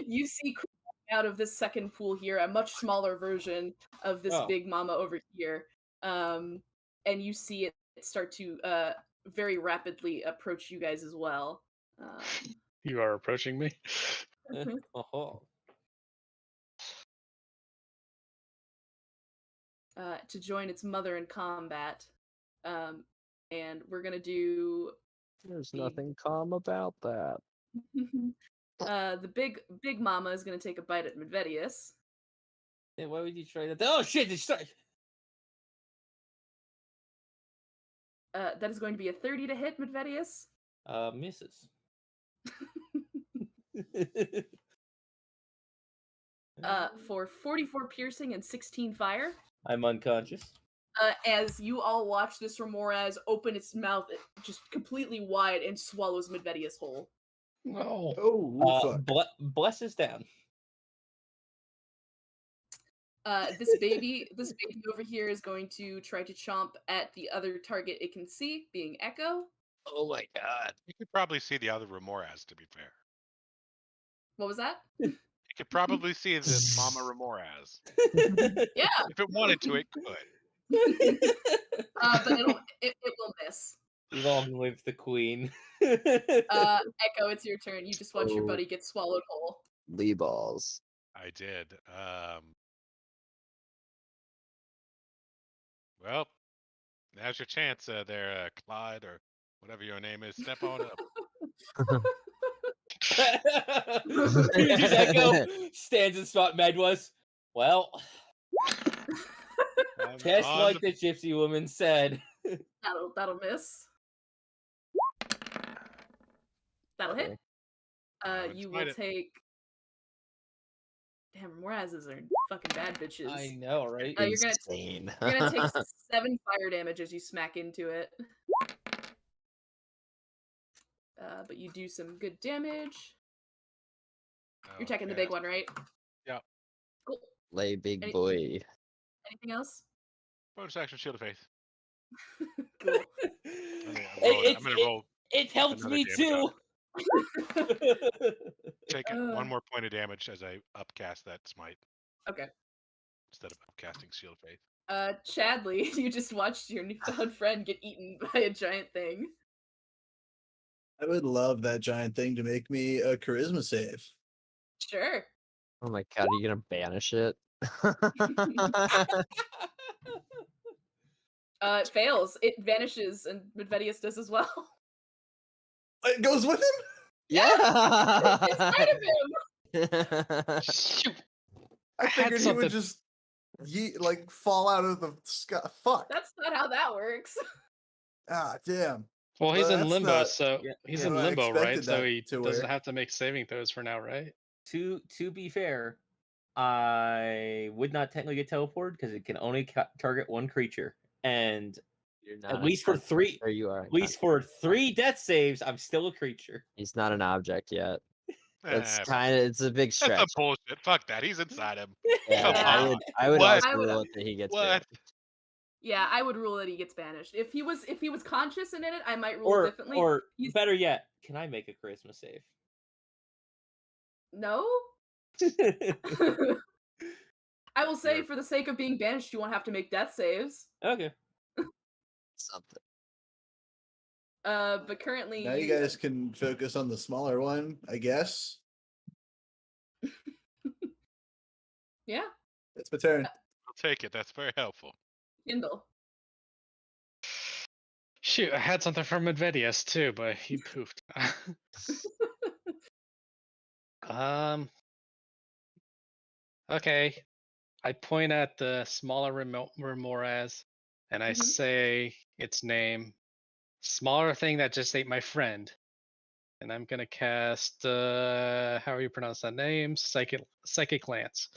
Speaker 1: you see out of this second pool here a much smaller version of this
Speaker 2: Oh.
Speaker 1: big mama over here, and you see it start to very rapidly approach you guys as well.
Speaker 4: You are approaching me?
Speaker 2: Oh.
Speaker 1: To join its mother in combat, and we're gonna do
Speaker 3: There's nothing calm about that.
Speaker 1: the big mama is gonna take a bite at Midvedius.
Speaker 2: Yeah, why would you try that? Oh shit! It's
Speaker 1: That is going to be a 30 to hit, Midvedius.
Speaker 2: Misses.
Speaker 1: For 44 piercing and 16 fire.
Speaker 2: I'm unconscious.
Speaker 1: As you all watch this Remoraz open its mouth just completely wide and swallows Midvedius whole.
Speaker 4: No.
Speaker 6: Oh, fuck.
Speaker 2: Bless is down.
Speaker 1: This baby over here is going to try to chomp at the other target it can see, being Echo.
Speaker 3: Oh my god.
Speaker 5: You could probably see the other Remoraz, to be fair.
Speaker 1: What was that?
Speaker 5: You could probably see the Mama Remoraz.
Speaker 1: Yeah,
Speaker 5: If it wanted to, it could.
Speaker 1: but it will miss.
Speaker 2: Long live the queen.
Speaker 1: Echo, it's your turn. You just watch your
Speaker 3: Oh.
Speaker 1: buddy get swallowed whole.
Speaker 3: Lee balls.
Speaker 5: I did. Well, now's your chance there, Clyde, or whatever your name is. Step on up.
Speaker 2: Just Echo stands in spot Med was. Well,
Speaker 5: I'm
Speaker 2: just
Speaker 5: on
Speaker 2: like
Speaker 5: the-
Speaker 2: the gypsy woman said.
Speaker 1: That'll miss. That'll hit.
Speaker 5: haven't
Speaker 1: You
Speaker 5: tried
Speaker 1: will
Speaker 5: it.
Speaker 1: take. Damn, Remorazes are fucking bad bitches.
Speaker 2: I know, right?
Speaker 1: You're gonna
Speaker 3: Insane.
Speaker 1: you're gonna take 7 fire damage as you smack into it. But you do some good damage. You're taking the big
Speaker 5: Okay.
Speaker 1: one, right?
Speaker 5: Yep.
Speaker 1: Cool.
Speaker 3: Lay big
Speaker 1: Any-
Speaker 3: boy.
Speaker 1: Anything else?
Speaker 5: Bonus action Shield of Faith.
Speaker 1: Cool.
Speaker 5: I'm gonna roll
Speaker 2: It helped
Speaker 5: another
Speaker 2: me
Speaker 5: damage
Speaker 2: too.
Speaker 5: taking
Speaker 1: Uh.
Speaker 5: one more point of damage as I upcast that smite
Speaker 1: Okay.
Speaker 5: instead of upcasting Shield of Faith.
Speaker 1: Chadley, you just watched your newfound friend get eaten by a giant thing.
Speaker 6: I would love that giant thing to make me a charisma save.
Speaker 1: Sure.
Speaker 3: Oh my god, are you gonna banish it?
Speaker 1: It fails. It vanishes, and Medvedius does as well.
Speaker 6: It goes with him?
Speaker 1: Inside of
Speaker 3: Yeah.
Speaker 1: him.
Speaker 4: Shoot.
Speaker 6: I
Speaker 4: had
Speaker 6: figured he
Speaker 4: something-
Speaker 6: would just fall out of the sky. Fuck.
Speaker 1: That's not how that works.
Speaker 6: Ah, damn.
Speaker 4: Well, he's
Speaker 6: Well,
Speaker 4: in
Speaker 6: that's
Speaker 4: limbo,
Speaker 6: not-
Speaker 4: so
Speaker 2: Yeah,
Speaker 4: he's
Speaker 2: yeah.
Speaker 4: in
Speaker 6: Well, I
Speaker 4: limbo, right?
Speaker 6: expected
Speaker 4: So
Speaker 6: that
Speaker 4: he
Speaker 6: to
Speaker 4: doesn't
Speaker 6: work.
Speaker 4: have to make saving throws for now, right?
Speaker 2: To be fair, I would not technically get teleported because it can only target one creature, and
Speaker 3: You're not
Speaker 2: at
Speaker 3: an
Speaker 2: least for
Speaker 3: object.
Speaker 2: 3,
Speaker 3: There you are.
Speaker 2: at least for 3 death saves, I'm still a creature.
Speaker 3: He's not an object yet. That's
Speaker 5: Eh,
Speaker 3: kind of it's a big
Speaker 5: that's
Speaker 3: stretch.
Speaker 5: some bullshit. Fuck that. He's inside him.
Speaker 3: Yeah,
Speaker 5: Come
Speaker 1: Yeah.
Speaker 5: on.
Speaker 3: I would
Speaker 5: What?
Speaker 3: also
Speaker 1: I would-
Speaker 3: rule it that he gets
Speaker 5: What?
Speaker 3: banned.
Speaker 1: Yeah, I would rule that he gets banished. If he was conscious and in it, I might rule differently.
Speaker 2: Or
Speaker 1: He's-
Speaker 2: better yet, can I make a charisma save?
Speaker 1: No. I will say,
Speaker 5: Yeah.
Speaker 1: for the sake of being banished, you won't have to make death saves.
Speaker 2: Okay.
Speaker 3: Something.
Speaker 1: But currently,
Speaker 6: Now you guys can focus on the smaller one, I guess.
Speaker 1: yeah,
Speaker 6: It's my turn.
Speaker 5: I'll take it. That's very helpful.
Speaker 1: Kindle.
Speaker 4: Shoot, I had something from Medvedius too, but he poofed. Okay. I point at the smaller Remoraz and I
Speaker 1: Mhm.
Speaker 4: say its name. Smaller thing that just ate my friend. And I'm gonna cast how do you pronounce that name? Psychic Lance.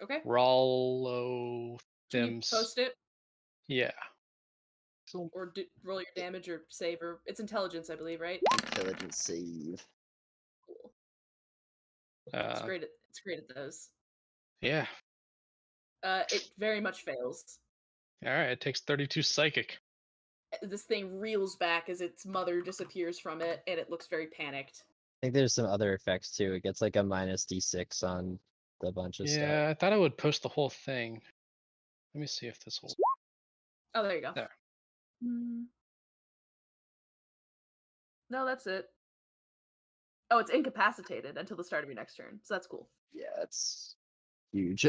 Speaker 1: Okay.
Speaker 4: Rollo
Speaker 1: Can you
Speaker 4: Thims.
Speaker 1: post it
Speaker 4: Yeah.
Speaker 1: or roll your damage or save or it's intelligence, I believe, right?
Speaker 3: Intelligence save.
Speaker 1: Cool. It's
Speaker 4: Uh,
Speaker 1: great. It's great at those.
Speaker 4: yeah.
Speaker 1: It very much fails.
Speaker 4: Alright, it takes 32 psychic.
Speaker 1: This thing reels back as its mother disappears from it, and it looks very panicked.
Speaker 3: I think there's some other effects too. It gets like a minus D6 on the bunch of stuff.
Speaker 4: Yeah, I thought I would post the whole thing. Let me see if this will.
Speaker 1: Oh, there you go.
Speaker 4: There.
Speaker 1: No, that's it. Oh, it's incapacitated until the start of your next turn, so that's cool.
Speaker 3: Yeah, it's huge.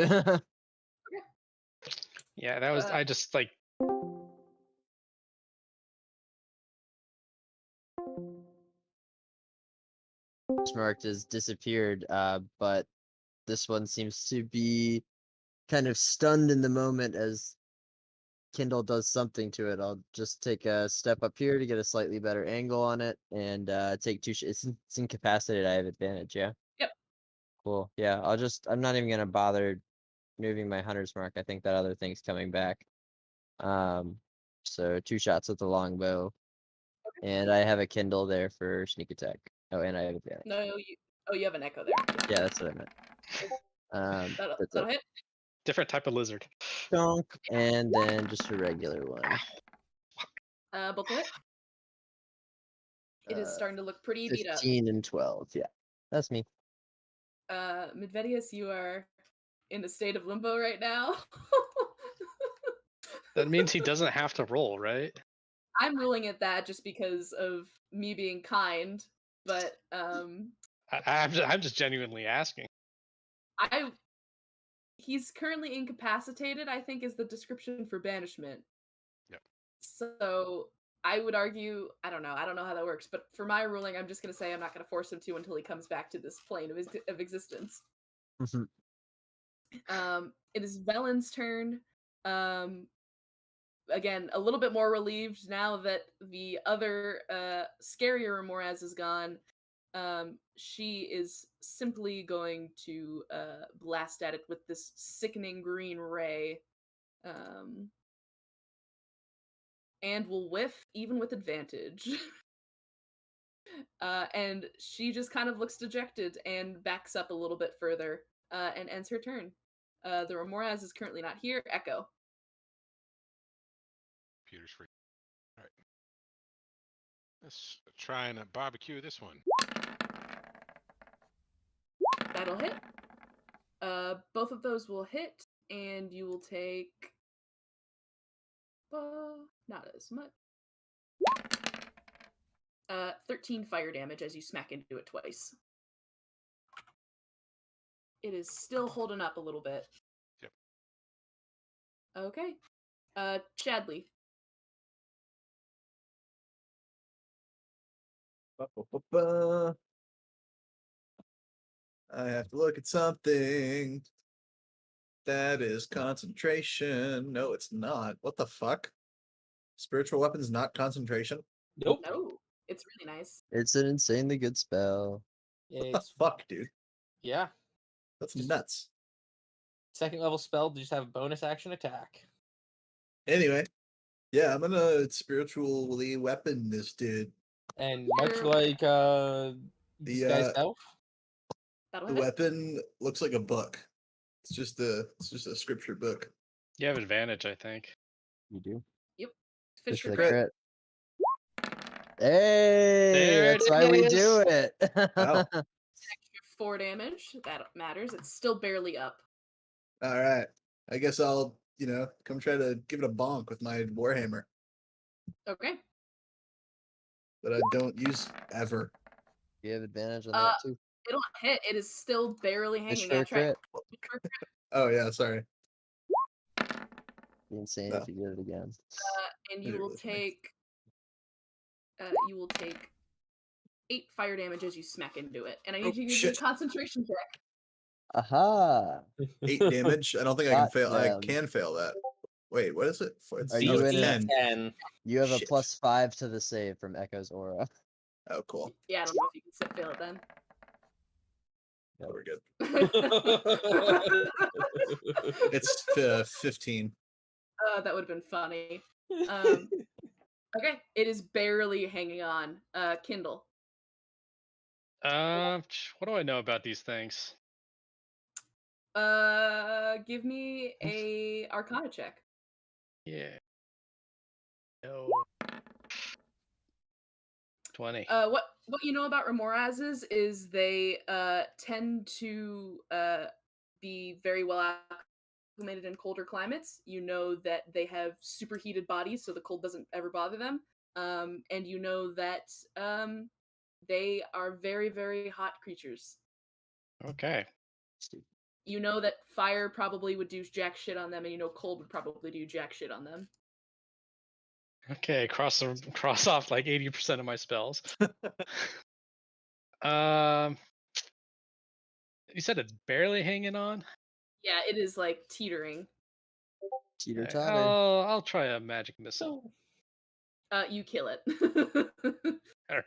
Speaker 4: Yeah, that was
Speaker 1: Uh,
Speaker 4: I just like
Speaker 3: Marked has disappeared, but this one seems to be kind of stunned in the moment as Kindle does something to it. I'll just take a step up here to get a slightly better angle on it and take 2 it's incapacitated. I have advantage, yeah?
Speaker 1: Yep.
Speaker 3: Cool. Yeah, I'm not even gonna bother moving my hunter's mark. I think that other thing's coming back. So 2 shots with the longbow. And I have a Kindle there for sneak attack. Oh, and I have advantage.
Speaker 1: No, you have an echo there.
Speaker 3: Yeah, that's what I meant. That's
Speaker 1: That'll
Speaker 3: it.
Speaker 1: hit.
Speaker 4: different type of lizard.
Speaker 3: Donk, and then just a regular one.
Speaker 1: Both will hit. It is
Speaker 3: Uh,
Speaker 1: starting to look pretty beat up.
Speaker 3: 15 and 12. Yeah, that's me.
Speaker 1: Medvedius, you are in a state of limbo right now.
Speaker 4: That means he doesn't have to roll, right?
Speaker 1: I'm ruling it that just because of me being kind, but
Speaker 4: I'm just genuinely asking.
Speaker 1: he's currently incapacitated, I think is the description for banishment.
Speaker 5: Yep.
Speaker 1: So I would argue, I don't know how that works, but for my ruling, I'm just going to say I'm not going to force him to until he comes back to this plane of existence.
Speaker 3: Mhm.
Speaker 1: It is Velen's turn. Again, a little bit more relieved now that the other scarier Remoraz is gone. she is simply going to blast at it with this sickening green ray, and will whiff even with advantage. And she just kind of looks dejected and backs up a little bit further, and ends her turn. The Remoraz is currently not here. Echo.
Speaker 5: Peter's free. All right. Let's try and barbecue this one.
Speaker 1: That'll hit. Both of those will hit, and you will take not as much. 13 fire damage as you smack into it twice. It is still holding up a little bit.
Speaker 5: Yep.
Speaker 1: Okay. Chadley.
Speaker 6: Ba-ba-ba-ba. I have to look at something. That is concentration. No, it's not. What the fuck? Spiritual weapons not concentration?
Speaker 2: Nope.
Speaker 1: No, it's really nice.
Speaker 3: It's an insanely good spell.
Speaker 6: What the
Speaker 2: It's
Speaker 6: fuck, dude?
Speaker 2: yeah.
Speaker 6: That's nuts.
Speaker 2: Second level spell. Just have a bonus action attack.
Speaker 6: Anyway, yeah, I'm gonna spiritually weapon this dude.
Speaker 2: And much
Speaker 1: Sure.
Speaker 2: like these guys' elf,
Speaker 1: That'll
Speaker 6: The
Speaker 1: hit.
Speaker 6: weapon looks like a book. It's just a scripture book.
Speaker 4: You have advantage, I think.
Speaker 3: You do.
Speaker 1: Fish
Speaker 3: Just
Speaker 1: for
Speaker 3: the
Speaker 1: crit.
Speaker 3: crit. Hey,
Speaker 4: There
Speaker 3: that's
Speaker 4: it
Speaker 3: why we do
Speaker 4: is.
Speaker 3: it.
Speaker 6: Oh.
Speaker 1: 4 damage. That matters. It's still barely up.
Speaker 6: All right. I guess I'll, come try to give it a bonk with my warhammer
Speaker 1: Okay.
Speaker 6: that I don't use ever.
Speaker 3: You have advantage on that too.
Speaker 1: It'll hit. It is still barely
Speaker 3: Fish
Speaker 1: hanging
Speaker 3: for a
Speaker 1: at track.
Speaker 3: crit.
Speaker 6: Oh yeah, sorry.
Speaker 3: Be insane
Speaker 6: No.
Speaker 3: if you did it again.
Speaker 1: And
Speaker 6: Is
Speaker 1: you
Speaker 6: it
Speaker 1: will
Speaker 6: really funny?
Speaker 1: take. You will take 8 fire damage as you smack into it, and I need
Speaker 6: Oh,
Speaker 1: you to give me a
Speaker 6: shit.
Speaker 1: concentration check.
Speaker 3: Aha!
Speaker 6: 8 damage. I don't think I can
Speaker 3: Got
Speaker 6: fail. I
Speaker 3: them.
Speaker 6: can fail that. Wait, what is it? It's
Speaker 3: Are you
Speaker 6: it's
Speaker 3: in a-
Speaker 6: 10.
Speaker 2: 10.
Speaker 3: You have a
Speaker 6: Shit.
Speaker 3: +5 to the save from Echo's aura.
Speaker 6: Oh, cool.
Speaker 1: Yeah, I don't know if you can fail it then.
Speaker 6: Oh, we're good.
Speaker 2: It's
Speaker 6: It's 15.
Speaker 1: That would have been funny. Okay, it is barely hanging on. Kindle.
Speaker 4: What do I know about these things?
Speaker 1: Give me a Arcana check.
Speaker 4: Yeah. No. 20.
Speaker 1: What you know about Remorazes is they tend to be very well acclimated in colder climates. You know that they have superheated bodies, so the cold doesn't ever bother them. And you know that they are very, very hot creatures.
Speaker 4: Okay.
Speaker 1: You know that fire probably would do jack shit on them, and you know cold would probably do jack shit on them.
Speaker 4: Okay, cross off like 80% of my spells. You said it's barely hanging on?
Speaker 1: Yeah, it is like teetering.
Speaker 3: Teeter
Speaker 4: Okay,
Speaker 3: totter.
Speaker 4: I'll try a magic missile.
Speaker 1: You kill it.
Speaker 4: All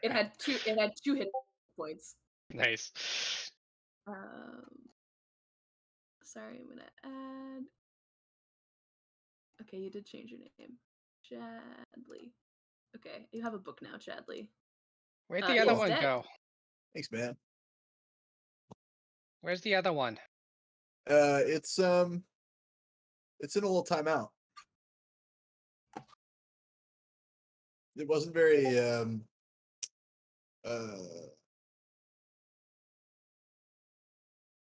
Speaker 1: It
Speaker 4: right.
Speaker 1: had 2 hit points.
Speaker 4: Nice.
Speaker 1: Sorry, I'm gonna add. Okay, you did change your name, Chadley. Okay, you have a book now, Chadley.
Speaker 4: Where'd the
Speaker 1: it
Speaker 4: other
Speaker 1: is
Speaker 4: one
Speaker 1: dead.
Speaker 4: go?
Speaker 6: Thanks, man.
Speaker 4: Where's the other one?
Speaker 6: It's in a little timeout. It wasn't very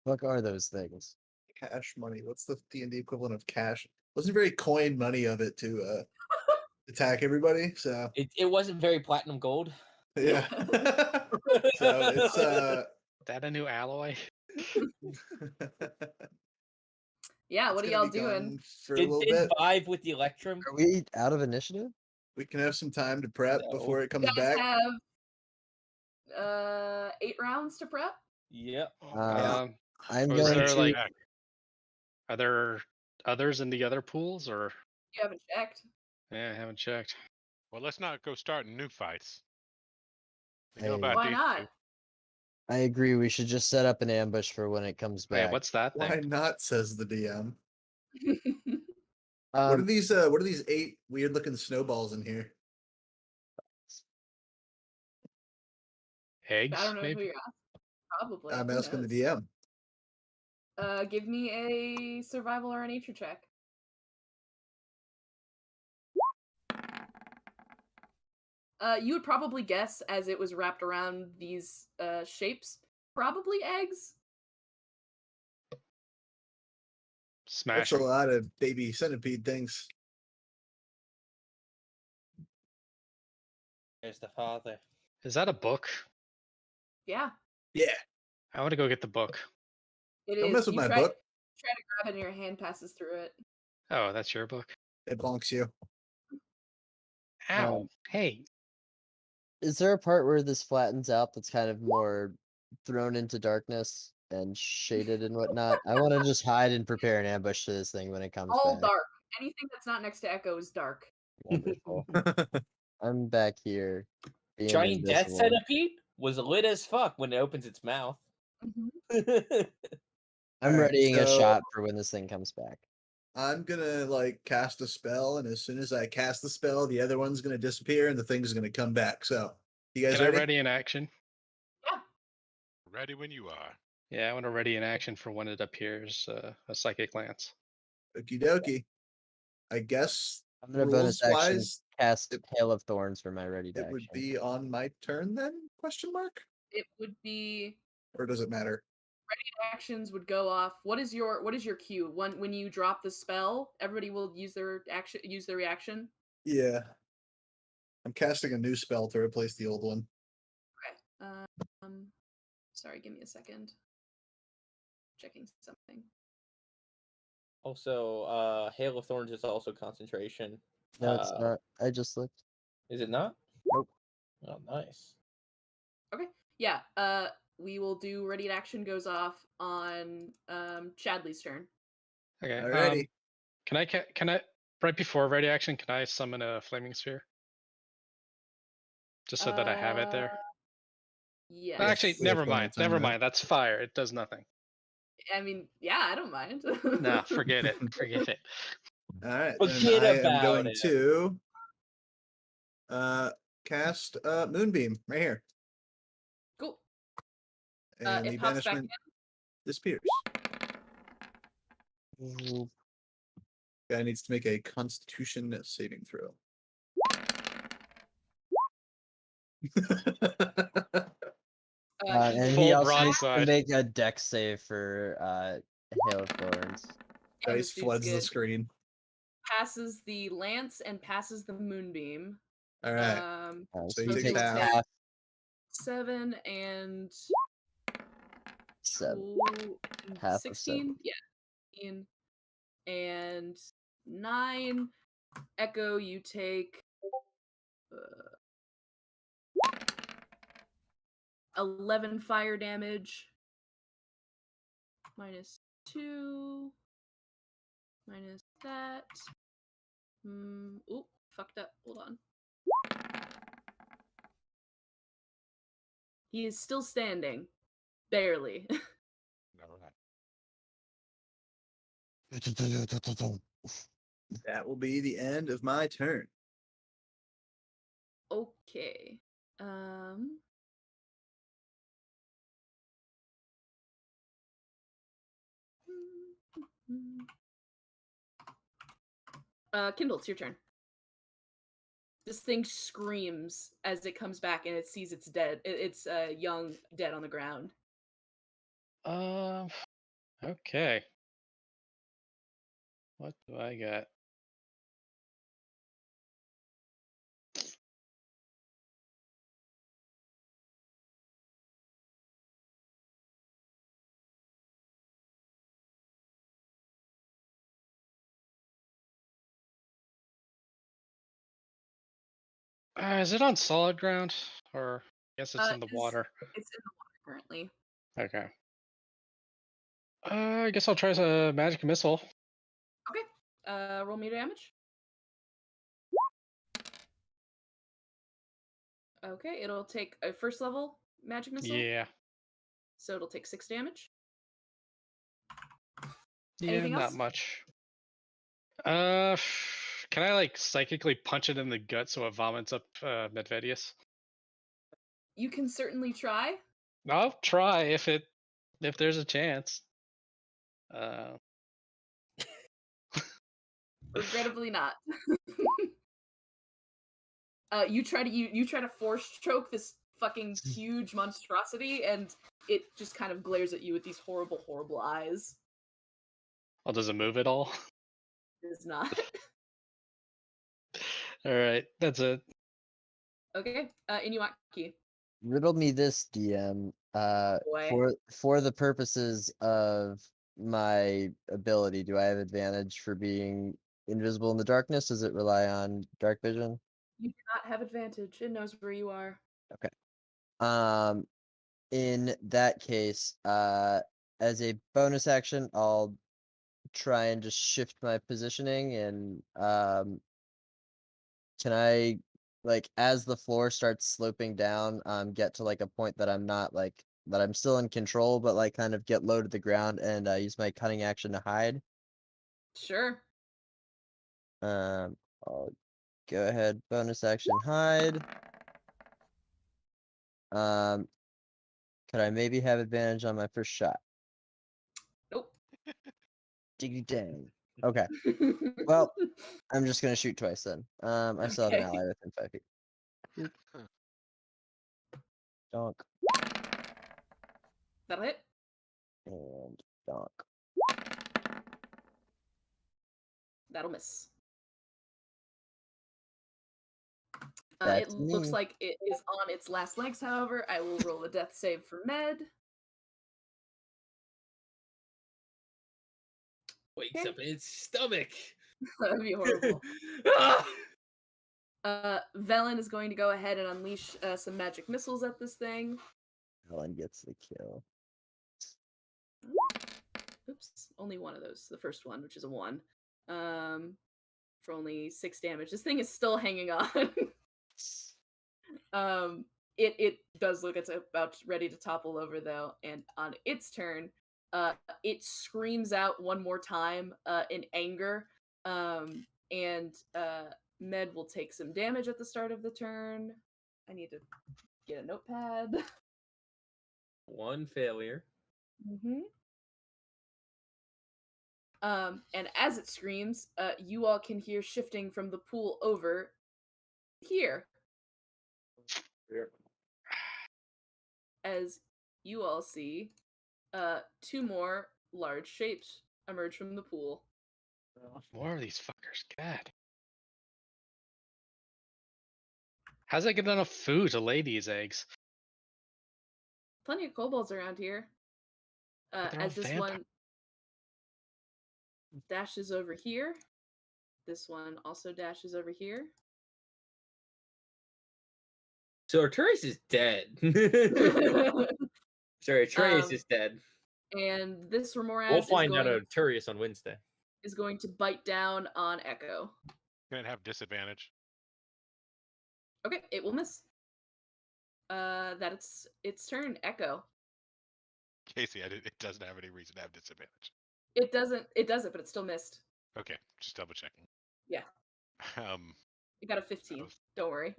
Speaker 3: What are those things?
Speaker 6: cash money. What's the D&D equivalent of cash? Wasn't very coin money of it to attack everybody. So
Speaker 2: it wasn't very platinum gold.
Speaker 6: yeah. So it's
Speaker 4: Is that a new alloy?
Speaker 1: Yeah,
Speaker 6: it's
Speaker 1: what are
Speaker 6: gonna
Speaker 1: y'all
Speaker 6: be
Speaker 1: doing?
Speaker 6: gone for a
Speaker 2: Did
Speaker 6: little bit.
Speaker 2: vibe with the Electrum?
Speaker 3: Are we out of initiative?
Speaker 6: We can have some time to prep
Speaker 2: No.
Speaker 6: before it
Speaker 1: You
Speaker 6: comes
Speaker 1: guys
Speaker 6: back.
Speaker 1: have 8 rounds to prep.
Speaker 2: Yep.
Speaker 3: I'm
Speaker 4: Was
Speaker 3: going
Speaker 4: there
Speaker 3: to.
Speaker 4: like, are there others in the other pools, or?
Speaker 1: You haven't checked.
Speaker 4: Yeah, I haven't checked.
Speaker 5: Well, let's not go starting new fights. We
Speaker 3: Hey.
Speaker 5: know about
Speaker 1: Why
Speaker 5: these
Speaker 1: not?
Speaker 5: two.
Speaker 3: I agree. We should just set up an ambush for when it comes
Speaker 4: Wait,
Speaker 3: back.
Speaker 4: what's that
Speaker 6: Why
Speaker 4: thing?
Speaker 6: not? Says the DM.
Speaker 3: Um,
Speaker 6: What are these? What are these 8 weird-looking snowballs in here?
Speaker 4: Eggs,
Speaker 1: I don't know who
Speaker 4: maybe?
Speaker 1: you're asking. Probably.
Speaker 6: I'm
Speaker 1: who
Speaker 6: asking the
Speaker 1: knows?
Speaker 6: DM.
Speaker 1: Give me a survival or a nature check. You would probably guess, as it was wrapped around these shapes, probably eggs.
Speaker 4: Smash
Speaker 6: That's a
Speaker 4: 'em.
Speaker 6: lot of baby centipede things.
Speaker 2: There's the father.
Speaker 4: Is that a book?
Speaker 1: Yeah,
Speaker 6: Yeah.
Speaker 4: I want to go get the book.
Speaker 1: it
Speaker 6: Don't
Speaker 1: is.
Speaker 6: mess with
Speaker 1: You
Speaker 6: my
Speaker 1: try
Speaker 6: book.
Speaker 1: to grab it, and your hand passes through it.
Speaker 4: Oh, that's your book.
Speaker 6: It bonks you.
Speaker 4: Ow. Hey.
Speaker 3: is there a part where this flattens out that's kind of more thrown into darkness and shaded and whatnot? I want to just hide and prepare an ambush to this thing when it comes
Speaker 1: All
Speaker 3: back.
Speaker 1: dark. Anything that's not next to Echo is dark.
Speaker 3: Wonderful. I'm back here. Being
Speaker 2: Giant death
Speaker 3: invisible.
Speaker 2: centipede was lit as fuck when it opens its mouth.
Speaker 1: Mhm.
Speaker 3: I'm
Speaker 6: Alright,
Speaker 3: readying a
Speaker 6: so-
Speaker 3: shot for when this thing comes back.
Speaker 6: I'm gonna like cast a spell, and as soon as I cast the spell, the other one's gonna disappear, and the thing's gonna come back. So, you guys
Speaker 4: Can I
Speaker 6: ready?
Speaker 4: ready in action?
Speaker 5: Ready when you are.
Speaker 4: Yeah, I want to ready in action for when it appears. A psychic lance.
Speaker 6: Okie dokie. I guess
Speaker 3: I'm gonna bonus action
Speaker 6: rules-wise,
Speaker 3: cast
Speaker 6: it-
Speaker 3: Hail of Thorns for my ready to
Speaker 6: it would
Speaker 3: action.
Speaker 6: be on my turn then? Question mark?
Speaker 1: It would be
Speaker 6: Or does it matter?
Speaker 1: actions would go off. What is your cue? When you drop the spell, everybody will use their reaction.
Speaker 6: Yeah. I'm casting a new spell to replace the old one.
Speaker 1: Sorry, give me a second. Checking something.
Speaker 2: Also, Hail of Thorns is also concentration.
Speaker 3: No, it's not. I just looked.
Speaker 2: Is it not?
Speaker 3: Nope.
Speaker 2: Oh, nice.
Speaker 1: Okay. Yeah. We will do ready to action goes off on Chadley's turn.
Speaker 4: Okay.
Speaker 6: Alrighty.
Speaker 4: Can I right before ready action? Can I summon a flaming sphere? Just so that I have it there.
Speaker 1: Yes.
Speaker 4: Actually,
Speaker 6: we have
Speaker 4: never
Speaker 6: plenty of
Speaker 4: mind.
Speaker 6: time
Speaker 4: Never
Speaker 6: for that.
Speaker 4: mind. That's fire. It does nothing.
Speaker 1: I mean, yeah, I don't mind.
Speaker 4: Nah, forget it. Forget it.
Speaker 6: Alright,
Speaker 2: Forget
Speaker 6: then I am
Speaker 2: about
Speaker 6: going
Speaker 2: it.
Speaker 6: to cast Moonbeam right here.
Speaker 1: Cool.
Speaker 6: And the
Speaker 1: It pops back
Speaker 6: banishment disappears. Guy needs to make a constitution saving throw.
Speaker 3: And
Speaker 4: Full
Speaker 3: he also needs to
Speaker 4: broadside.
Speaker 3: make a dex save for Hail of Thorns.
Speaker 1: and
Speaker 6: Dice
Speaker 1: this dude's
Speaker 6: floods the
Speaker 1: good.
Speaker 6: screen.
Speaker 1: Passes the lance and passes the moonbeam.
Speaker 6: Alright.
Speaker 3: So
Speaker 6: he
Speaker 3: he
Speaker 6: takes
Speaker 3: takes
Speaker 6: half.
Speaker 3: half.
Speaker 1: 7 and
Speaker 3: 7.
Speaker 1: tw-
Speaker 3: Half of
Speaker 1: 16. Yeah. 16 and 9. Echo, you take 11 fire damage. Minus 2. Minus that. Oop, fucked up. Hold on. He is still standing. Barely.
Speaker 5: All right.
Speaker 6: That will be the end of my turn.
Speaker 1: Okay. Kindle, it's your turn. This thing screams as it comes back and it sees it's dead. It's young, dead on the ground.
Speaker 4: Okay. What do I got? Is it on solid ground, or I guess it's in the water?
Speaker 1: It's in the water currently.
Speaker 4: Okay. I guess I'll try a magic missile.
Speaker 1: Okay. Roll me damage. Okay, it'll take a first level magic missile.
Speaker 4: Yeah.
Speaker 1: So it'll take 6 damage.
Speaker 4: Yeah,
Speaker 1: Anything
Speaker 4: not
Speaker 1: else?
Speaker 4: much. Can I like psychically punch it in the gut so it vomits up Medvedius?
Speaker 1: You can certainly try.
Speaker 4: I'll try if there's a chance.
Speaker 1: Regrettably not. You try to force choke this fucking huge monstrosity, and it just kind of glares at you with these horrible, horrible eyes.
Speaker 4: Well, does it move at all?
Speaker 1: It is not.
Speaker 4: All right, that's it.
Speaker 1: Okay. Inuaki.
Speaker 3: Riddle me this, DM.
Speaker 1: Boy.
Speaker 3: For the purposes of my ability, do I have advantage for being invisible in the darkness? Does it rely on dark vision?
Speaker 1: You do not have advantage. It knows where you are.
Speaker 3: In that case, as a bonus action, I'll try and just shift my positioning and can I, like, as the floor starts sloping down, get to like a point that I'm not like that I'm still in control, but like kind of get low to the ground and use my cunning action to hide.
Speaker 1: Sure.
Speaker 3: I'll go ahead, bonus action hide. Could I maybe have advantage on my first shot?
Speaker 1: Nope.
Speaker 3: Diggy dang. Okay. Well, I'm just gonna shoot twice then. I still have an
Speaker 1: Okay.
Speaker 3: ally within 5 feet. Donk
Speaker 1: That'll hit.
Speaker 3: and donk.
Speaker 1: That'll miss.
Speaker 3: That's
Speaker 1: It looks
Speaker 3: me.
Speaker 1: like it is on its last legs, however. I will roll a death save for Med.
Speaker 2: Wakes
Speaker 1: Okay.
Speaker 2: up in its stomach.
Speaker 1: That'd be horrible.
Speaker 2: Ah!
Speaker 1: Velen is going to go ahead and unleash some magic missiles at this thing.
Speaker 3: Helen gets the kill.
Speaker 1: Oops, only one of those. The first one, which is a 1. For only 6 damage. This thing is still hanging on. It does look it's about ready to topple over though, and on its turn, it screams out one more time in anger, and Med will take some damage at the start of the turn. I need to get a notepad.
Speaker 2: 1 failure.
Speaker 1: Mm-hmm. And as it screams, you all can hear shifting from the pool over here. As you all see, 2 more large shapes emerge from the pool.
Speaker 4: More of these fuckers. God. How's that get enough food to lay these eggs?
Speaker 1: Plenty of kobolds around here.
Speaker 4: But they're all
Speaker 1: As this
Speaker 4: vampire-
Speaker 1: one dashes over here, this one also dashes over here.
Speaker 2: So Arturius is dead. Sorry, Arturius is dead.
Speaker 1: And this Remoraz
Speaker 7: We'll find out
Speaker 1: is
Speaker 7: Arturius on Wednesday.
Speaker 1: going to bite down on Echo.
Speaker 5: Can it have disadvantage?
Speaker 1: Okay, it will miss. That it's its turn. Echo.
Speaker 5: Casey, it doesn't have any reason to have disadvantage.
Speaker 1: It doesn't, but it still missed.
Speaker 5: Okay, just double checking.
Speaker 1: Yeah. It got a 15. Don't worry.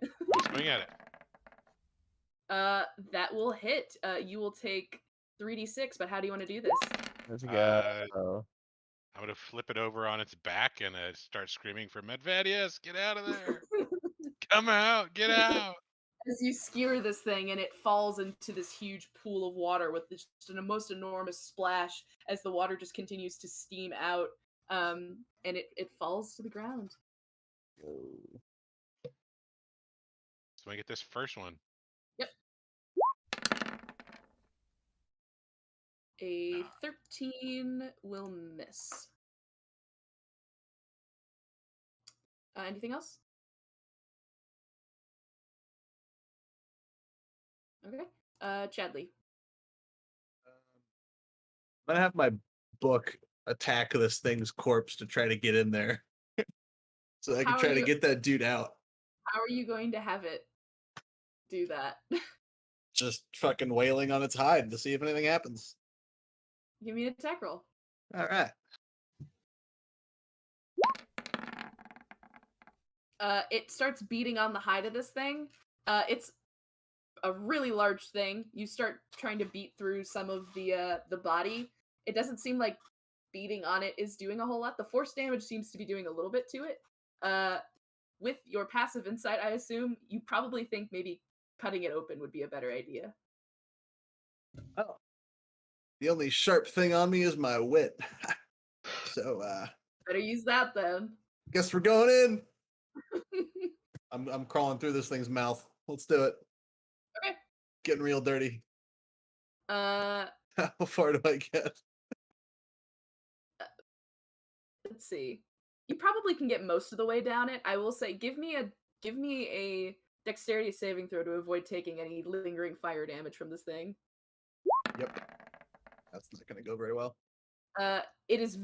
Speaker 5: Swing at it.
Speaker 1: That will hit. You will take 3d6, but how do you want to do this?
Speaker 3: Let's go.
Speaker 5: I'm gonna flip it over on its back and start screaming for Medvedius, get out of there! Come out, get out!
Speaker 1: As you skewer this thing and it falls into this huge pool of water with just a most enormous splash as the water just continues to steam out, and it falls to the ground.
Speaker 5: Swing at this first one.
Speaker 1: Yep. A 13 will miss. Anything else? Okay. Chadley.
Speaker 6: I'm gonna have my book attack this thing's corpse to try to get in there, so I can
Speaker 1: How are
Speaker 6: try to
Speaker 1: you-
Speaker 6: get that dude out.
Speaker 1: How are you going to have it do that?
Speaker 6: just fucking wailing on its hide to see if anything happens.
Speaker 1: Give me an attack roll.
Speaker 6: All right.
Speaker 1: It starts beating on the hide of this thing. It's a really large thing. You start trying to beat through some of the body. It doesn't seem like beating on it is doing a whole lot. The force damage seems to be doing a little bit to it. With your passive insight, I assume you probably think maybe cutting it open would be a better idea.
Speaker 6: Oh. The only sharp thing on me is my wit. So
Speaker 1: Better use that then.
Speaker 6: guess we're going in. I'm crawling through this thing's mouth. Let's do it.
Speaker 1: Okay.
Speaker 6: Getting real dirty.
Speaker 1: Let's
Speaker 6: How far do I get?
Speaker 1: see. You probably can get most of the way down it. I will say, give me a dexterity saving throw to avoid taking any lingering fire damage from this thing.
Speaker 6: Yep. That's not gonna go very well.
Speaker 1: It is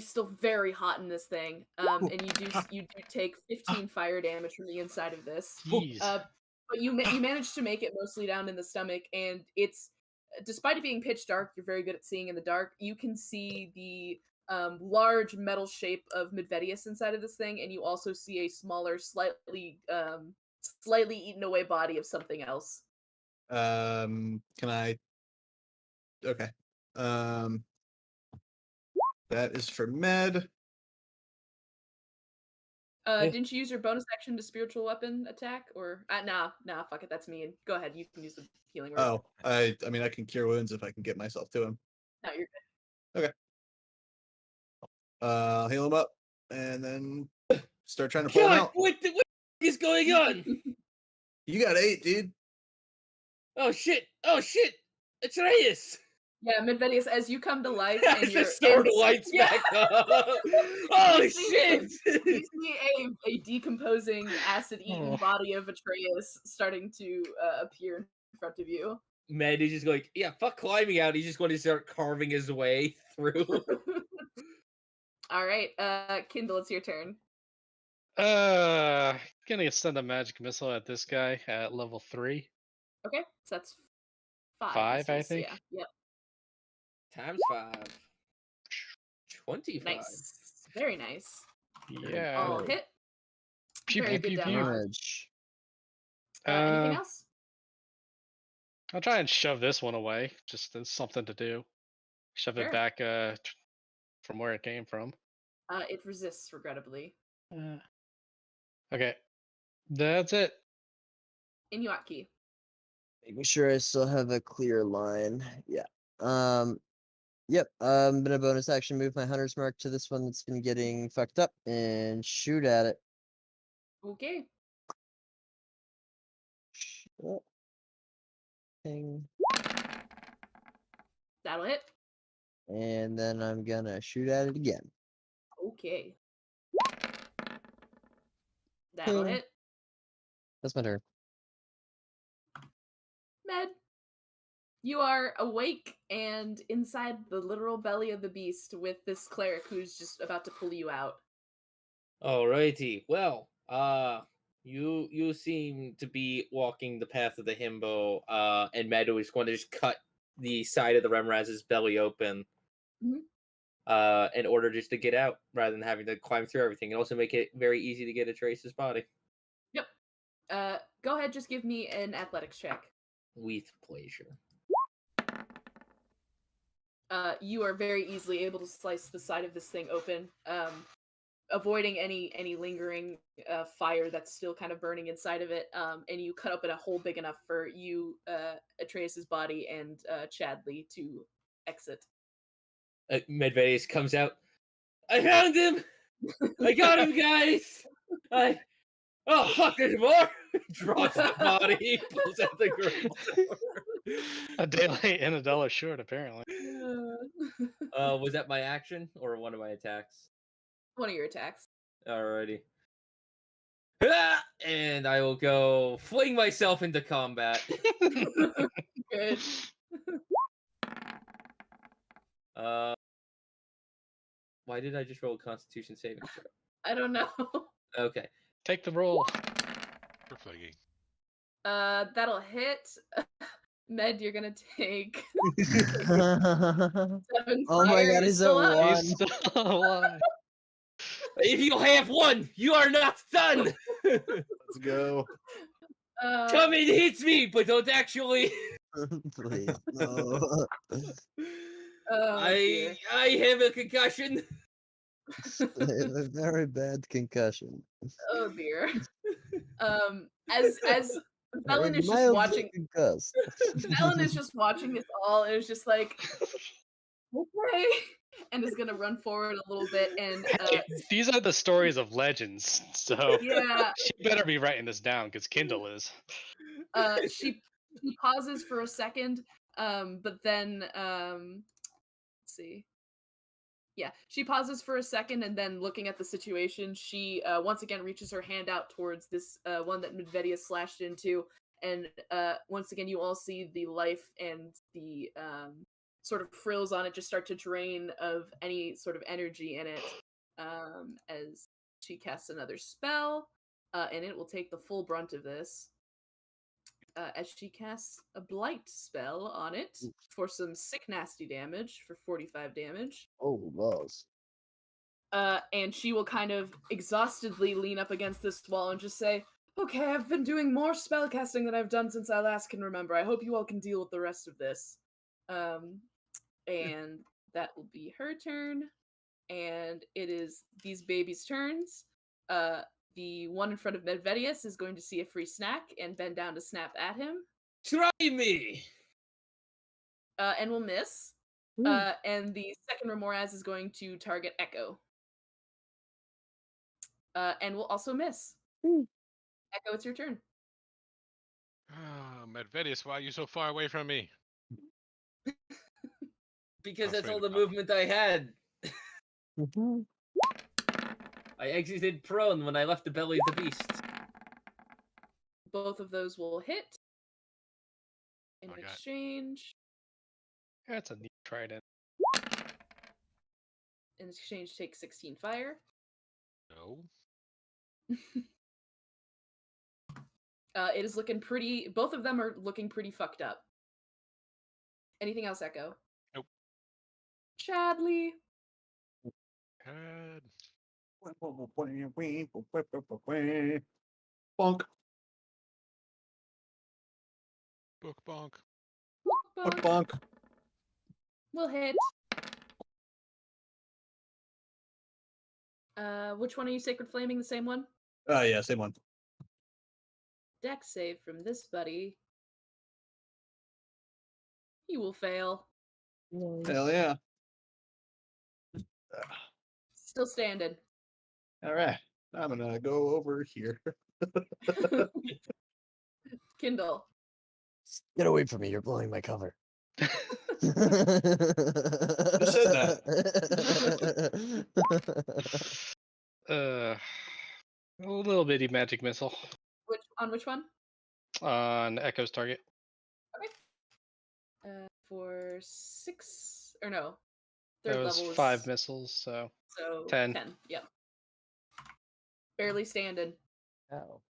Speaker 1: still very hot in this thing. And you do take 15 fire damage from the inside of this.
Speaker 4: Jeez.
Speaker 1: But you managed to make it mostly down in the stomach, and it's, despite it being pitch dark, you're very good at seeing in the dark. You can see the large metal shape of Midvedius inside of this thing, and you also see a smaller, slightly eaten away body of something else.
Speaker 6: Can I? Okay. That is for med.
Speaker 1: Didn't you use your bonus action to spiritual weapon attack? Or nah, fuck it, that's mean. Go ahead, you can use the healing word.
Speaker 6: Oh, I mean I can cure wounds if I can get myself to him.
Speaker 1: No, you're good.
Speaker 6: I'll heal him up and then start trying to pull him
Speaker 2: God,
Speaker 6: out.
Speaker 2: what is going on?
Speaker 6: You got 8, dude.
Speaker 2: Oh shit! Atreus!
Speaker 1: Yeah, Midvedius, as you come to life
Speaker 2: I
Speaker 1: and you're
Speaker 2: just turned the lights
Speaker 1: Yeah.
Speaker 2: back up. Oh
Speaker 1: You see-
Speaker 2: shit!
Speaker 1: you see a decomposing, acid-eaten
Speaker 4: Oh.
Speaker 1: body of Atreus starting to appear in front of you.
Speaker 2: Med is just like, yeah, fuck climbing out. He's just going to start carving his way through.
Speaker 1: All right, Kindle, it's your turn.
Speaker 4: Gonna send a magic missile at this guy at level 3.
Speaker 1: Okay, so that's 5.
Speaker 4: 5, I
Speaker 1: missiles,
Speaker 4: think.
Speaker 1: Yeah, yep.
Speaker 2: Times 5. 25.
Speaker 1: Nice. Very nice.
Speaker 4: Yeah.
Speaker 1: All hit.
Speaker 4: Pew,
Speaker 1: Very
Speaker 4: pew,
Speaker 1: good
Speaker 4: pew, pew.
Speaker 1: damage.
Speaker 3: Damage.
Speaker 1: Anything else?
Speaker 4: I'll try and shove this one away. Just as something to do. Shove
Speaker 1: Sure.
Speaker 4: it back from where it came from.
Speaker 1: It resists, regrettably.
Speaker 4: Okay. That's it.
Speaker 1: Inuatki.
Speaker 3: Making sure I still have a clear line. Yeah. Yep. I'm gonna bonus action move my hunter's mark to this one that's been getting fucked up and shoot at it.
Speaker 1: Okay.
Speaker 3: Shit. Ping.
Speaker 1: That'll hit.
Speaker 3: And then I'm gonna shoot at it again.
Speaker 1: Okay. That'll
Speaker 3: Ping.
Speaker 1: hit.
Speaker 3: That's my turn.
Speaker 1: Med. You are awake and inside the literal belly of the beast with this cleric who's just about to pull you out.
Speaker 2: Alrighty. Well, you seem to be walking the path of the himbo, and Meadow is going to just cut the side of the Remraz's belly open, in order just to get out, rather than having to climb through everything, and also make it very easy to get at Trace's body.
Speaker 1: Yep. Go ahead, just give me an athletics check.
Speaker 2: With pleasure.
Speaker 1: You are very easily able to slice the side of this thing open, avoiding any lingering fire that's still kind of burning inside of it, and you cut open a hole big enough for you, Atreus's body, and Chadley to exit.
Speaker 2: Medvedius comes out. I found him! I got him, guys! Oh, fuck, there's more! Drops the body, pulls out the girl.
Speaker 4: A day late and a dollar short, apparently.
Speaker 2: Was that my action or one of my attacks?
Speaker 1: One of your attacks.
Speaker 2: Alrighty. And I will go fling myself into combat.
Speaker 1: Good.
Speaker 2: Why did I just roll a Constitution saving throw?
Speaker 1: I don't know.
Speaker 2: Okay.
Speaker 4: Take the roll.
Speaker 5: For flagging.
Speaker 1: That'll hit. Med, you're gonna take
Speaker 3: Oh
Speaker 1: 7
Speaker 3: my
Speaker 1: fire.
Speaker 3: god,
Speaker 1: You're
Speaker 3: he's
Speaker 1: still
Speaker 3: at
Speaker 1: up.
Speaker 3: one.
Speaker 4: He's still alive.
Speaker 2: If you have one, you are not done.
Speaker 6: Let's go.
Speaker 2: Come and hit me, but don't actually.
Speaker 3: Please, no.
Speaker 1: Dear.
Speaker 2: I have a concussion.
Speaker 3: I have a very bad concussion.
Speaker 1: Oh dear. As Velen is just
Speaker 3: Mildly
Speaker 1: watching.
Speaker 3: concussed.
Speaker 1: Velen is just watching this all, and is just like, okay, and is gonna run forward a little bit, and
Speaker 4: Hey, these are the stories of legends, so
Speaker 1: yeah,
Speaker 4: she better be writing this down because Kindle is.
Speaker 1: she pauses for a second, but then let's see. Yeah, she pauses for a second, and then looking at the situation, she once again reaches her hand out towards this one that Medvedia slashed into, and once again you all see the life and the sort of frills on it just start to drain of any sort of energy in it as she casts another spell, and it will take the full brunt of this. As she casts a blight spell on it for some sick nasty damage for 45 damage.
Speaker 3: Oh, balls.
Speaker 1: And she will kind of exhaustedly lean up against this wall and just say, okay, I've been doing more spell casting than I've done since I last can remember. I hope you all can deal with the rest of this. And that will be her turn. And it is these babies' turns. The one in front of Medvedius is going to see a free snack and bend down to snap at him.
Speaker 2: Try me.
Speaker 1: And will miss. And the second Remoraz is going to target Echo. And will also miss. Echo, it's your turn.
Speaker 5: Oh, Medvedius, why are you so far away from me?
Speaker 2: Because that's
Speaker 5: Afraid
Speaker 2: all the
Speaker 5: of
Speaker 2: movement I had. I exited prone when I left the belly of the beast.
Speaker 1: Both of those will hit. In
Speaker 5: Oh my God.
Speaker 1: exchange.
Speaker 4: That's a neat trident.
Speaker 1: In exchange, take 16 fire.
Speaker 5: No.
Speaker 1: It is looking pretty. Both of them are looking pretty fucked up. Anything else, Echo?
Speaker 5: Nope.
Speaker 1: Chadley.
Speaker 5: God.
Speaker 6: Bonk.
Speaker 5: Book bonk.
Speaker 6: Bonk bonk.
Speaker 1: Will hit. Which one are you Sacred Flaming? The same one?
Speaker 6: Yeah, same one.
Speaker 1: Dex save from this buddy. He will fail.
Speaker 6: Hell yeah.
Speaker 1: Still standing.
Speaker 6: All right. I'm gonna go over here.
Speaker 1: Kindle.
Speaker 3: Get away from me, you're blowing my cover.
Speaker 6: Who said that?
Speaker 4: A little bitty magic missile
Speaker 1: Which one?
Speaker 4: on Echo's target.
Speaker 1: For 6 or no.
Speaker 4: There
Speaker 1: Third
Speaker 4: was
Speaker 1: level is
Speaker 4: 5 missiles, so 10.
Speaker 1: 10. Yep. Barely standing.
Speaker 3: Ow.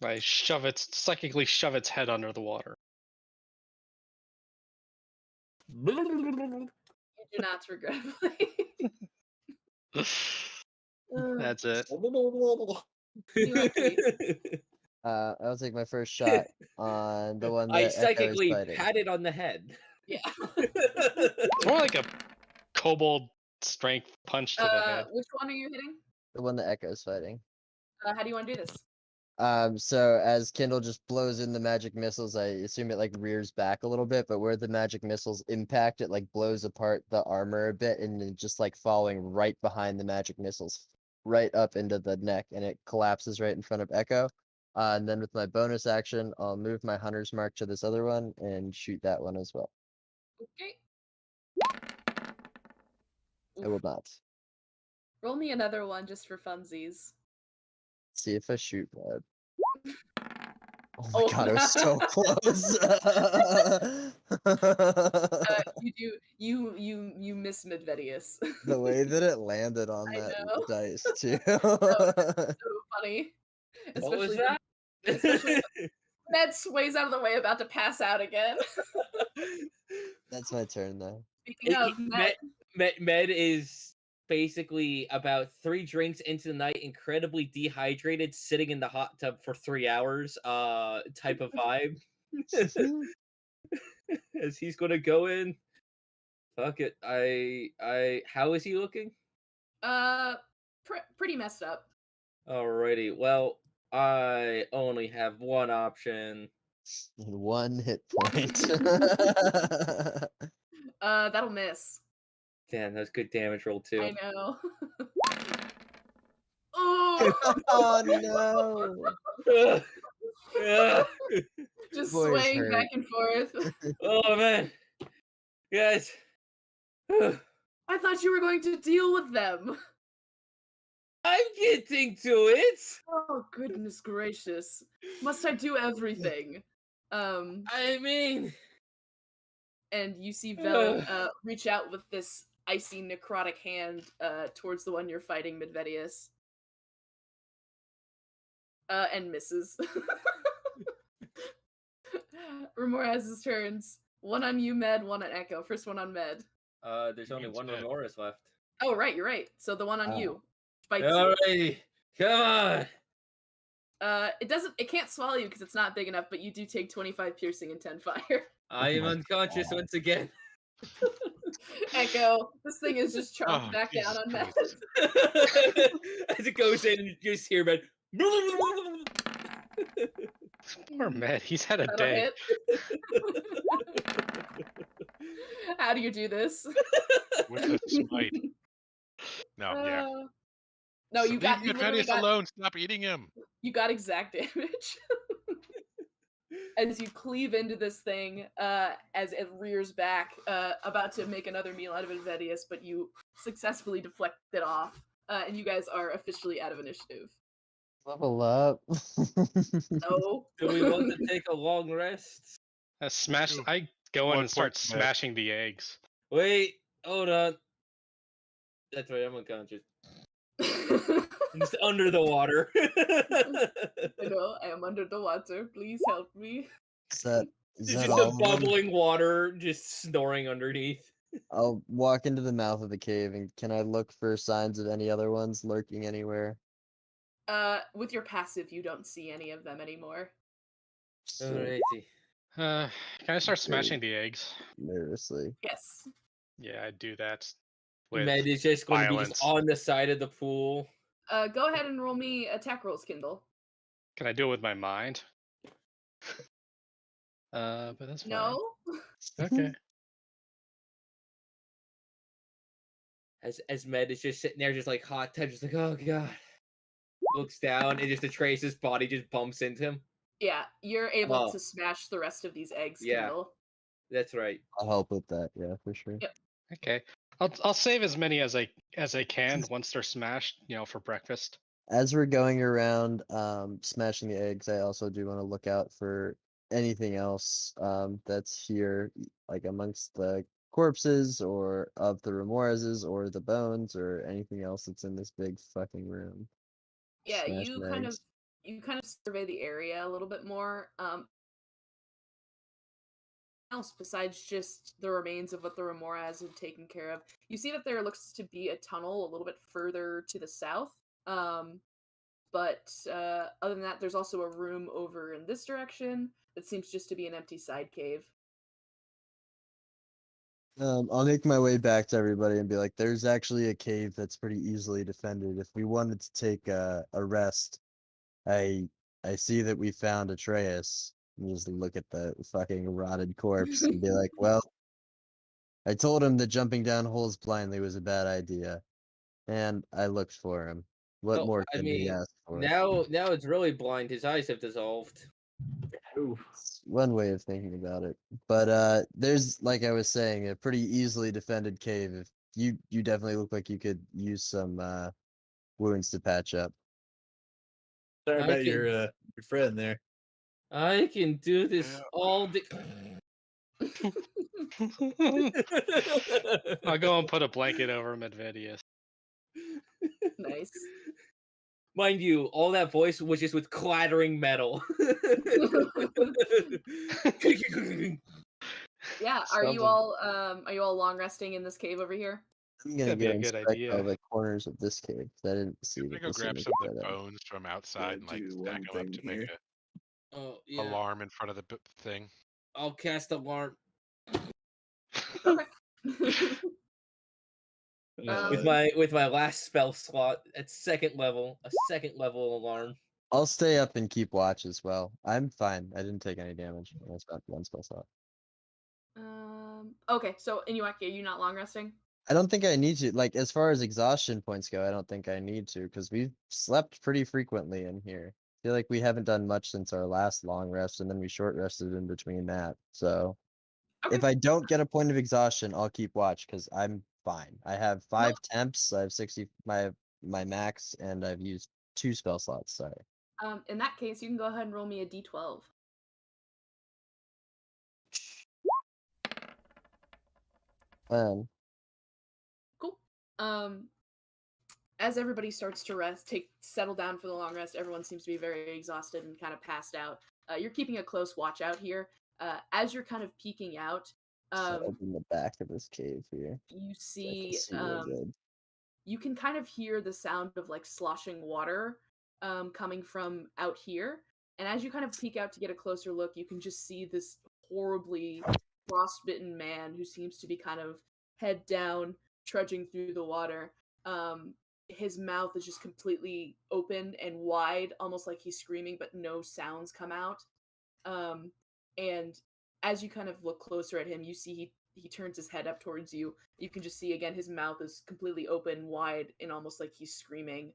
Speaker 4: I psychically shove its head under the water.
Speaker 1: You do not regretfully.
Speaker 4: That's it.
Speaker 3: I'll take my first shot on the one that
Speaker 2: I
Speaker 3: Echo is
Speaker 2: psychically
Speaker 3: fighting.
Speaker 2: pat it on the head.
Speaker 1: Yeah.
Speaker 4: It's more like a kobold strength punch to the head.
Speaker 1: Which one are you hitting?
Speaker 3: The one that Echo is fighting.
Speaker 1: How do you want to do this?
Speaker 3: So as Kindle just blows in the magic missiles, I assume it like rears back a little bit, but where the magic missiles impact, it like blows apart the armor a bit and then just like falling right behind the magic missiles, right up into the neck, and it collapses right in front of Echo. And then with my bonus action, I'll move my Hunter's Mark to this other one and shoot that one as well.
Speaker 1: Okay.
Speaker 3: I will not.
Speaker 1: Roll me another one just for funsies.
Speaker 3: See if I shoot bad. Oh my
Speaker 1: Oh,
Speaker 3: god, it was so close.
Speaker 1: You miss Medvedius.
Speaker 3: The way that it landed on
Speaker 1: I
Speaker 3: that
Speaker 1: know.
Speaker 3: dice too.
Speaker 1: So funny.
Speaker 2: What was
Speaker 1: Especially
Speaker 2: that?
Speaker 1: especially Med sways out of the way, about to pass out again.
Speaker 3: That's my turn though.
Speaker 1: Speaking of
Speaker 2: Med is basically about 3 drinks into the night, incredibly dehydrated, sitting in the hot tub for 3 hours, type of vibe. As he's gonna go in. Fuck it. How is he looking?
Speaker 1: Pretty messed up.
Speaker 2: Alrighty. Well, I only have one option.
Speaker 3: 1 hit point.
Speaker 1: That'll miss.
Speaker 2: Damn, that's good damage roll too.
Speaker 1: I know. Oh,
Speaker 3: Oh no!
Speaker 1: just
Speaker 3: Boy's
Speaker 1: swaying
Speaker 3: hurt.
Speaker 1: back and forth.
Speaker 2: Oh man, guys.
Speaker 1: I thought you were going to deal with them.
Speaker 2: I'm getting to it.
Speaker 1: Oh goodness gracious! Must I do everything?
Speaker 2: I mean,
Speaker 1: and you see Velen reach out with this icy necrotic hand towards the one you're fighting, Medvedius. And misses. Remora has his turns. One on you, Med, one on Echo. First one on Med.
Speaker 2: there's only
Speaker 5: Means
Speaker 2: one
Speaker 5: dead.
Speaker 2: Remora's left.
Speaker 1: Oh, right, you're right. So the one on you bites you.
Speaker 2: Alrighty, come on.
Speaker 1: It can't swallow you because it's not big enough, but you do take 25 piercing and 10 fire.
Speaker 2: I am
Speaker 3: my
Speaker 2: unconscious
Speaker 3: God.
Speaker 2: once again.
Speaker 1: Echo, this thing is just chomped
Speaker 5: Oh,
Speaker 1: back down
Speaker 5: Jesus
Speaker 1: on Med.
Speaker 5: Christ.
Speaker 2: As it goes in, you just hear Med.
Speaker 4: Poor Med, he's had a
Speaker 1: That'll
Speaker 4: day.
Speaker 1: hit. How do you do this?
Speaker 5: With a smite. No, yeah.
Speaker 1: No, you got
Speaker 5: Leave Medvedius alone. Stop eating him.
Speaker 1: you got exact damage. As you cleave into this thing, as it rears back, about to make another meal out of Medvedius, but you successfully deflect it off, and you guys are officially out of initiative.
Speaker 3: Level up.
Speaker 1: No.
Speaker 2: Do we want to take a long rest?
Speaker 4: I go in
Speaker 5: 1
Speaker 4: and start
Speaker 5: point to Med.
Speaker 4: smashing the eggs.
Speaker 2: Wait, hold on. That's right, I'm unconscious. I'm just under the water.
Speaker 1: I know, I am under the water. Please help me.
Speaker 3: Is that
Speaker 2: It's
Speaker 3: all
Speaker 2: just
Speaker 3: of
Speaker 2: a
Speaker 3: them?
Speaker 2: bubbling water just snoring underneath.
Speaker 3: I'll walk into the mouth of the cave and can I look for signs of any other ones lurking anywhere?
Speaker 1: With your passive, you don't see any of them anymore.
Speaker 3: So
Speaker 2: Alrighty.
Speaker 4: Can I start smashing the eggs?
Speaker 3: nervously.
Speaker 1: Yes.
Speaker 4: Yeah, I do that. With
Speaker 2: Med is just going to be
Speaker 4: violence.
Speaker 2: just on the side of the pool.
Speaker 1: Go ahead and roll me attack rolls, Kindle.
Speaker 4: Can I do it with my mind? But that's fine.
Speaker 1: No.
Speaker 4: Okay.
Speaker 2: As Med is just sitting there, just like hot tub, just like, oh god. Looks down and just the Trace's body just bumps into him.
Speaker 1: Yeah, you're able
Speaker 2: Oh.
Speaker 1: to smash the rest of these eggs,
Speaker 2: Yeah.
Speaker 1: Kindle.
Speaker 2: That's right.
Speaker 3: I'll help with that, yeah, for sure.
Speaker 1: Yep.
Speaker 4: Okay. I'll save as many as I can once they're smashed, for breakfast.
Speaker 3: As we're going around smashing the eggs, I also do want to look out for anything else that's here, like amongst the corpses or of the Remorases or the bones or anything else that's in this big fucking room.
Speaker 1: Yeah,
Speaker 3: Smash
Speaker 1: you
Speaker 3: some
Speaker 1: kind
Speaker 3: eggs.
Speaker 1: of survey the area a little bit more. Else besides just the remains of what the Remoras had taken care of, you see that there looks to be a tunnel a little bit further to the south. But other than that, there's also a room over in this direction that seems just to be an empty side cave.
Speaker 3: I'll make my way back to everybody and be like, there's actually a cave that's pretty easily defended. If we wanted to take a rest, I see that we found Atreus. And just look at the fucking rotted corpse and be like, well, I told him that jumping down holes blindly was a bad idea. And I looked for him. What
Speaker 2: Well,
Speaker 3: more
Speaker 2: I
Speaker 3: can he
Speaker 2: mean,
Speaker 3: ask for?
Speaker 2: Now it's really blind. His eyes have dissolved.
Speaker 3: It's one way of thinking about it. But there's, like I was saying, a pretty easily defended cave. If you definitely look like you could use some wounds to patch up.
Speaker 6: Sorry
Speaker 2: I
Speaker 6: about
Speaker 2: can-
Speaker 6: your friend there.
Speaker 2: I can do this
Speaker 5: Yeah.
Speaker 2: all day.
Speaker 4: I'll go and put a blanket over Medvedius.
Speaker 1: Nice.
Speaker 2: Mind you, all that voice was just with clattering metal.
Speaker 1: are
Speaker 2: Sounds
Speaker 1: you
Speaker 2: like-
Speaker 1: all long resting in this cave over here?
Speaker 3: I'm gonna
Speaker 4: That'd be
Speaker 3: go
Speaker 4: a good
Speaker 3: inspect all
Speaker 4: idea.
Speaker 3: the corners of this cave. 'Cause I didn't see
Speaker 5: I'm
Speaker 3: what
Speaker 5: gonna go
Speaker 3: this
Speaker 5: grab
Speaker 3: was
Speaker 5: some of the
Speaker 3: set up.
Speaker 5: bones from outside and like
Speaker 6: do
Speaker 5: stack
Speaker 6: one
Speaker 5: them up
Speaker 6: thing
Speaker 5: to make
Speaker 6: here.
Speaker 2: Oh
Speaker 5: a
Speaker 2: yeah.
Speaker 5: alarm in front of the thing.
Speaker 2: I'll cast alarm
Speaker 1: Okay.
Speaker 2: with my last spell slot at second level. A second level alarm.
Speaker 3: I'll stay up and keep watch as well. I'm fine. I didn't take any damage. I spent one spell slot.
Speaker 1: Okay, so Inuaki, are you not long resting?
Speaker 3: I don't think I need to. Like, as far as exhaustion points go, I don't think I need to because we've slept pretty frequently in here. I feel like we haven't done much since our last long rest, and then we short rested in between that. So, if
Speaker 1: Okay.
Speaker 3: I don't get a point of exhaustion, I'll keep watch because I'm fine. I have 5 temps. I have 60 my max, and I've used 2 spell slots. Sorry.
Speaker 1: In that case, you can go ahead and roll me a d12. Cool. As everybody starts to settle down for the long rest, everyone seems to be very exhausted and kind of passed out. You're keeping a close watch out here. As you're kind of peeking out,
Speaker 3: So in the back of this cave here,
Speaker 1: you
Speaker 3: so I can
Speaker 1: see,
Speaker 3: see real good.
Speaker 1: you can kind of hear the sound of like sloshing water coming from out here. And as you kind of peek out to get a closer look, you can just see this horribly frostbitten man who seems to be kind of head down, trudging through the water. His mouth is just completely open and wide, almost like he's screaming, but no sounds come out. And as you kind of look closer at him, you see he turns his head up towards you. You can just see again his mouth is completely open, wide, and almost like he's screaming.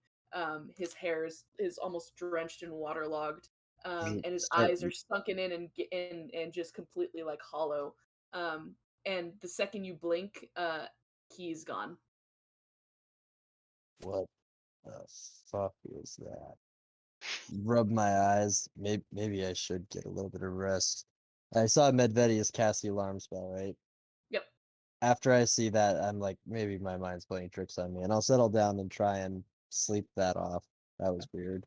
Speaker 1: His hair is almost drenched and waterlogged, and his eyes are sunken in and just completely like hollow. And the second you blink, he's gone.
Speaker 3: What the fuck is that? Rub my eyes. Maybe I should get a little bit of rest. I saw Medvedius cast the alarm spell, right?
Speaker 1: Yep.
Speaker 3: After I see that, I'm like, maybe my mind's playing tricks on me, and I'll settle down and try and sleep that off. That was weird.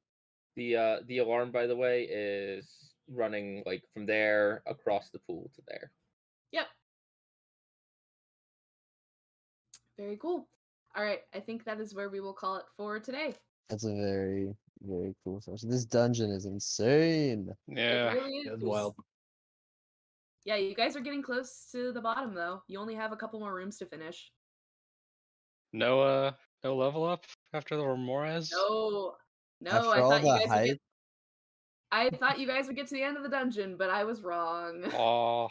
Speaker 2: The alarm, by the way, is running like from there across the pool to there.
Speaker 1: Yep. Very cool. All right, I think that is where we will call it for today.
Speaker 3: That's a very, very cool session. This dungeon is insane.
Speaker 4: Yeah.
Speaker 1: It really
Speaker 6: That's
Speaker 1: is.
Speaker 6: wild.
Speaker 1: Yeah, you guys are getting close to the bottom though. You only have a couple more rooms to finish.
Speaker 4: No level up after the Remores?
Speaker 1: No,
Speaker 3: After
Speaker 1: I
Speaker 3: all
Speaker 1: thought you
Speaker 3: the
Speaker 1: guys would get.
Speaker 3: hype,
Speaker 1: I thought you guys would get to the end of the dungeon, but I was wrong.
Speaker 4: Oh.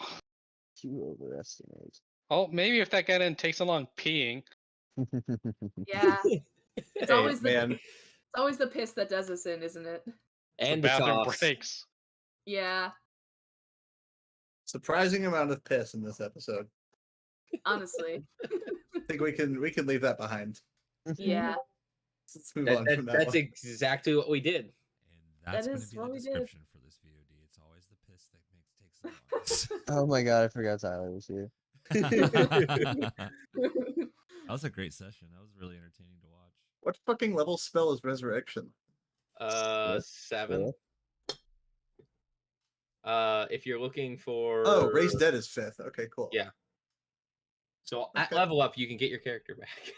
Speaker 3: you overestimate.
Speaker 4: Oh, maybe if that guy didn't take so long peeing.
Speaker 1: Yeah, it's
Speaker 2: Hey,
Speaker 1: always
Speaker 6: man.
Speaker 1: it's always the piss that does us in, isn't it?
Speaker 2: and
Speaker 4: the
Speaker 2: the
Speaker 4: bathroom
Speaker 2: coughs.
Speaker 4: breaks.
Speaker 1: Yeah,
Speaker 6: Surprising amount of piss in this episode.
Speaker 1: honestly.
Speaker 6: I think we can leave that behind.
Speaker 1: Yeah,
Speaker 6: Let's move on from that
Speaker 2: That's
Speaker 6: one.
Speaker 2: exactly what we did.
Speaker 7: And that's going
Speaker 1: is
Speaker 7: to be
Speaker 1: what
Speaker 7: the
Speaker 1: we did.
Speaker 7: description for this VOD. It's always the piss that takes the
Speaker 3: Oh my god, I forgot Tyler was here.
Speaker 7: longest. That was a great session. That was really entertaining to watch.
Speaker 6: What fucking level spell is Resurrection?
Speaker 2: 7. If you're looking for
Speaker 6: Oh, Raise Dead is 5th. Okay, cool.
Speaker 2: Yeah. So at
Speaker 6: Okay.
Speaker 2: level up, you can get your character back.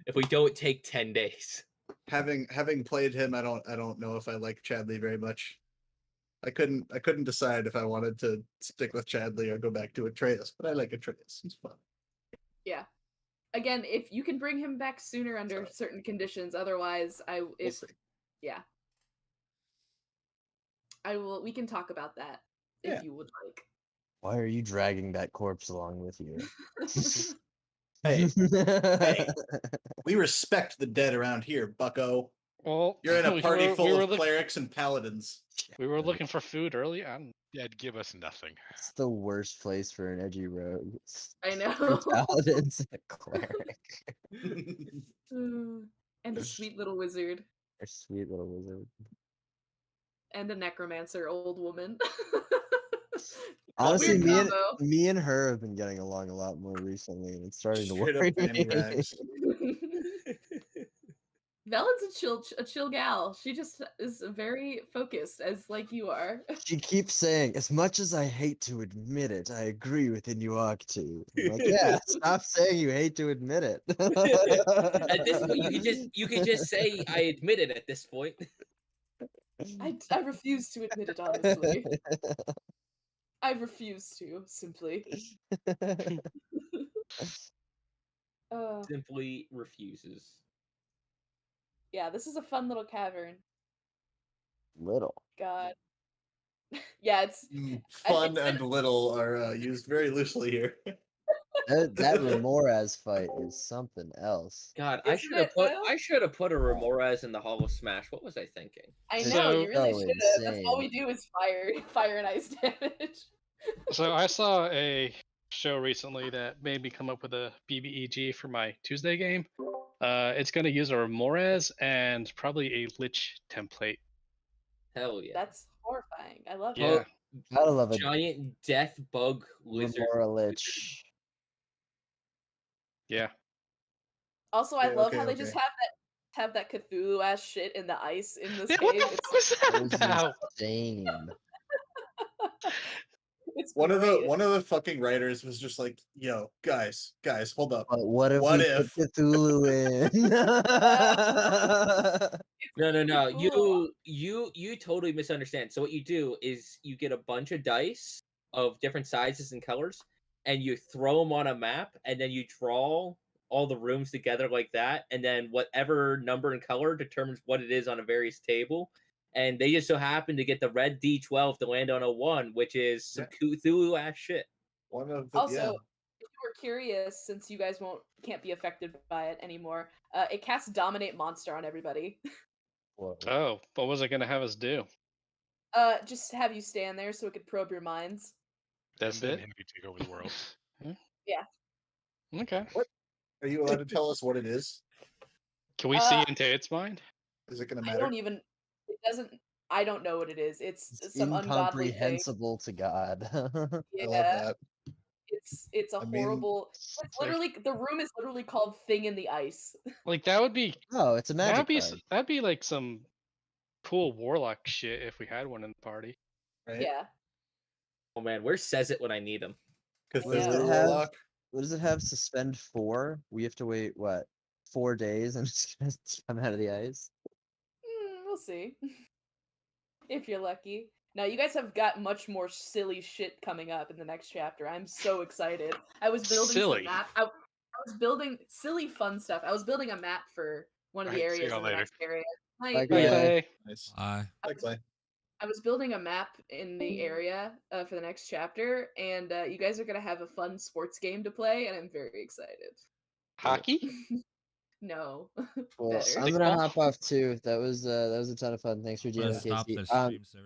Speaker 2: If we don't take 10 days.
Speaker 6: Having played him, I don't know if I like Chadley very much. I couldn't decide if I wanted to stick with Chadley or go back to Atreus, but I like Atreus. He's fun.
Speaker 1: yeah. Again, if you can bring him back sooner under certain conditions, otherwise,
Speaker 6: We'll see.
Speaker 1: yeah, I will. We can talk about that
Speaker 6: Yeah.
Speaker 1: if you would like.
Speaker 3: Why are you dragging that corpse along with you?
Speaker 6: Hey, we respect the dead around here, bucko.
Speaker 4: Well,
Speaker 6: You're in a
Speaker 4: we
Speaker 6: party
Speaker 4: were-
Speaker 6: full
Speaker 4: we were
Speaker 6: of
Speaker 4: look-
Speaker 6: clerics and paladins.
Speaker 4: We were looking for food earlier.
Speaker 5: Dead give us nothing.
Speaker 3: It's the worst place for an edgy rogue.
Speaker 1: I know.
Speaker 3: Paladins and a cleric.
Speaker 1: And a sweet little wizard
Speaker 3: Our sweet little wizard.
Speaker 1: and a necromancer old woman.
Speaker 3: Honestly,
Speaker 1: Weird combo.
Speaker 3: me and her have been getting along a lot more recently, and it's starting to
Speaker 6: Straight up
Speaker 3: worry
Speaker 6: Fanny
Speaker 3: me.
Speaker 6: Rags.
Speaker 1: Velen's a chill gal. She just is very focused, as like you are.
Speaker 3: She keeps saying, as much as I hate to admit it, I agree with Inuaktu. I'm like, yeah, stop saying you hate to admit it.
Speaker 2: At this point, you could just say I admit it. At this point,
Speaker 1: I refuse to admit it honestly. I refuse to simply.
Speaker 2: simply refuses.
Speaker 1: Yeah, this is a fun little cavern.
Speaker 3: Little.
Speaker 1: God. Yeah, it's
Speaker 6: Fun and little are used very loosely here.
Speaker 3: That Remoraz fight is something else.
Speaker 2: God, I
Speaker 1: Isn't
Speaker 2: should have
Speaker 1: it,
Speaker 2: put
Speaker 1: though?
Speaker 2: a Remoraz in the Hall of Smash. What was I thinking?
Speaker 1: I
Speaker 3: It's
Speaker 1: know, you really
Speaker 3: so
Speaker 1: should have. That's all we
Speaker 3: insane.
Speaker 1: do is fire and ice damage.
Speaker 4: So I saw a show recently that made me come up with a BBEG for my Tuesday game. It's going to use a Remoraz and probably a Lich template.
Speaker 2: Hell yeah!
Speaker 1: That's horrifying. I love
Speaker 4: Yeah.
Speaker 1: it.
Speaker 3: Gotta love a
Speaker 2: Giant death bug lizard.
Speaker 3: Remora Lich.
Speaker 4: Yeah.
Speaker 1: Also, I
Speaker 6: Okay,
Speaker 1: love
Speaker 6: okay,
Speaker 1: how they
Speaker 6: okay.
Speaker 1: just have that Cthulhu ass shit in the ice in this
Speaker 4: Yeah,
Speaker 1: cave.
Speaker 4: what the fuck was
Speaker 3: That
Speaker 4: that
Speaker 3: was
Speaker 4: about?
Speaker 3: insane.
Speaker 1: It's
Speaker 6: One of
Speaker 1: great.
Speaker 6: the fucking writers was just like, "Yo, guys, hold up.
Speaker 3: But what if
Speaker 6: What
Speaker 3: we
Speaker 6: if-
Speaker 3: put Cthulhu in?
Speaker 2: No.
Speaker 1: Cool.
Speaker 2: You totally misunderstand. So what you do is you get a bunch of dice of different sizes and colors, and you throw them on a map, and then you draw all the rooms together like that, and then whatever number and color determines what it is on a various table. And they just so happen to get the red D12 to land on a 1, which is some Cthulhu ass shit.
Speaker 6: One of the
Speaker 1: Also,
Speaker 6: yeah.
Speaker 1: if you were curious, since you guys can't be affected by it anymore, it casts Dominate Monster on everybody.
Speaker 3: Whoa.
Speaker 4: Oh, what was it going to have us do?
Speaker 1: Just have you stand there so it could probe your minds.
Speaker 4: That's
Speaker 5: and then
Speaker 4: it?
Speaker 5: have you take over the world.
Speaker 4: Okay.
Speaker 6: Are you allowed to tell us what it is?
Speaker 4: Can we see into its mind?
Speaker 6: Is it gonna
Speaker 1: I
Speaker 6: matter?
Speaker 1: don't even. It doesn't. I don't know what it is. It's
Speaker 3: It's
Speaker 1: some ungodly thing.
Speaker 3: incomprehensible to God.
Speaker 6: I love
Speaker 1: Yeah,
Speaker 6: that.
Speaker 1: it's a
Speaker 6: I mean,
Speaker 1: horrible.
Speaker 4: It's
Speaker 1: It's
Speaker 4: like-
Speaker 1: literally the room is literally called Thing in the Ice.
Speaker 4: Like that would be
Speaker 3: Oh, it's a magic card.
Speaker 4: that'd be like some cool warlock shit if we had one in the party.
Speaker 6: Right?
Speaker 1: Yeah.
Speaker 2: Oh man, where says it when I need him?
Speaker 6: Because
Speaker 1: Yeah.
Speaker 6: the
Speaker 3: Does it have-
Speaker 6: warlock.
Speaker 3: What does it have? Suspend 4? We have to wait, what, 4 days and it's gonna come out of the ice?
Speaker 1: We'll see. If you're lucky. Now you guys have got much more silly shit coming up in the next chapter. I'm so excited. I was building
Speaker 4: Silly.
Speaker 1: some map. I was building silly fun stuff. I was building a map for one of the
Speaker 5: Alright, see
Speaker 1: areas
Speaker 5: y'all
Speaker 1: in the
Speaker 5: later.
Speaker 1: next area.
Speaker 3: Bye,
Speaker 1: Like,
Speaker 3: Clay.
Speaker 4: Okay.
Speaker 6: Nice.
Speaker 7: I
Speaker 6: Like Clay.
Speaker 1: I was building a map in the area for the next chapter, and you guys are gonna have a fun sports game to play, and I'm very excited.
Speaker 4: Hockey?
Speaker 1: No.
Speaker 3: Well,
Speaker 1: Better.
Speaker 3: I'm gonna
Speaker 4: Stickball?
Speaker 3: hop off too. That was a ton of fun. Thanks for
Speaker 7: I'm gonna
Speaker 3: DMing,
Speaker 7: stop
Speaker 3: Casey.
Speaker 7: the stream service.